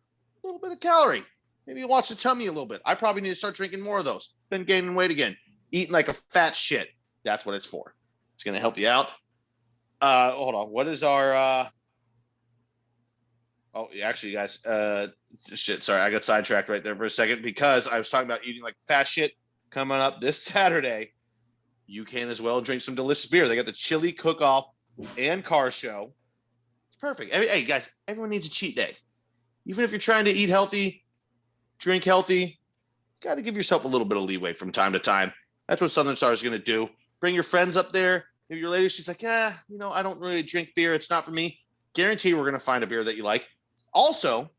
a little bit of calorie. Maybe you watch the tummy a little bit. I probably need to start drinking more of those. Been gaining weight again. Eating like a fat shit. That's what it's for. It's going to help you out. Hold on. What is our actually guys, shit, sorry, I got sidetracked right there for a second because I was talking about eating like fat shit. Coming up this Saturday, you can as well drink some delicious beer. They got the chili cook-off and car show. It's perfect. Hey guys, everyone needs a cheat day. Even if you're trying to eat healthy, drink healthy, got to give yourself a little bit of leeway from time to time. That's what Southern Star is going to do. Bring your friends up there. If your lady, she's like, I don't really drink beer. It's not for me. Guarantee we're going to find a beer that you like. Also,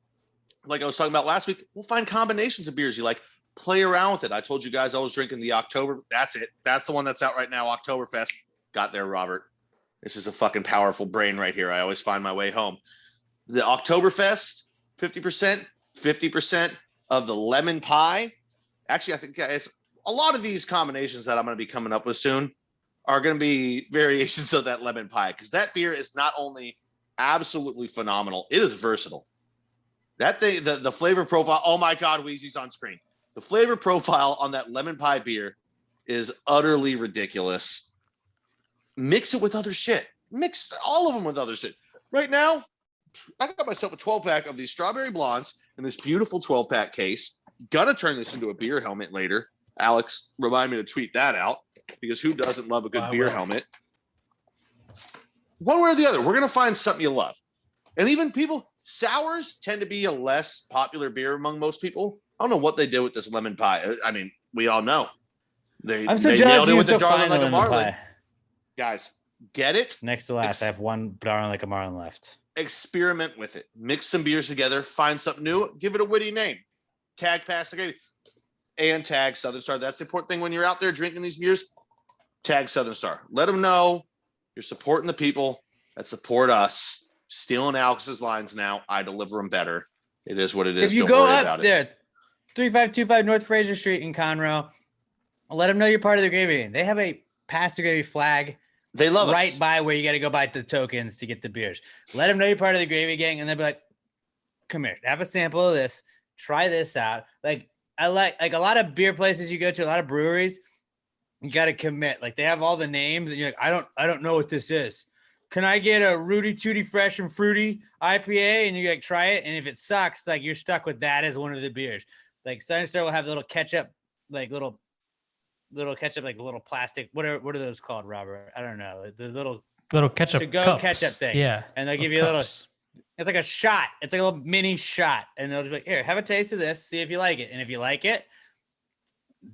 like I was talking about last week, we'll find combinations of beers you like. Play around with it. I told you guys I was drinking the October. That's it. That's the one that's out right now, Oktoberfest. Got there, Robert. This is a fucking powerful brain right here. I always find my way home. The Oktoberfest, 50% of the lemon pie. Actually, I think it's a lot of these combinations that I'm going to be coming up with soon are going to be variations of that lemon pie, because that beer is not only absolutely phenomenal, it is versatile. That thing, the flavor profile. Oh my God, Wheezy's on screen. The flavor profile on that lemon pie beer is utterly ridiculous. Mix it with other shit. Mix all of them with other shit. Right now, I got myself a 12-pack of these strawberry blondes in this beautiful 12-pack case. Gonna turn this into a beer helmet later. Alex, remind me to tweet that out, because who doesn't love a good beer helmet? One way or the other, we're gonna find something you love. And even people, sours tend to be a less popular beer among most people. I don't know what they did with this lemon pie. I mean, we all know. They nailed it with the darling like a marlin. Guys, get it? Next to last, I have one darling like a marlin left. Experiment with it. Mix some beers together. Find something new. Give it a witty name. Tag Past the Gravy. And tag Southern Star. That's the important thing when you're out there drinking these beers. Tag Southern Star. Let them know you're supporting the people that support us. Stealing Alex's lines now. I deliver them better. It is what it is. If you go up there, 3525 North Fraser Street in Conroe, let them know you're part of the Gravy Gang. They have a Pass the Gravy flag. They love right us. by where you got to go buy the tokens to get the beers. Let them know you're part of the Gravy Gang, and they'll be like, "Come here, have a sample of this. Try this out." Like I like a lot of beer places you go to, a lot of breweries. You got to commit. Like they have all the names, and you're like, I don't know what this is. Can I get a Rooty Tooty Fresh and Fruity IPA? And you like try it, and if it sucks, like you're stuck with that as one of the beers. Like Southern Star will have little ketchup, like little ketchup, like little plastic. What are those called, Robert? I don't know. The little ketchup to go cups. ketchup thing. Yeah, and they'll give you a little. It's like a shot. It's like a little mini shot, and they'll just be like, "Here, have a taste of this. See if you like it. And if you like it,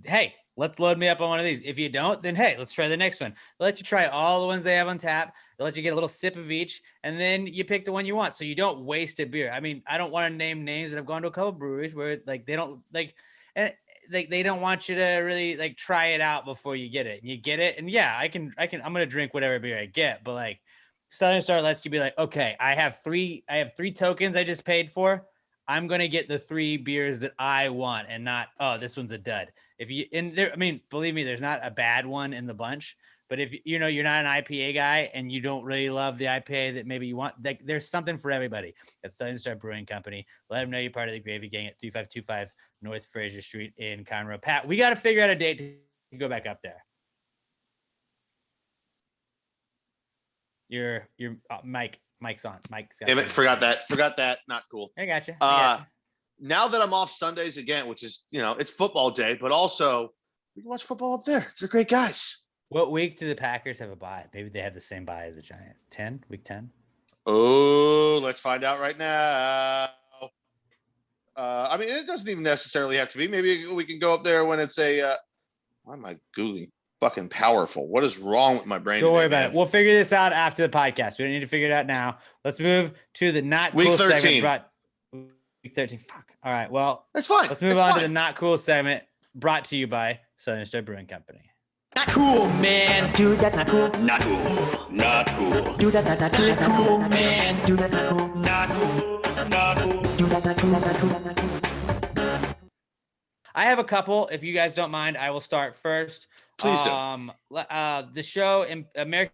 hey, let's load me up on one of these. If you don't, then hey, let's try the next one. They'll let you try all the ones they have on tap. They'll let you get a little sip of each, and then you pick the one you want, so you don't waste a beer. I mean, I don't want to name names, but I've gone to a couple breweries where like they don't like, and they don't want you to really like try it out before you get it. And you get it, and yeah, I'm gonna drink whatever beer I get, but like Southern Star lets you be like, okay, I have three tokens I just paid for. I'm gonna get the 3 beers that I want, and not, oh, this one's a dud. If you in there, I mean, believe me, there's not a bad one in the bunch. But if you know you're not an IPA guy and you don't really love the IPA that maybe you want, like there's something for everybody at Southern Star Brewing Company. Let them know you're part of the Gravy Gang at 3525 North Fraser Street in Conroe. Pat, we got to figure out a date to go back up there. Your Mike's on. Damn it, forgot that. Not cool. I got you. Now that I'm off Sundays again, which is, it's football day, but also we can watch football up there. They're great guys. What week do the Packers have a bye? Maybe they have the same bye as the Giants. 10? Week 10? Oh, let's find out right now. I mean, it doesn't even necessarily have to be. Maybe we can go up there when it's a why am I Googling? Fucking powerful. What is wrong with my brain? Don't worry about it. We'll figure this out after the podcast. We don't need to figure it out now. Let's move to the not week cool 13. segment. Week 13. Fuck. All right. Well, that's fine. Let's move on to the not cool segment brought to you by Southern Star Brewing Company. Not cool, man. Dude, that's not cool. Not cool. Not cool. Dude, that's not cool. Not cool, man. Dude, that's not cool. Not cool. Not cool. Dude, that's not cool. That's not cool. I have a couple. If you guys don't mind, I will start first. Please do. The show American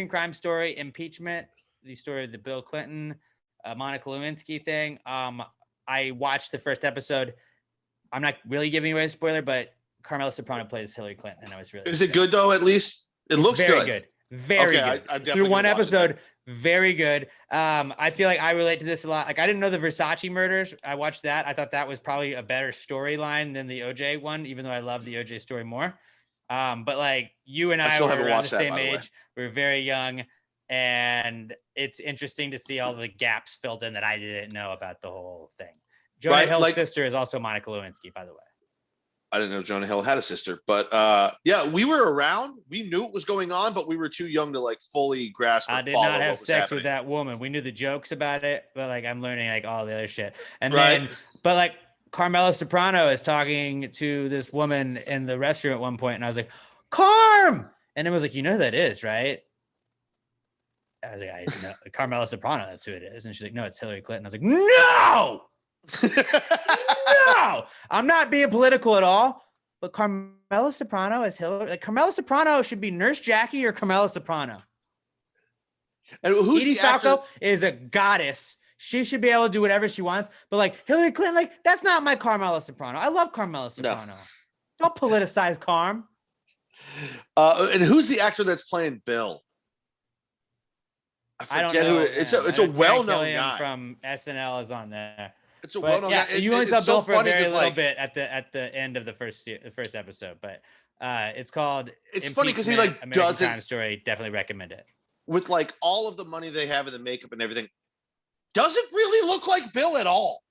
Crime Story Impeachment, the story of the Bill Clinton, Monica Lewinsky thing. I watched the first episode. I'm not really giving away a spoiler, but Carmela Soprano plays Hillary Clinton, and I was really. Is it good though? At least it looks very good. Very okay, good. I'm definitely through one episode. It. Very good. I feel like I relate to this a lot. Like I didn't know the Versace murders. I watched that. I thought that was probably a better storyline than the OJ one, even though I love the OJ story more. But like you and I were around the same age. We were very young, and it's interesting to see all the gaps filled in that I didn't know about the whole thing. Jonah Hill's sister is also Monica Lewinsky, by the way. I didn't know Jonah Hill had a sister, but yeah, we were around. We knew what was going on, but we were too young to like fully grasp. I did not have sex with that woman. We knew the jokes about it, but like I'm learning like all the other shit. And then, but like Carmela Soprano is talking to this woman in the restroom at one point, and I was like, "Carm," and it was like, "You know who that is, right?" I was like, "I know Carmela Soprano. That's who it is." And she's like, "No, it's Hillary Clinton." I was like, "No." No, I'm not being political at all. But Carmela Soprano as Hillary, like Carmela Soprano should be Nurse Jackie or Carmela Soprano. And who's Edie the actor? Falco is a goddess. She should be able to do whatever she wants. But like Hillary Clinton, like that's not my Carmela Soprano. I love Carmela Soprano. Don't politicize Carm. And who's the actor that's playing Bill? I don't forget know. who. It's a Taryn well-known Killian guy. from SNL is on there. It's a But well-known yeah, guy. you only saw It's Bill so for a funny very 'cause, little like, bit at the end of the first episode. But it's called. It's funny 'cause he, Impeachment, like, American doesn't- Crime Story. Definitely recommend it. with like all of the money they have in the makeup and everything, doesn't really look like Bill at all.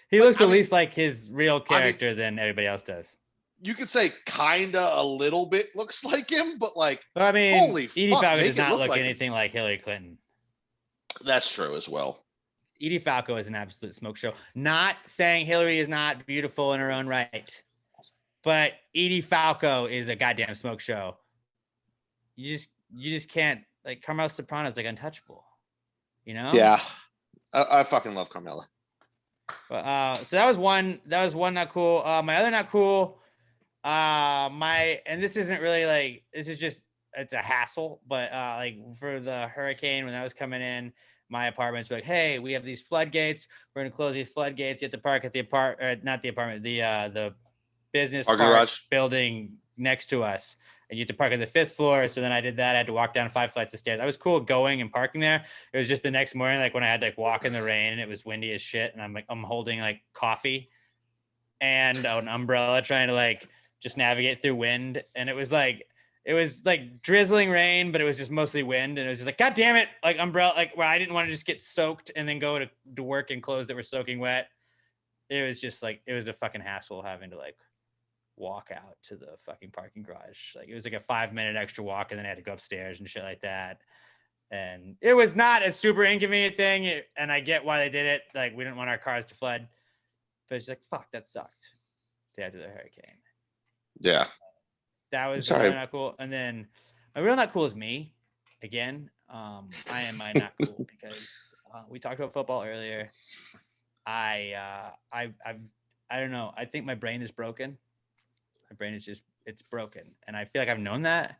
He Like, looks I at mean- least like his real character than everybody else does. You could say kinda a little bit looks like him, but like But I mean, Holy Edie fuck, Falco make does it not look look like him. anything like Hillary Clinton. that's true as well. Edie Falco is an absolute smoke show. Not saying Hillary is not beautiful in her own right, but Edie Falco is a goddamn smoke show. You just can't, like, Carmela Soprano is like untouchable, you know? Yeah. I fucking love Carmela. But, so that was one not cool. My other not cool, and this isn't really like, this is just, it's a hassle, but like for the hurricane, when that was coming in, my apartment's like, hey, we have these floodgates. We're gonna close these floodgates. You have to park at the business Parking park garage. building next to us. And you have to park on the 5th floor. So then I did that. I had to walk down 5 flights of stairs. I was cool going and parking there. It was just the next morning, like when I had to like walk in the rain and it was windy as shit. And I'm holding like coffee and an umbrella trying to like just navigate through wind. And it was like drizzling rain, but it was just mostly wind. And it was just like, God damn it. Like umbrella, like where I didn't want to just get soaked and then go to work in clothes that were soaking wet. It was just like, it was a fucking hassle having to like walk out to the fucking parking garage. Like it was like a 5-minute extra walk and then I had to go upstairs and shit like that. And it was not a super inconvenient thing. And I get why they did it. Like we didn't want our cars to flood, but it's like, fuck, that sucked. Day after the hurricane. Yeah. That was Sorry. really not cool. And then my real not cool is me again. I am my not cool because we talked about football earlier. I don't know. I think my brain is broken. My brain is just, it's broken. And I feel like I've known that.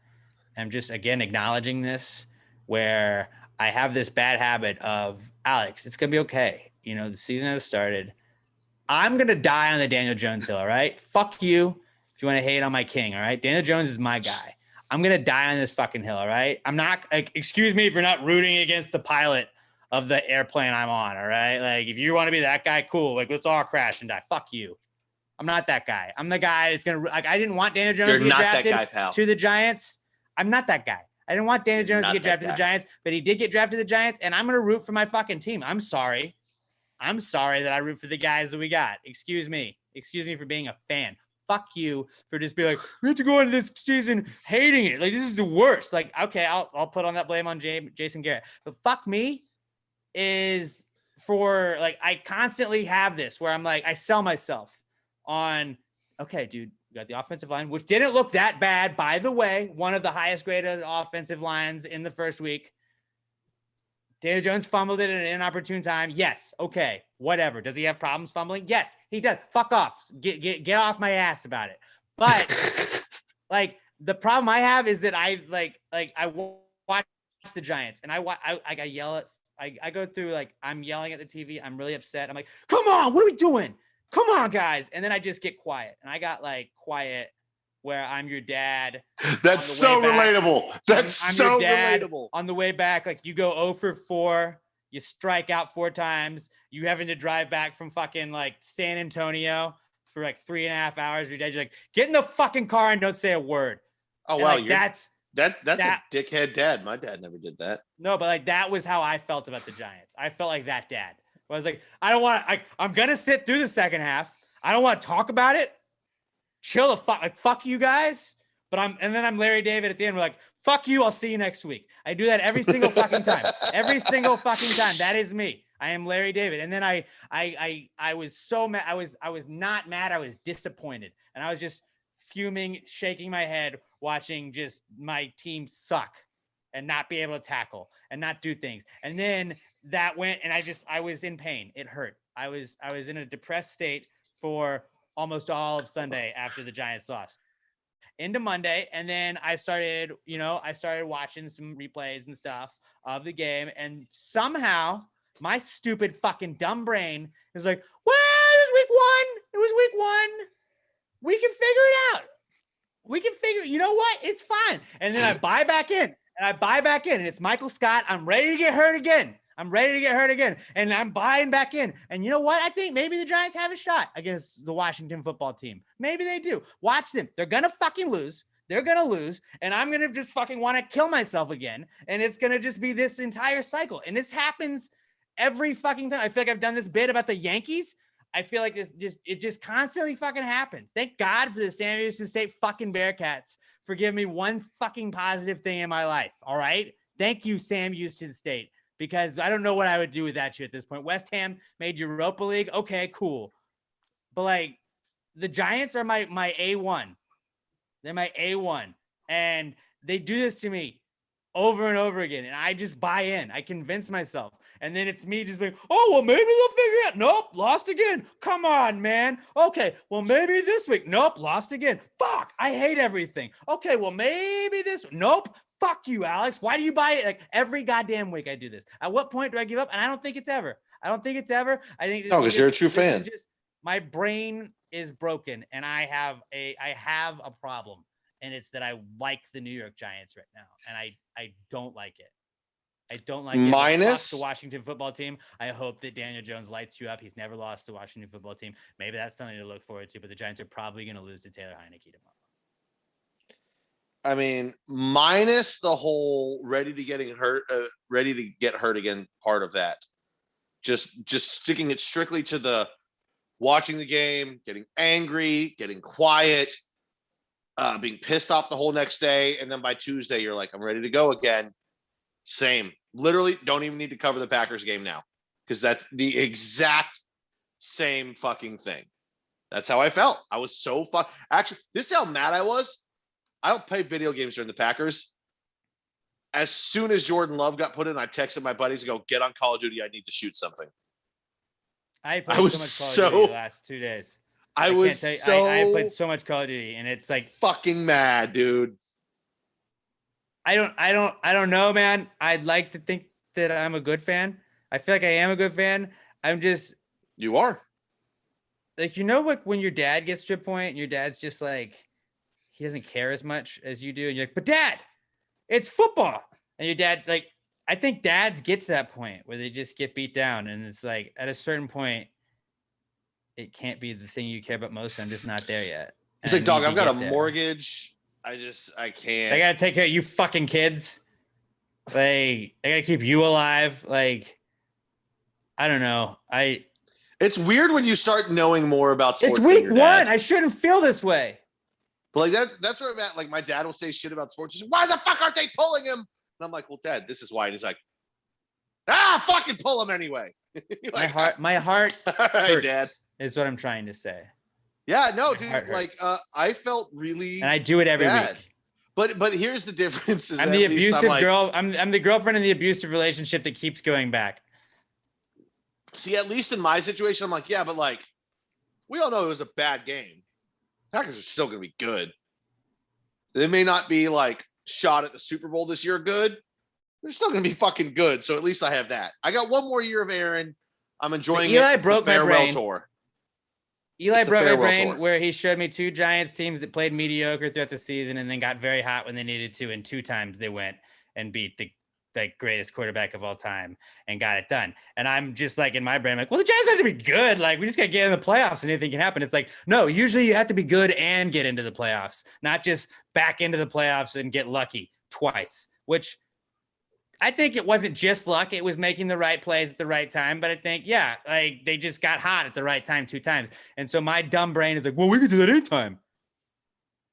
I'm just, again, acknowledging this where I have this bad habit of, Alex, it's going to be okay. You know, the season has started. I'm going to die on the Daniel Jones hill, all right? Fuck you if you want to hate on my king, all right? Daniel Jones is my guy. I'm going to die on this fucking hill, all right? I'm not, like, excuse me if you're not rooting against the pilot of the airplane I'm on, all right? Like, if you want to be that guy, cool. Like, let's all crash and die. Fuck you. I'm not that guy. I'm the guy that's going to, like, I didn't want Daniel Jones You're to get not that drafted guy, pal. to the Giants. I'm not that guy. I didn't want Daniel Jones to not get that drafted to the guy. Giants, but he did get drafted to the Giants, and I'm going to root for my fucking team. I'm sorry. I'm sorry that I root for the guys that we got. Excuse me. Excuse me for being a fan. Fuck you for just being like, we have to go into this season hating it. Like, this is the worst. Like, okay, I'll put on that blame on Jason Garrett. But fuck me is for, like, I constantly have this where I'm like, I sell myself on, okay, dude, you got the offensive line, which didn't look that bad, by the way. One of the highest graded offensive lines in the first week. Daniel Jones fumbled it at an inopportune time. Yes. Okay. Whatever. Does he have problems fumbling? Yes, he does. Fuck off. Get off my ass about it. But like the problem I have is that I watch the Giants and I yell at, I go through, like, I'm yelling at the TV. I'm really upset. I'm like, come on, what are we doing? Come on, guys. And then I just get quiet. And I got like quiet where I'm your dad. That's so relatable. That's I'm so your dad relatable. on the way back. Like, you go 0 for 4, you strike out 4 times, you having to drive back from fucking like San Antonio for like 3.5 hours. Your dad's like, get in the fucking car and don't say a word. Oh And, wow, like, that's a dickhead dad. My dad never did that. no, but like that was how I felt about the Giants. I felt like that dad. I was like, I don't want to, I'm gonna sit through the second half. I don't want to talk about it. Chill the fuck, like, fuck you guys. But then I'm Larry David at the end. We're like, fuck you. I'll see you next week. I do that every single fucking time. Every single fucking time. That is me. I am Larry David. And then I was so mad. I was not mad. I was disappointed. And I was just fuming, shaking my head, watching just my team suck. and not be able to tackle and not do things. And then that went, and I was in pain. It hurt. I was in a depressed state for almost all of Sunday after the Giants lost. Into Monday, and then I started watching some replays and stuff of the game, and somehow my stupid fucking dumb brain is like, well, it was week one. It was week one. We can figure it out. We can figure, you know what? It's fine. And then I buy back in, and it's Michael Scott. I'm ready to get hurt again. And I'm buying back in. And you know what? I think maybe the Giants have a shot against the Washington football team. Maybe they do. Watch them. They're going to fucking lose. And I'm going to just fucking want to kill myself again. And it's going to just be this entire cycle. And this happens every fucking time. I feel like I've done this bit about the Yankees. I feel like it just constantly fucking happens. Thank God for the Sam Houston State fucking Bearcats for giving me one fucking positive thing in my life. All right. Thank you, Sam Houston State, because I don't know what I would do with that shit at this point. West Ham made Europa League. Okay, cool. But like the Giants are my A1. They're my A1. And they do this to me over and over again. And I just buy in. I convince myself. And then it's me just like, oh, well, maybe they'll figure it out. Nope, lost again. Come on, man. Okay, well, maybe this week. Nope, lost again. Fuck, I hate everything. Okay, well, maybe this. Nope. Fuck you, Alex. Why do you buy it? Like every goddamn week I do this. At what point do I give up? And I don't think it's ever. I think No, because you're a true fan. My brain is broken, and I have a problem, and it's that I like the New York Giants right now, and I don't like it. I don't like it. Minus the Washington football team. I hope that Daniel Jones lights you up. He's never lost to the Washington football team. Maybe that's something to look forward to, but the Giants are probably going to lose to Taylor Heineke tomorrow. I mean, minus the whole ready to get hurt again part of that. Just sticking it strictly to the watching the game, getting angry, getting quiet, being pissed off the whole next day, and then by Tuesday you're like, I'm ready to go again. Same. Literally, don't even need to cover the Packers game now, because that's the exact same fucking thing. That's how I felt. I was so Actually, this is how mad I was. I don't play video games during the Packers. As soon as Jordan Love got put in, I texted my buddies and go, get on Call of Duty. I need to shoot something. I played so much Call of Duty the last 2 days. I played so much Call of Duty, and it's like fucking mad, dude. I don't know, man. I'd like to think that I'm a good fan. I feel like I am a good fan. You are. Like, you know what, when your dad gets to a point and your dad's just like, he doesn't care as much as you do. And you're like, but Dad, it's football. And your dad, like, I think dads get to that point where they just get beat down. And it's like, at a certain point, it can't be the thing you care about most. I'm just not there yet. It's like, dog, I've got a mortgage. I can't. I got to take care of you fucking kids. Like, I got to keep you alive. Like, I don't know. It's weird when you start knowing more about sports. It's week one. I shouldn't feel this way. But like that's where I'm at. Like, my dad will say shit about sports. He's like, why the fuck aren't they pulling him? And I'm like, well, Dad, this is why. And he's like, fucking pull him anyway. Like, my heart all right, hurts, Dad, is what I'm trying to say. Yeah, no, dude. Like, I felt really, and I do it every bad. week. But here's the difference: is I'm the abusive girl. I'm the girlfriend in the abusive relationship that keeps going back. See, at least in my situation, I'm like, yeah, but like, we all know it was a bad game. Packers are still going to be good. They may not be like shot at the Super Bowl this year good. They're still going to be fucking good. So at least I have that. I got one more year of Aaron. I'm enjoying Eli it. It's broke the farewell my brain. Tour. Eli broke my brain where he showed me 2 Giants teams that played mediocre throughout the season and then got very hot when they needed to. And 2 times they went and beat the greatest quarterback of all time and got it done. And I'm just like, in my brain, like, well, the Giants have to be good. Like, we just got to get in the playoffs and anything can happen. It's like, no, usually you have to be good and get into the playoffs, not just back into the playoffs and get lucky twice, which I think it wasn't just luck. It was making the right plays at the right time. But I think, yeah, like, they just got hot at the right time 2 times. And so my dumb brain is like, well, we can do that anytime.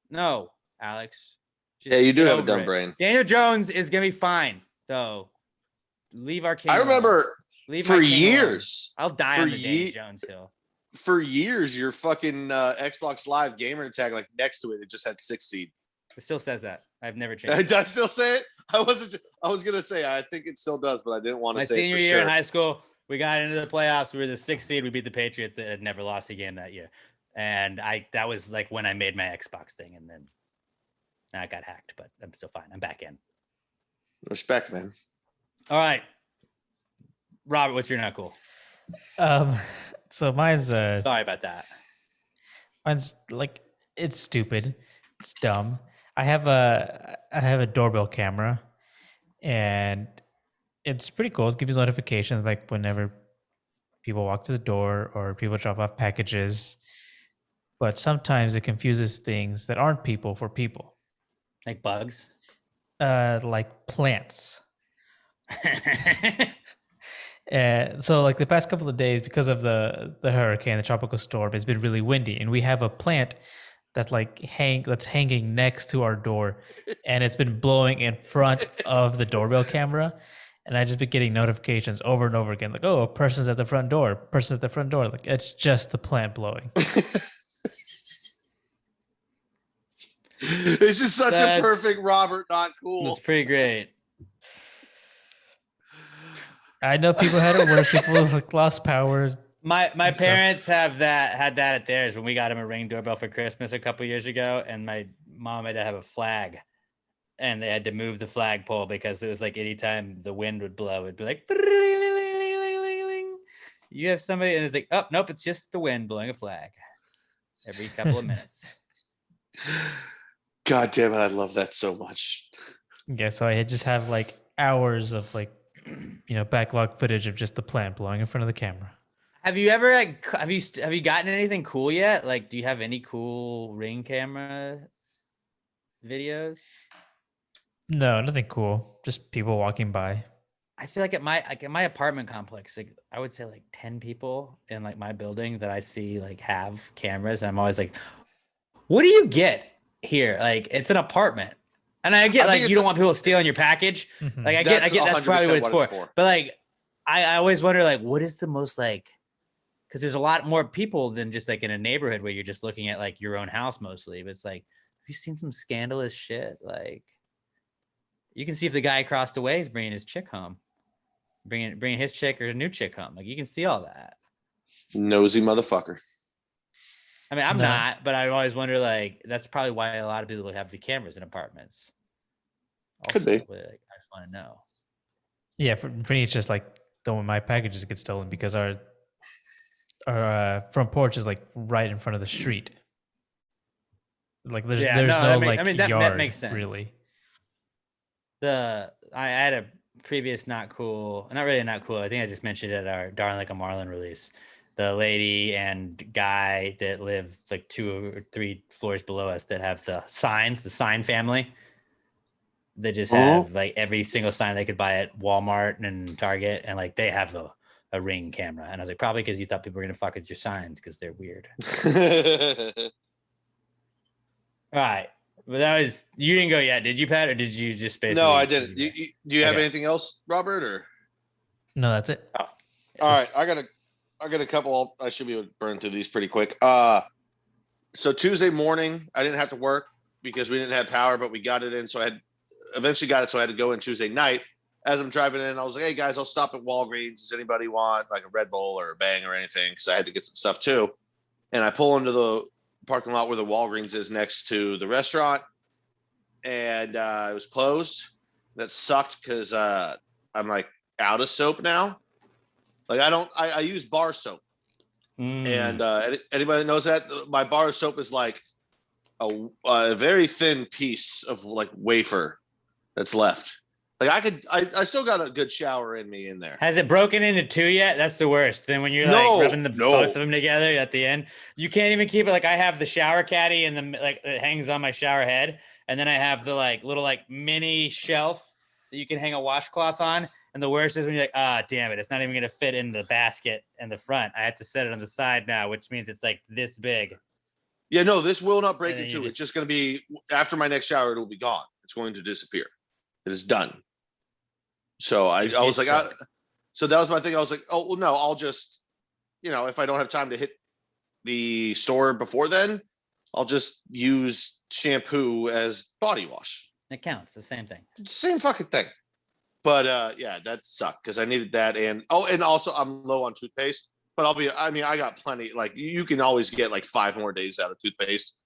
No, Alex. Yeah, you do have a dumb brain. Daniel Jones is going to be fine. So leave our king. I remember for years. I'll die on the Daniel Jones hill. For years, your fucking Xbox Live gamer tag, like next to it, it just had 6 seed. It still says that. I've never changed. Did I still say it? I was gonna say I think it still does, but I didn't want to My say senior it for year in sure. high school, we got into the playoffs. We were the 6th seed. We beat the Patriots that had never lost a game that year. And that was like when I made my Xbox thing, and then I got hacked, but I'm still fine. I'm back in. Respect, man. All right. Robert, what's your not cool? So mine's Sorry about that. mine's like it's stupid. It's dumb. I have a doorbell camera, and it's pretty cool. It gives you notifications like whenever people walk to the door or people drop off packages. But sometimes it confuses things that aren't people for people. Like bugs. Like plants. And so like the past couple of days, because of the hurricane, the tropical storm, it's been really windy, and we have a plant that's hanging next to our door, and it's been blowing in front of the doorbell camera. And I just been getting notifications over and over again, like, oh, a person's at the front door, person's at the front door. Like, it's just the plant blowing. This is such a perfect Robert not cool. It's pretty great. I know people had it worse. People like lost power. My parents had that at theirs when we got him a Ring doorbell for Christmas a couple years ago, and my mom had to have a flag, and they had to move the flagpole because it was like anytime the wind would blow, it'd be like, you have somebody, and it's like, oh nope, it's just the wind blowing a flag every couple of minutes. God damn it, I love that so much. Yeah, so I just have like hours of like, backlog footage of just the plant blowing in front of the camera. Have you ever have you gotten anything cool yet? Like, do you have any cool Ring camera videos? No, nothing cool. Just people walking by. I feel like at my apartment complex, like I would say like 10 people in like my building that I see like have cameras. And I'm always like, what do you get here? Like, it's an apartment. And I get like you don't want people stealing your package. Mhm. Like I get that's probably what it's for. But like I always wonder like what is the most like, because there's a lot more people than just like in a neighborhood where you're just looking at like your own house mostly. But it's like, have you seen some scandalous shit? Like you can see if the guy across the way is bringing his chick home, bringing his chick or a new chick home. Like you can see all that. Nosy motherfucker. I mean, I'm No. not, but I always wonder like that's probably why a lot of people have the cameras in apartments. Could be. Like, I just want to know. Yeah, for me, it's just like my packages get stolen because our front porch is like right in front of the street. Like there's Yeah, no that yard makes sense. really. I had a previous not cool. I think I just mentioned it at our Darn Like a Marlin release. The lady and guy that live like 2 or 3 floors below us that have the sign family. They just have like every single sign they could buy at Walmart and Target, and like they have a Ring camera. And I was like, probably because you thought people were gonna fuck with your signs because they're weird. All right, but you didn't go yet, did you, Pat, or did you just basically? No, I didn't. Do you have Okay. anything else, Robert? Or No, that's it. all right, I got a couple. I should be able to burn through these pretty quick. So Tuesday morning, I didn't have to work because we didn't have power, but we got it in. So I eventually got it. So I had to go in Tuesday night. As I'm driving in, I was like, hey guys, I'll stop at Walgreens. Does anybody want like a Red Bull or a Bang or anything? Because I had to get some stuff too. And I pull into the parking lot where the Walgreens is next to the restaurant. And it was closed. That sucked because I'm like out of soap now. Like I use bar soap. And anybody that knows that, my bar soap is like a very thin piece of like wafer that's left. Like I still got a good shower in me in there. Has it broken into 2 yet? That's the worst. Then when you're No, like rubbing both of no. them together at the end, you can't even keep it. Like I have the shower caddy and the like it hangs on my shower head, and then I have the like little like mini shelf that you can hang a washcloth on. And the worst is when you're like, damn it, it's not even gonna fit in the basket in the front. I have to set it on the side now, which means it's like this big. Yeah, no, this will not break And then into. you It's just going to be after my next shower. It will be gone. It's going to disappear. It is done. So I was like, so that was my thing. I was like, oh well, no, I'll just, if I don't have time to hit the store before then, I'll just use shampoo as body wash. It counts. The same thing. Same fucking thing. But yeah, that sucked because I needed that. And also I'm low on toothpaste, but I got plenty. Like you can always get like 5 more days out of toothpaste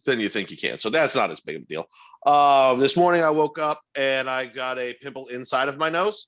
than you think you can. So that's not as big of a deal. This morning I woke up and I got a pimple inside of my nose,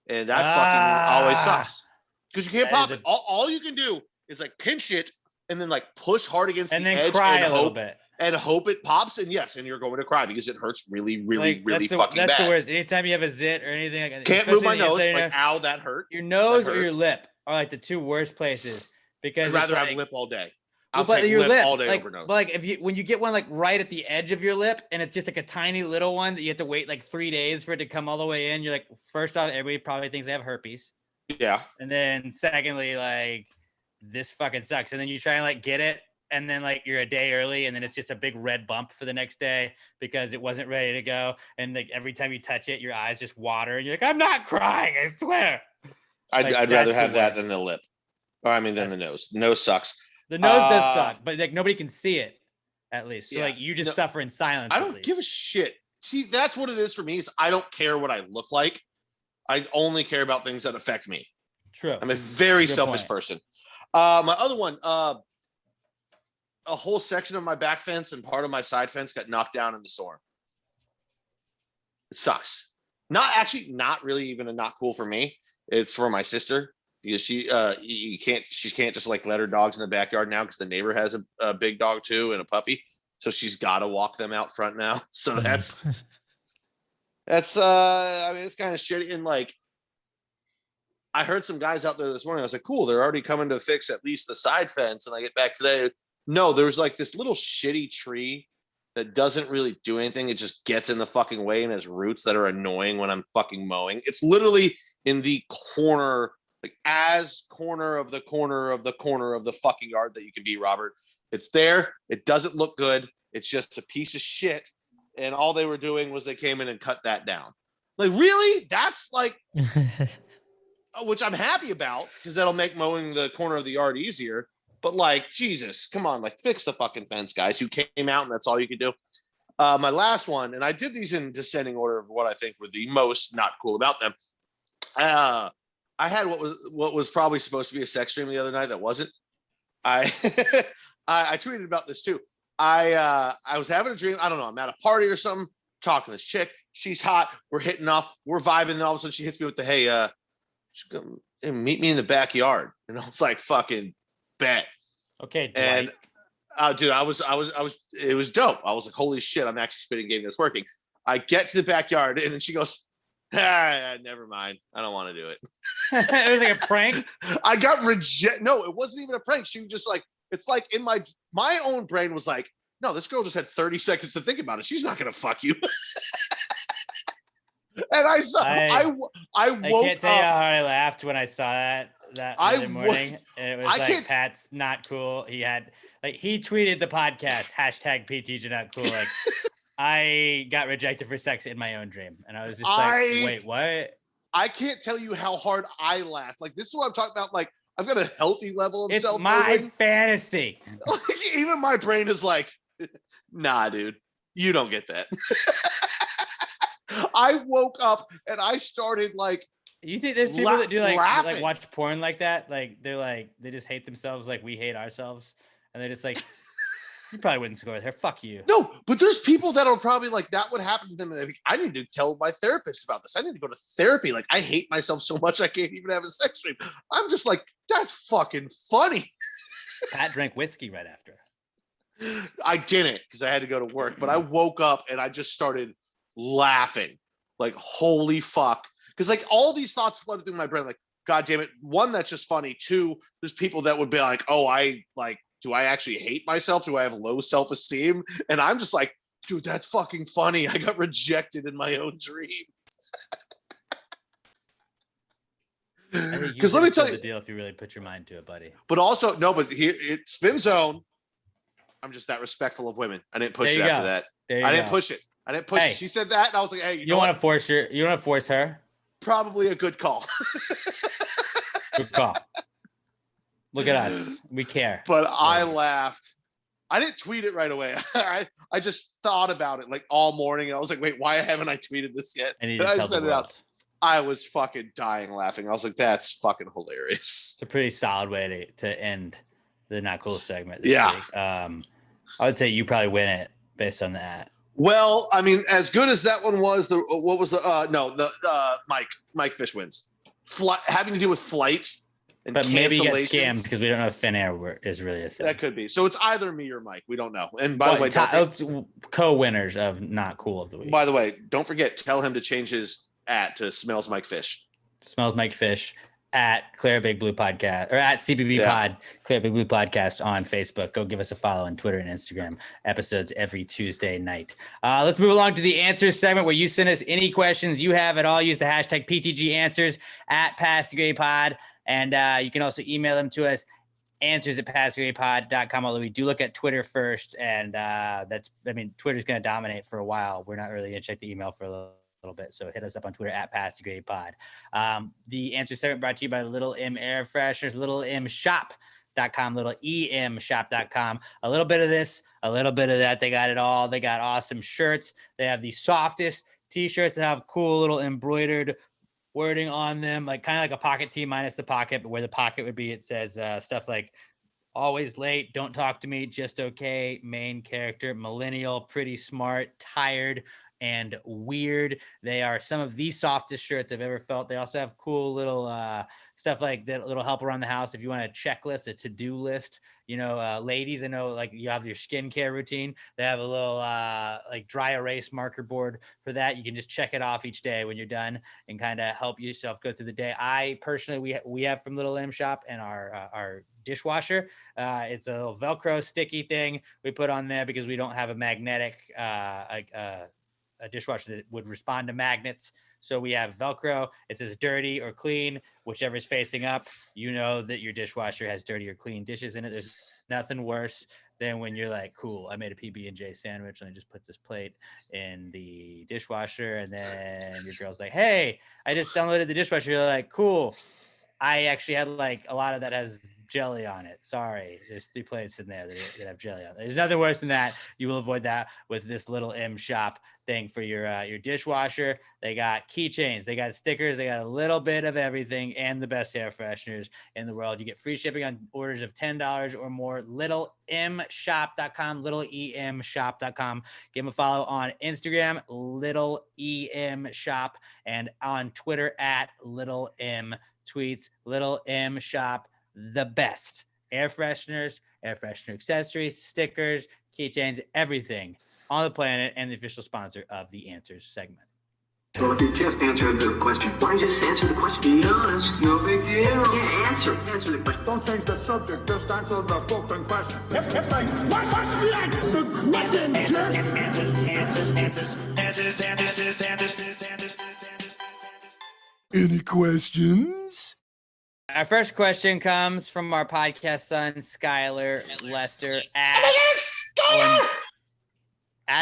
and that fucking always sucks because you can't pop it. All you can do is like pinch it and then like push hard against And the then edge cry and a little bit. and hope it pops. And yes, and you're going to cry because it hurts really, really, really fucking bad. That's the worst. Anytime you have a zit or anything like that, Can't move my especially nose. inside Like, ow, that hurt. your nose That or hurt. your lip are like the 2 worst places because I'd rather it's have like, lip all day. well, I'll take your lip all day like, over nose. But like when you get one like right at the edge of your lip and it's just like a tiny little one that you have to wait like 3 days for it to come all the way in, you're like, first off, everybody probably thinks they have herpes. Yeah. And then secondly, like, this fucking sucks. And then you try and like get it, and then like you're a day early, and then it's just a big red bump for the next day because it wasn't ready to go. And like every time you touch it, your eyes just water, and you're like, I'm not crying, I swear. I'd rather have that than the lip. Or than the nose. The nose sucks. The nose does suck, but like nobody can see it at least. So Yeah. like you just suffer in silence. I don't give a shit. See, that's what it is for me. Is I don't care what I look like. I only care about things that affect me. True. I'm a very Good selfish point. person. My other one, a whole section of my back fence and part of my side fence got knocked down in the storm. It sucks. Not really even a not cool for me. It's for my sister because she can't just like let her dogs in the backyard now because the neighbor has a big dog too and a puppy. So she's got to walk them out front now. So that's it's kind of shitty. And like, I heard some guys out there this morning. I was like, cool, they're already coming to fix at least the side fence. And I get back today. No, there's like this little shitty tree that doesn't really do anything. It just gets in the fucking way and has roots that are annoying when I'm fucking mowing. It's literally in the corner, like as corner of the corner of the corner of the fucking yard that you can be, Robert. It's there. It doesn't look good. It's just a piece of shit. And all they were doing was they came in and cut that down. Like, really? That's like, which I'm happy about because that'll make mowing the corner of the yard easier. But like, Jesus, come on, like fix the fucking fence, guys. You came out and that's all you could do. My last one, and I did these in descending order of what I think were the most not cool about them. I had what was probably supposed to be a sex dream the other night that wasn't. I tweeted about this too. I was having a dream. I don't know. I'm at a party or something, talking to this chick. She's hot. We're hitting off. We're vibing. And all of a sudden she hits me with the, hey, meet me in the backyard. And I was like, fucking bet. Okay. Dwight. And dude, it was dope. I was like, holy shit, I'm actually spitting game that's working. I get to the backyard and then she goes, never mind. I don't want to do it. It was like a prank. I got rejected. No, it wasn't even a prank. She was just like, it's like in my own brain was like, no, this girl just had 30 seconds to think about it. She's not going to fuck you. And I saw, I woke I can't tell you up. how hard I laughed when I saw that other morning. And it was I like, can't- Pat's not cool. He tweeted the podcast, hashtag PTG not cool. Like, I got rejected for sex in my own dream. And I was just like, wait, what? I can't tell you how hard I laughed. Like, this is what I'm talking about. Like, I've got a healthy level of It's self-loathing. my fantasy. Like, even my brain is like, nah, dude, you don't get that. I woke up and I started like, You think there's people that do like laughing. watch porn like that? Like they just hate themselves like we hate ourselves. And they're just like, you probably wouldn't score with her. Fuck you. no, but there's people that'll probably like that would happen to them. And they'd be, I need to tell my therapist about this. I need to go to therapy. Like, I hate myself so much I can't even have a sex dream. I'm just like, that's fucking funny. Pat drank whiskey right after. I didn't because I had to go to work, but I woke up and I just started laughing. Like, holy fuck. Because like all these thoughts flooded through my brain. Like, God damn it. One, that's just funny. Two, there's people that would be like, oh, do I actually hate myself? Do I have low self-esteem? And I'm just like, dude, that's fucking funny. I got rejected in my own dream. Because let me tell you, the deal if you really put your mind to it, buddy. but also, no, but here, it spin zone. I'm just that respectful of women. I didn't push it There you after go. that. There you I go. didn't push it. I didn't push Hey. it. She said that, and I was like, hey, You don't want to force her. probably a good call. Good call. Look at us. We care. But I laughed. I didn't tweet it right away. I just thought about it like all morning. And I was like, wait, why haven't I tweeted this yet? And I sent it out. I was fucking dying laughing. I was like, that's fucking hilarious. It's a pretty solid way to end the Not Cool segment this Yeah. week. I would say you probably win it based on that. Well, I mean, as good as that one was, Mike Fish wins. Having to do with flights and But maybe you get cancellations. scammed because we don't know if Finnair is really a thing. That could be. So it's either me or Mike. We don't know. And by the way, it's co-winners of Not Cool of the Week. By the way, don't forget, tell him to change his @ to Smells Mike Fish. Smells Mike Fish at Clear Big Blue Podcast or at CBB Pod, Clear Big Blue Podcast on Facebook. Go give us a follow on Twitter and Instagram. Episodes every Tuesday night. Let's move along to the answers segment where you send us any questions you have at all. Use the hashtag PTG Answers at Pass the Grade Pod. And you can also email them to us, answers@passthegradepod.com. Although we do look at Twitter first. And Twitter's going to dominate for a while. We're not really going to check the email for a little bit. So hit us up on Twitter at Pass the Grade Pod. The answer segment brought to you by Little M Air Fresheners, littlemshop.com, littleemshop.com. A little bit of this, a little bit of that. They got it all. They got awesome shirts. They have the softest t-shirts that have cool little embroidered wording on them, like kind of like a pocket tee minus the pocket, but where the pocket would be, it says stuff like always late, don't talk to me, just okay, main character, millennial, pretty smart, tired, and weird. They are some of the softest shirts I've ever felt. They also have cool little stuff like that, little help around the house. If you want a checklist, a to-do list, ladies, I know like you have your skincare routine. They have a little like dry erase marker board for that. You can just check it off each day when you're done and kind of help yourself go through the day. I personally, we have from Little M Shop and our dishwasher. It's a little Velcro sticky thing we put on there because we don't have a magnetic a dishwasher that would respond to magnets. So we have Velcro. It says dirty or clean, whichever is facing up. You know that your dishwasher has dirty or clean dishes in it. There's nothing worse than when you're like, cool, I made a PB&J sandwich and I just put this plate in the dishwasher. And then your girl's like, hey, I just downloaded the dishwasher. You're like, cool. I actually had like a lot of that has jelly on it. Sorry, there's 3 plates in there that have jelly on it. There's nothing worse than that. You will avoid that with this Little M Shop thing for your dishwasher. They got keychains, they got stickers, they got a little bit of everything, and the best air fresheners in the world. You get free shipping on orders of $10 or more. littlemshop.com, littleemshop.com. Give them a follow on Instagram, Little EM Shop, and on Twitter at Little M Tweets. Little M Shop, the best air fresheners, air freshener accessories, stickers, keychains, everything on the planet, and the official sponsor of the Answers segment. Well, if you just answered the question, why don't you just answer the question? Be honest, no big deal. Yeah, answer the question. Don't change the subject, just answer the fucking question. Any questions? Our first question comes from our podcast son, Skylar Lester at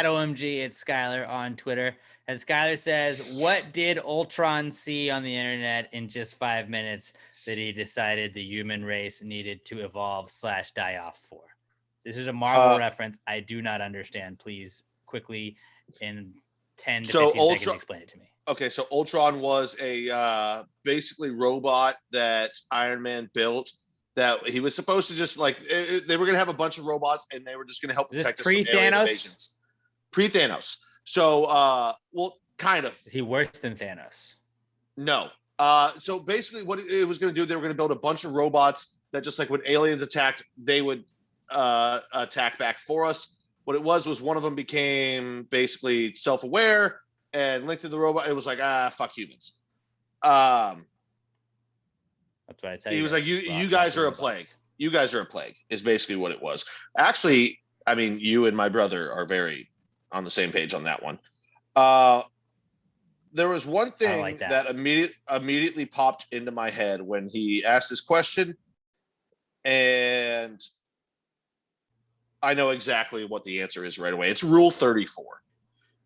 OMG. It's Skylar on Twitter. And Skylar says, what did Ultron see on the internet in just 5 minutes that he decided the human race needed to evolve / die off for? This is a Marvel reference. I do not understand. Please quickly in 10 to 15 seconds explain it to me. Okay, so Ultron was a basically robot that Iron Man built that he was supposed to just like they were going to have a bunch of robots and they were just going to help protect us from alien invasions. Pre-Thanos. So, well, kind of. Is he worse than Thanos? No. So basically what it was going to do, they were going to build a bunch of robots that just like when aliens attacked, they would attack back for us. What it was one of them became basically self-aware and linked to the robot. It was like, fuck humans. That's what I tell you. He was like, you guys are a plague. You guys are a plague is basically what it was. Actually, I mean, you and my brother are very on the same page on that one. There was one thing like that immediately popped into my head when he asked this question, and I know exactly what the answer is right away. It's Rule 34,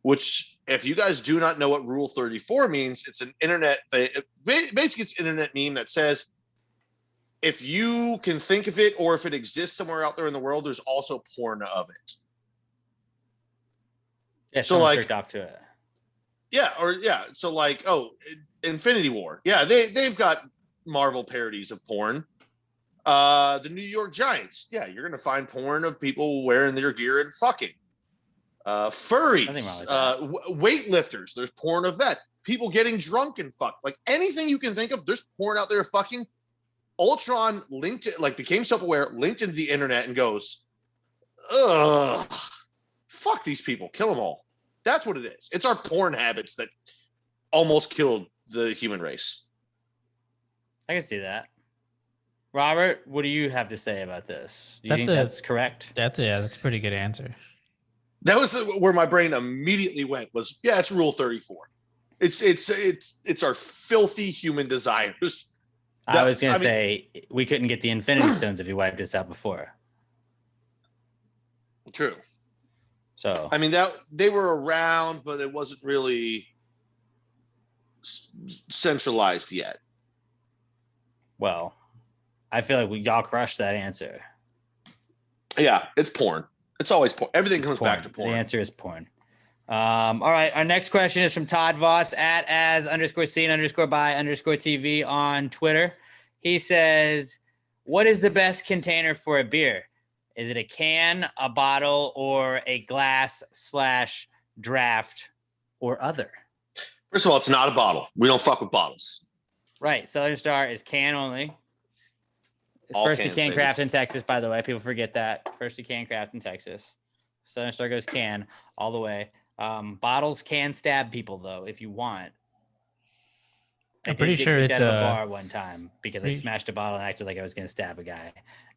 which if you guys do not know what Rule 34 means, it's an internet thing. Basically, it's an internet meme that says if you can think of it or if it exists somewhere out there in the world, there's also porn of it. Yeah, So, someone like- jerked off to it. Yeah. So like, Infinity War. Yeah, they've got Marvel parodies of porn. The New York Giants. Yeah, you're gonna find porn of people wearing their gear and fucking. Furries. Nothing wrong with Weightlifters. There's porn of that. People getting drunk and fuck. Like anything you can think of, there's porn out there of fucking. Ultron became self-aware, linked into the internet and goes, ugh, fuck these people, kill them all. That's what it is. It's our porn habits that almost killed the human race. I can see that. Robert, what do you have to say about this? Do you think that's correct? That's a pretty good answer. That was where my brain immediately went. Was it's Rule 34. It's our filthy human desires. I was gonna say we couldn't get the Infinity Stones if you wiped us out before. True. So I mean that they were around, but it wasn't really centralized yet. Well, I feel like y'all crushed that answer. Yeah, it's porn. It's always porn. Everything comes back to porn. The answer is porn. All right. Our next question is from Todd Voss at as_seen_by_TV on Twitter. He says, what is the best container for a beer? Is it a can, a bottle, or a glass/draft or other? First of all, it's not a bottle. We don't fuck with bottles. Right. Southern Star is can only. All First to cans, can baby. craft in Texas, by the way. People forget that. First to can craft in Texas. Southern Star goes can all the way. Bottles can stab people though if you want. I'm pretty sure kicked it's out of a bar one time because I smashed a bottle and acted like I was going to stab a guy,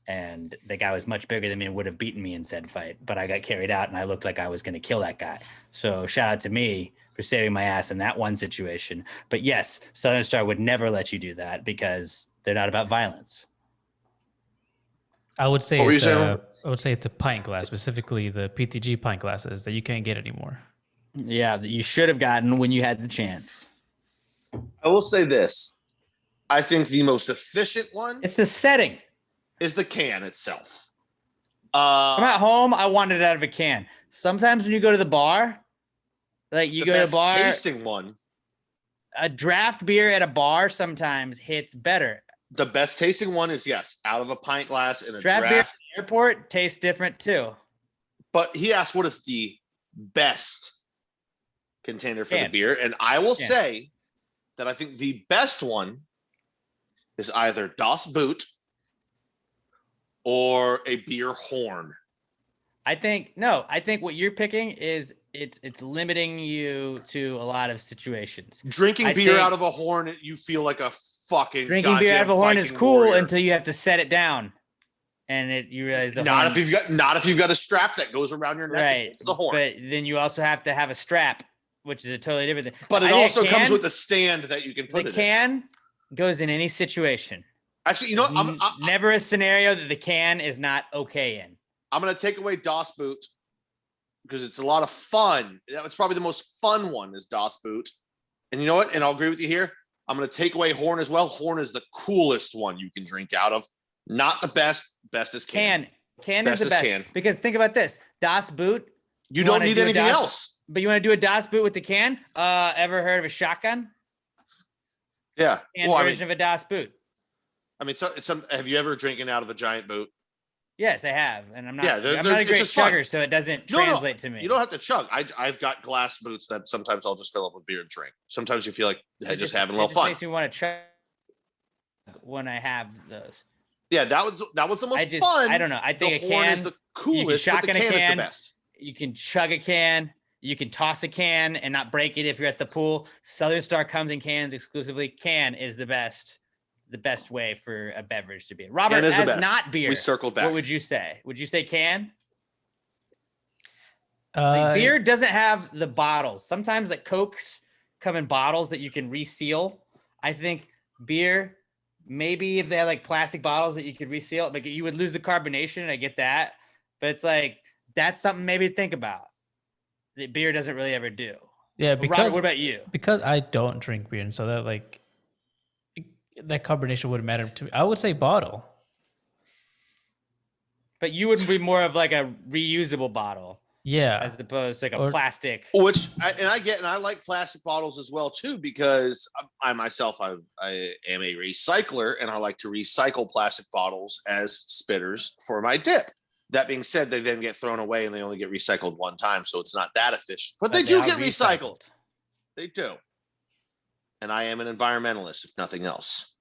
and the guy was much bigger than me and would have beaten me in said fight. But I got carried out and I looked like I was going to kill that guy. So shout out to me for saving my ass in that one situation. But yes, Southern Star would never let you do that because they're not about violence. I would say What were you it's saying? I would say it's a pint glass, specifically the PTG pint glasses that you can't get anymore. Yeah, that you should have gotten when you had the chance. I will say this. I think the most efficient one It's the setting. is the can itself. I'm at home. I want it out of a can. Sometimes when you go to the bar, like you the go to a best bar, tasting one. a draft beer at a bar sometimes hits better. The best tasting one is out of a pint glass in a Draft beer at draft. the airport tastes different too. But he asked, what is the best container for the Can. beer? And I will Can. say that I think the best one is either Das Boot or a beer horn. I think what you're picking is it's limiting you to a lot of situations. Drinking I beer think- out of a horn, you feel like a fucking Drinking beer out of a horn is Viking cool warrior. until you have to set it down, and you realize the Not horn, if you've got a strap that goes around your neck. right. It's the horn. But then you also have to have a strap, which is a totally different thing. But it I think a also comes can- with a stand that you can put the it in. can goes in any situation. Actually, you know what? Never a scenario that the can is not okay in. I'm going to take away Das Boot because it's a lot of fun. It's probably the most fun one is Das Boot. And you know what? And I'll agree with you here. I'm going to take away Horn as well. Horn is the coolest one you can drink out of. Not the best. Best is can. Can Best is the is best. can. Because think about this. Das Boot. You don't wanna need do a anything Das- else. But you want to do a Das Boot with the can? Ever heard of a shotgun? Yeah. Can Well, version of a Das Boot. Have you ever drinking out of a giant boot? Yes, I have. And I'm not, Yeah, I'm they're- not a it's great just fun. chugger, so it doesn't No, no, translate to me. You don't have to chug. I've got glass boots that sometimes I'll just fill up with beer and drink. Sometimes you feel like just having a little fun. It makes me want to chug when I have those. Yeah, that was the most fun. I don't know. I think the a horn can is the coolest, but the shotgun a can is the can. best. You can chug a can. You can toss a can and not break it if you're at the pool. Southern Star comes in cans exclusively. Can is the best way for a beverage to be. Robert, Can is the as best. not beer, We circled back. what would you say? Would you say can? Uh, Beer doesn't have the bottles. Sometimes like Cokes come in bottles that you can reseal. I think beer, maybe if they had like plastic bottles that you could reseal, like you would lose the carbonation. I get that, but it's like that's something maybe to think about. That beer doesn't really ever do. Yeah, Robert, because what about you? because I don't drink beer, and so that like that combination wouldn't matter to me. I would say bottle. But you would be more of like a reusable bottle Yeah. as opposed to like a Or- plastic. Which and I like plastic bottles as well too, because I myself I am a recycler and I like to recycle plastic bottles as spitters for my dip. That being said, they then get thrown away and they only get recycled one time, so it's not that efficient. But they do are get recycled. They do. And I am an environmentalist, if nothing else.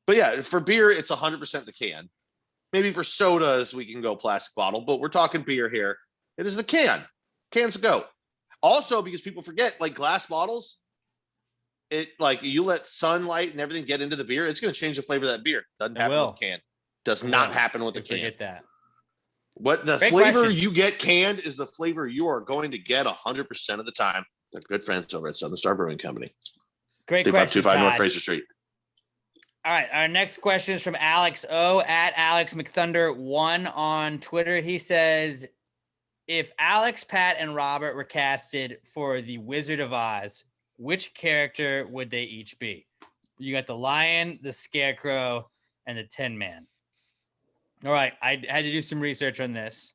But yeah, for beer, it's 100% the can. Maybe for sodas, we can go plastic bottle, but we're talking beer here. It is the can. Cans go. Also, because people forget, like glass bottles, it like you let sunlight and everything get into the beer, it's going to change the flavor of that beer. Doesn't happen with can. Does not happen with the can. Forget that. What the Great flavor question. you get canned is the flavor you are going to get 100% of the time. They're good friends over at Southern Star Brewing Company. Great question, 3525 North Todd. Fraser Street. All right, our next question is from Alex O at Alex McThunder1 on Twitter. He says, if Alex, Pat, and Robert were casted for the Wizard of Oz, which character would they each be? You got the Lion, the Scarecrow, and the Tin Man. All right, I had to do some research on this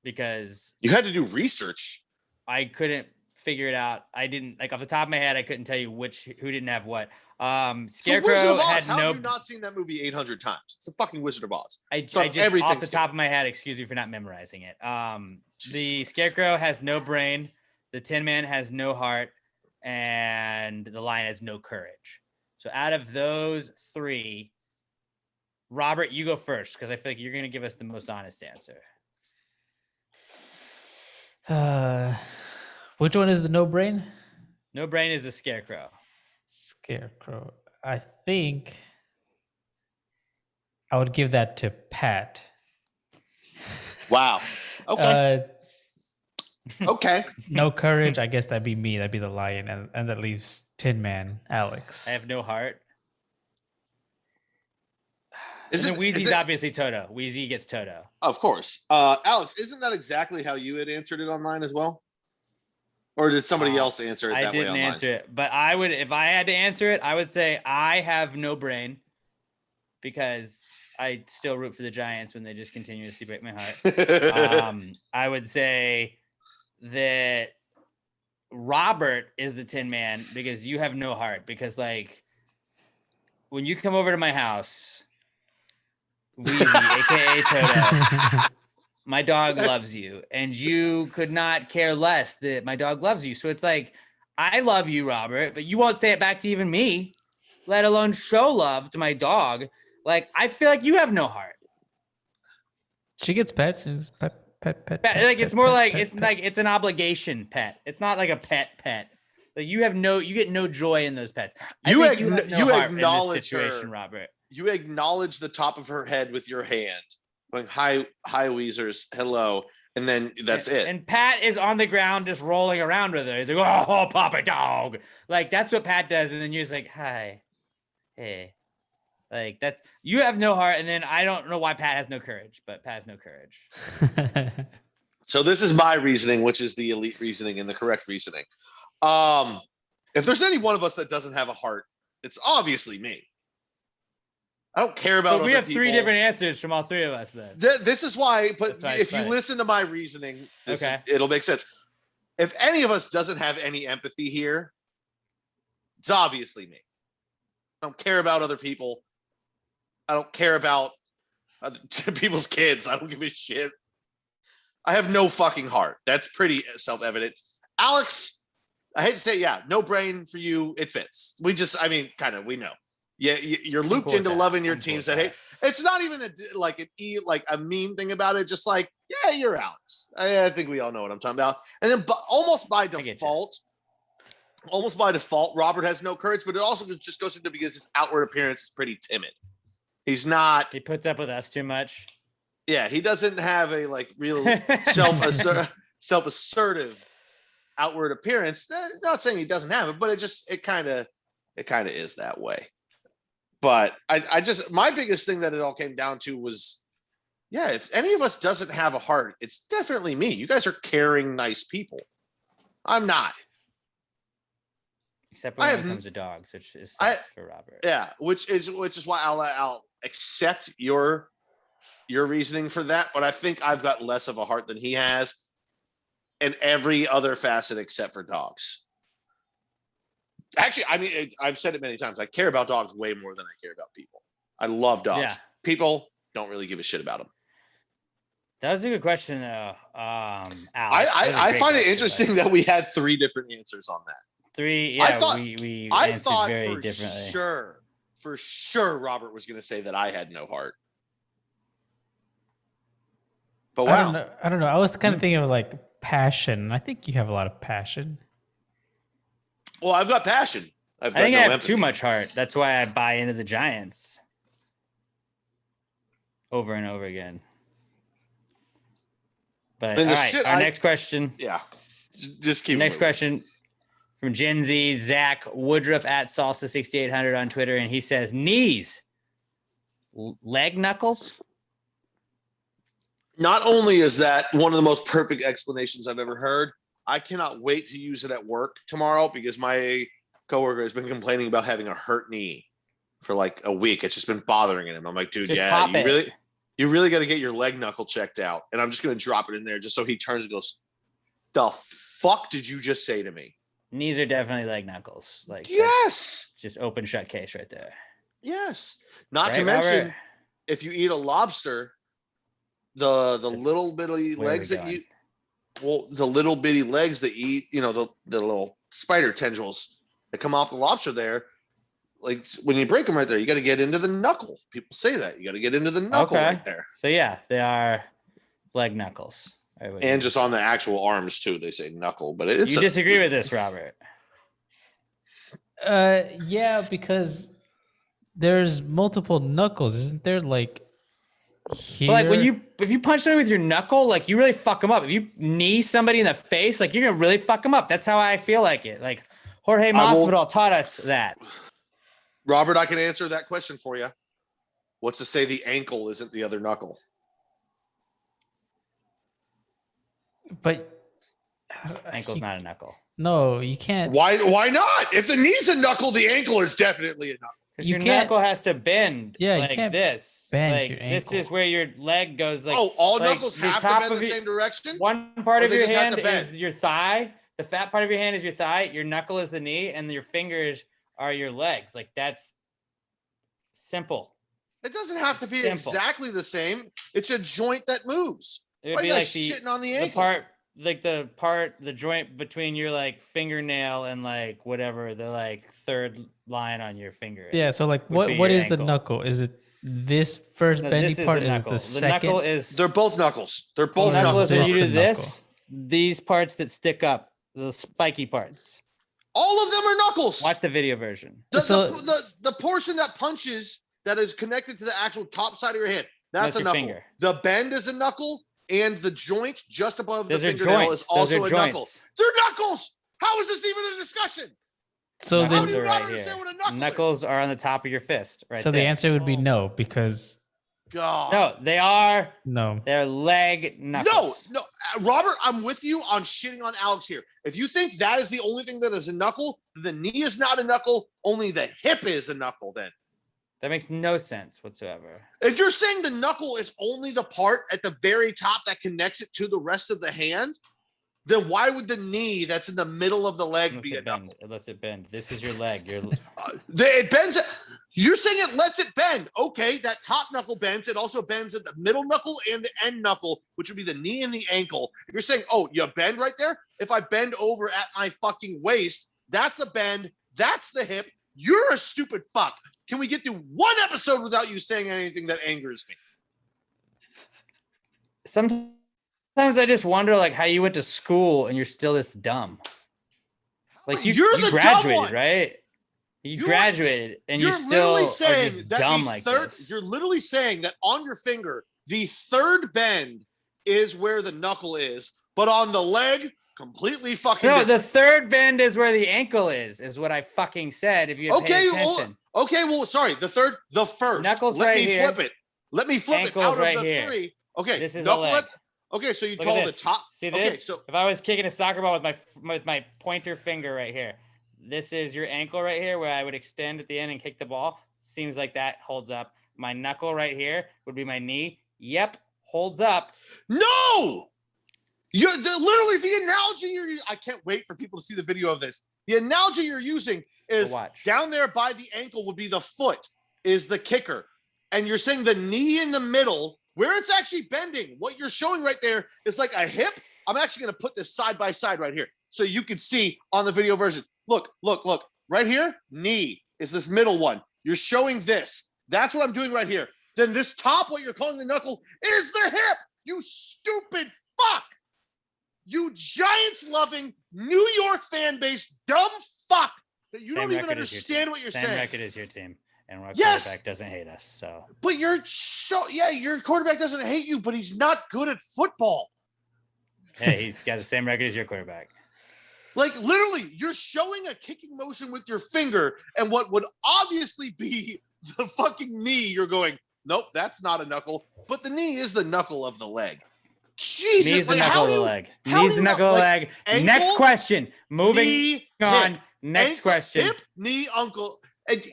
because You had to do research. I couldn't figure it out. I didn't off the top of my head. I couldn't tell you who didn't have what. Scarecrow Wizard of Oz, had how no. have you not seen that movie 800 times? It's the fucking Wizard of Oz. I It's on just everything off the scale. top of my head. Excuse me for not memorizing it. The Scarecrow has no brain. The Tin Man has no heart, and the Lion has no courage. So out of those three, Robert, you go first because I feel like you're going to give us the most honest answer. Which one is the no brain? No brain is the Scarecrow. Scarecrow. I think I would give that to Pat. Wow. Okay. Okay. No courage. I guess that'd be me. That'd be the Lion, and that leaves Tin Man, Alex. I have no heart. Is And then Wheezy's is it- obviously Toto. Wheezy gets Toto. Of course. Alex, isn't that exactly how you had answered it online as well? Or did somebody else answer it I that way didn't online? answer it, but I would, if I had to answer it, I would say I have no brain because I still root for the Giants when they just continuously break my heart. I would say that Robert is the Tin Man because you have no heart. Because like when you come over to my house, Wheezy, aka Toto, my dog loves you, and you could not care less that my dog loves you. So it's like, I love you, Robert, but you won't say it back to even me, let alone show love to my dog. Like, I feel like you have no heart. She gets pets. It's pet. Like, it's more like it's an obligation pet. It's not like a pet. Like you get no joy in those pets. You I think you have no you heart in this acknowledge situation, her. Robert. You acknowledge the top of her head with your hand, going hi Weezers, hello, and then that's it. And Pat is on the ground just rolling around with her. He's like, oh, Papa Dog. Like, that's what Pat does. And then you're just like, hi, hey. Like, that's, you have no heart. And then I don't know why Pat has no courage, but Pat has no courage. So this is my reasoning, which is the elite reasoning and the correct reasoning. If there's any one of us that doesn't have a heart, it's obviously me. I don't care about But we other have three people. different answers from all three of us then. This is why, but That's why if it's you funny. listen to my reasoning, Okay. it'll make sense. If any of us doesn't have any empathy here, it's obviously me. I don't care about other people. I don't care about other people's kids. I don't give a shit. I have no fucking heart. That's pretty self-evident. Alex, I hate to say, yeah, no brain for you. It fits. We know. Yeah, you're looped cool with into that. loving your I'm cool teams with that hate. It's not even a mean thing about it. Just like, yeah, you're Alex. I think we all know what I'm talking about. And then, almost by default, Robert has no courage. But it also just goes into because his outward appearance is pretty timid. He's not. He puts up with us too much. Yeah, he doesn't have a real self-assertive outward appearance. Not saying he doesn't have it, but it kind of is that way. But I just, my biggest thing that it all came down to was, yeah, if any of us doesn't have a heart, it's definitely me. You guys are caring, nice people. I'm not. Except when it comes to dogs, which is for Robert. Yeah, which is why I'll accept your reasoning for that, but I think I've got less of a heart than he has in every other facet except for dogs. Actually, I mean, I've said it many times. I care about dogs way more than I care about people. I love dogs. Yeah. People don't really give a shit about them. That was a good question, though. Alex, I find it interesting that we had 3 different answers on that. 3, yeah. We answered very differently. For sure, Robert was going to say that I had no heart. But wow, I don't know. I was kind of thinking of like passion. I think you have a lot of passion. Well, I've got passion. I think I have too much heart. That's why I buy into the Giants over and over again. But all right, our next question. Yeah, just keep. Next question from Gen Z, Zach Woodruff at Salsa6800 on Twitter, and he says knees, leg knuckles. Not only is that one of the most perfect explanations I've ever heard, I cannot wait to use it at work tomorrow because my coworker has been complaining about having a hurt knee for like a week. It's just been bothering him. I'm like, dude, you really got to get your leg knuckle checked out. And I'm just going to drop it in there just so he turns and goes, the fuck did you just say to me? Knees are definitely leg knuckles. Like, yes, just open shut case right there. Yes. Not to mention, if you eat a lobster, the little bitty legs that the little bitty legs that eat, the little spider tendrils that come off the lobster there, like when you break them right there, you got to get into the knuckle. People say that you got to get into the knuckle right there. So yeah, they are leg knuckles. And just on the actual arms too, they say knuckle, but you disagree with this, Robert? Yeah, because there's multiple knuckles, isn't there? Like here. But like if you punch somebody with your knuckle, like you really fuck them up. If you knee somebody in the face, like you're gonna really fuck them up. That's how I feel like it. Like Jorge Masvidal taught us that. Robert, I can answer that question for you. What's to say the ankle isn't the other knuckle? But ankle's not a knuckle. No, you can't. Why not? If the knee's a knuckle, the ankle is definitely a knuckle. Because your knuckle has to bend. Yeah, like you can't this. Bend like your ankle. This is where your leg goes. Like all knuckles have to bend the same direction. One part of your hand is your thigh. The fat part of your hand is your thigh. Your knuckle is the knee, and your fingers are your legs. Like that's simple. It doesn't have to be exactly the same. It's a joint that moves. It would be like shitting on the ankle. The joint between your like fingernail and like whatever the like third line on your finger. Yeah. So like, what is the knuckle? Is it this first bendy part? Is it the second? Knuckle is. They're both knuckles. They're both knuckles. You do this. These parts that stick up, the spiky parts. All of them are knuckles. Watch the video version. The portion that punches that is connected to the actual top side of your hand. That's a knuckle. Finger. The bend is a knuckle. And the joint just above the fingernail is also a knuckle. They're knuckles. How is this even a discussion? So how do you not understand what a knuckle Knuckles are on the top of your fist, right? So the answer would be no, because no, they are no. They're leg knuckles. No, Robert, I'm with you on shitting on Alex here. If you think that is the only thing that is a knuckle, the knee is not a knuckle. Only the hip is a knuckle. Then. That makes no sense whatsoever. If you're saying the knuckle is only the part at the very top that connects it to the rest of the hand, then why would the knee that's in the middle of the leg be a knuckle? Unless it bends. This is your leg. It bends. You're saying it lets it bend. Okay, that top knuckle bends. It also bends at the middle knuckle and the end knuckle, which would be the knee and the ankle. If you're saying, oh, you bend right there? If I bend over at my fucking waist, that's a bend. That's the hip. You're a stupid fuck. Can we get through one episode without you saying anything that angers me? Sometimes I just wonder, like, how you went to school and you're still this dumb. Like, you graduated, right? You graduated and you're still just dumb like this. You're literally saying that on your finger, the third bend is where the knuckle is, but on the leg, completely fucking different. The third bend is where the ankle is what I fucking said. If you had paid attention. Sorry. The first. Knuckles Let right me here. flip it. Let me flip Ankles it out right of the here. 3. Okay. This is a leg. Okay, so you Look call at the this. top. See this? Okay, so if I was kicking a soccer ball with my pointer finger right here, This is your ankle right here where I would extend at the end and kick the ball. Seems like that holds up. My knuckle right here would be my knee. Yep, holds up. No! Literally the analogy you're using. I can't wait for people to see the video of this. The analogy you're using is down there by the ankle would be the foot, is the kicker. And you're saying the knee in the middle, where it's actually bending, what you're showing right there is like a hip. I'm actually going to put this side by side right here so you can see on the video version. Look. Right here, knee is this middle one. You're showing this. That's what I'm doing right here. Then this top, what you're calling the knuckle, is the hip. You stupid fuck. You Giants-loving New York fan base, dumb fuck, that you don't even understand what you're saying. Same record as your team. And our quarterback doesn't hate us. So, but your quarterback doesn't hate you, but he's not good at football. Hey, he's got the same record as your quarterback. Like literally, you're showing a kicking motion with your finger, and what would obviously be the fucking knee. You're going, nope, that's not a knuckle, but the knee is the knuckle of the leg. Jesus, knee's the knuckle of the leg. Knee's the knuckle of the leg. Ankle, next question. Moving knee, on. Hip, next ankle, question. Hip, knee, uncle.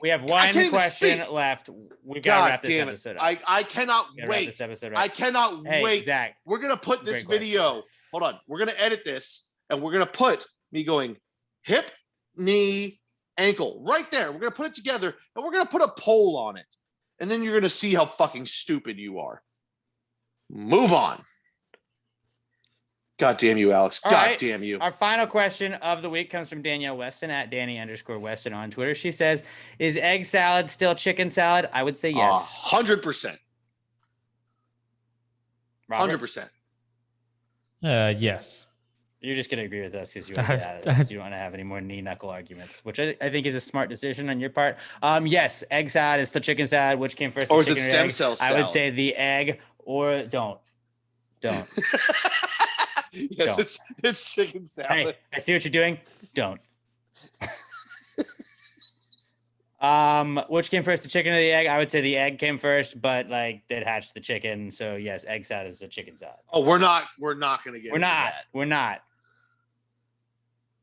We have one question left. We've got to wrap this episode up. I cannot wait. This episode I cannot wait. Zach, we're going to put this video. Hold on. We're going to edit this, and we're going to put me going hip, knee, ankle right there. We're going to put it together, and we're going to put a poll on it. And then you're going to see how fucking stupid you are. Move on. God damn you, Alex. God damn you. Our final question of the week comes from Danielle Weston at Danny_Weston on Twitter. She says, is egg salad still chicken salad? I would say yes. 100%. 100%. Yes. You're just going to agree with us because you want you don't want to have any more knee knuckle arguments, which I think is a smart decision on your part. Yes, egg salad is still chicken salad. Which came first? Or is it stem cell salad? I would say the egg or don't. Yes, it's chicken salad. Hey, I see what you're doing. Don't. Which came first, the chicken or the egg? I would say the egg came first, but like it hatched the chicken. So yes, egg salad is a chicken salad. Oh, we're not going to get. We're not.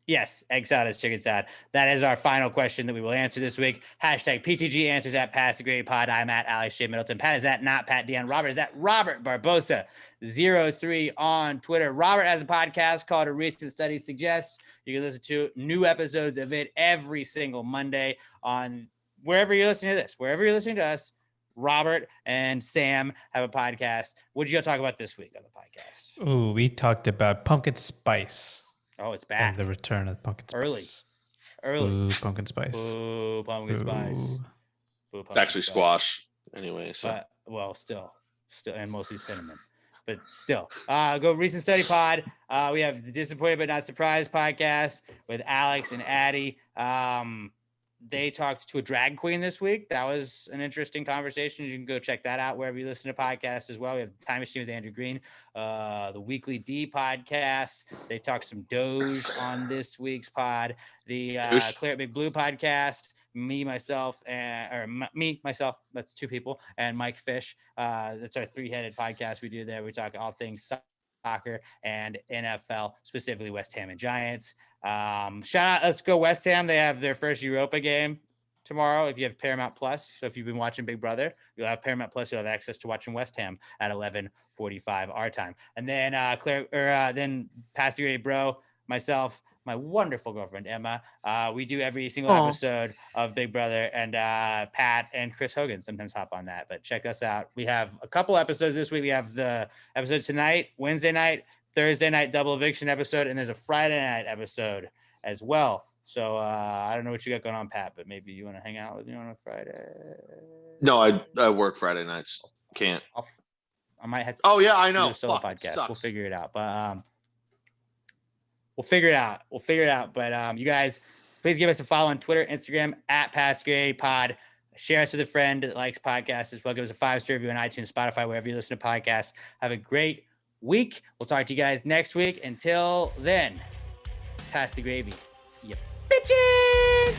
Yes, egg salad is chicken salad. That is our final question that we will answer this week. Hashtag PTG answers at Pass the Grade Pod. I'm at Alex J. Middleton. Pat is at not Pat Dion. Robert is at Robert Barbosa 03 on Twitter. Robert has a podcast called A Recent Study Suggests. You can listen to new episodes of it every single Monday on wherever you're listening to this. Wherever you're listening to us, Robert and Sam have a podcast. What did you talk about this week on the podcast? Oh, we talked about pumpkin spice. Oh, it's back. And the return of pumpkin spice. Early. Ooh, pumpkin spice. Ooh, pumpkin spice. Ooh, it's actually squash anyway. So still, and mostly cinnamon. But still, go Recent Study Pod. We have the Disappointed But Not Surprised podcast with Alex and Addie. They talked to a drag queen this week. That was an interesting conversation. You can go check that out wherever you listen to podcasts as well. We have Time Machine with Andrew Green, the Weekly D podcast. They talked some Doge on this week's pod. The Clear Big Blue podcast. Myself, that's two people, and Mike Fish. That's our three-headed podcast we do there. We talk all things soccer and NFL, specifically West Ham and Giants. Shout out, let's go West Ham. They have their first Europa game tomorrow. If you have Paramount Plus, so if you've been watching Big Brother, you'll have Paramount Plus. You'll have access to watching West Ham at 11:45 our time. And then then Pass the Grade Bro, myself, my wonderful girlfriend Emma. We do every single episode of Big Brother, and Pat and Chris Hogan sometimes hop on that. But check us out. We have a couple episodes this week. We have the episode tonight, Wednesday night, Thursday night double eviction episode, and there's a Friday night episode as well. So I don't know what you got going on, Pat, but maybe you want to hang out with me on a Friday. No, I work Friday nights. Can't. I might have to. Oh yeah, I know. Do a solo podcast. We'll figure it out, but We'll figure it out. But you guys, please give us a follow on Twitter, Instagram at Pass Grade Pod. Share us with a friend that likes podcasts as well. Give us a 5-star review on iTunes, Spotify, wherever you listen to podcasts. Have a great week. We'll talk to you guys next week. Until then, pass the gravy, you bitches.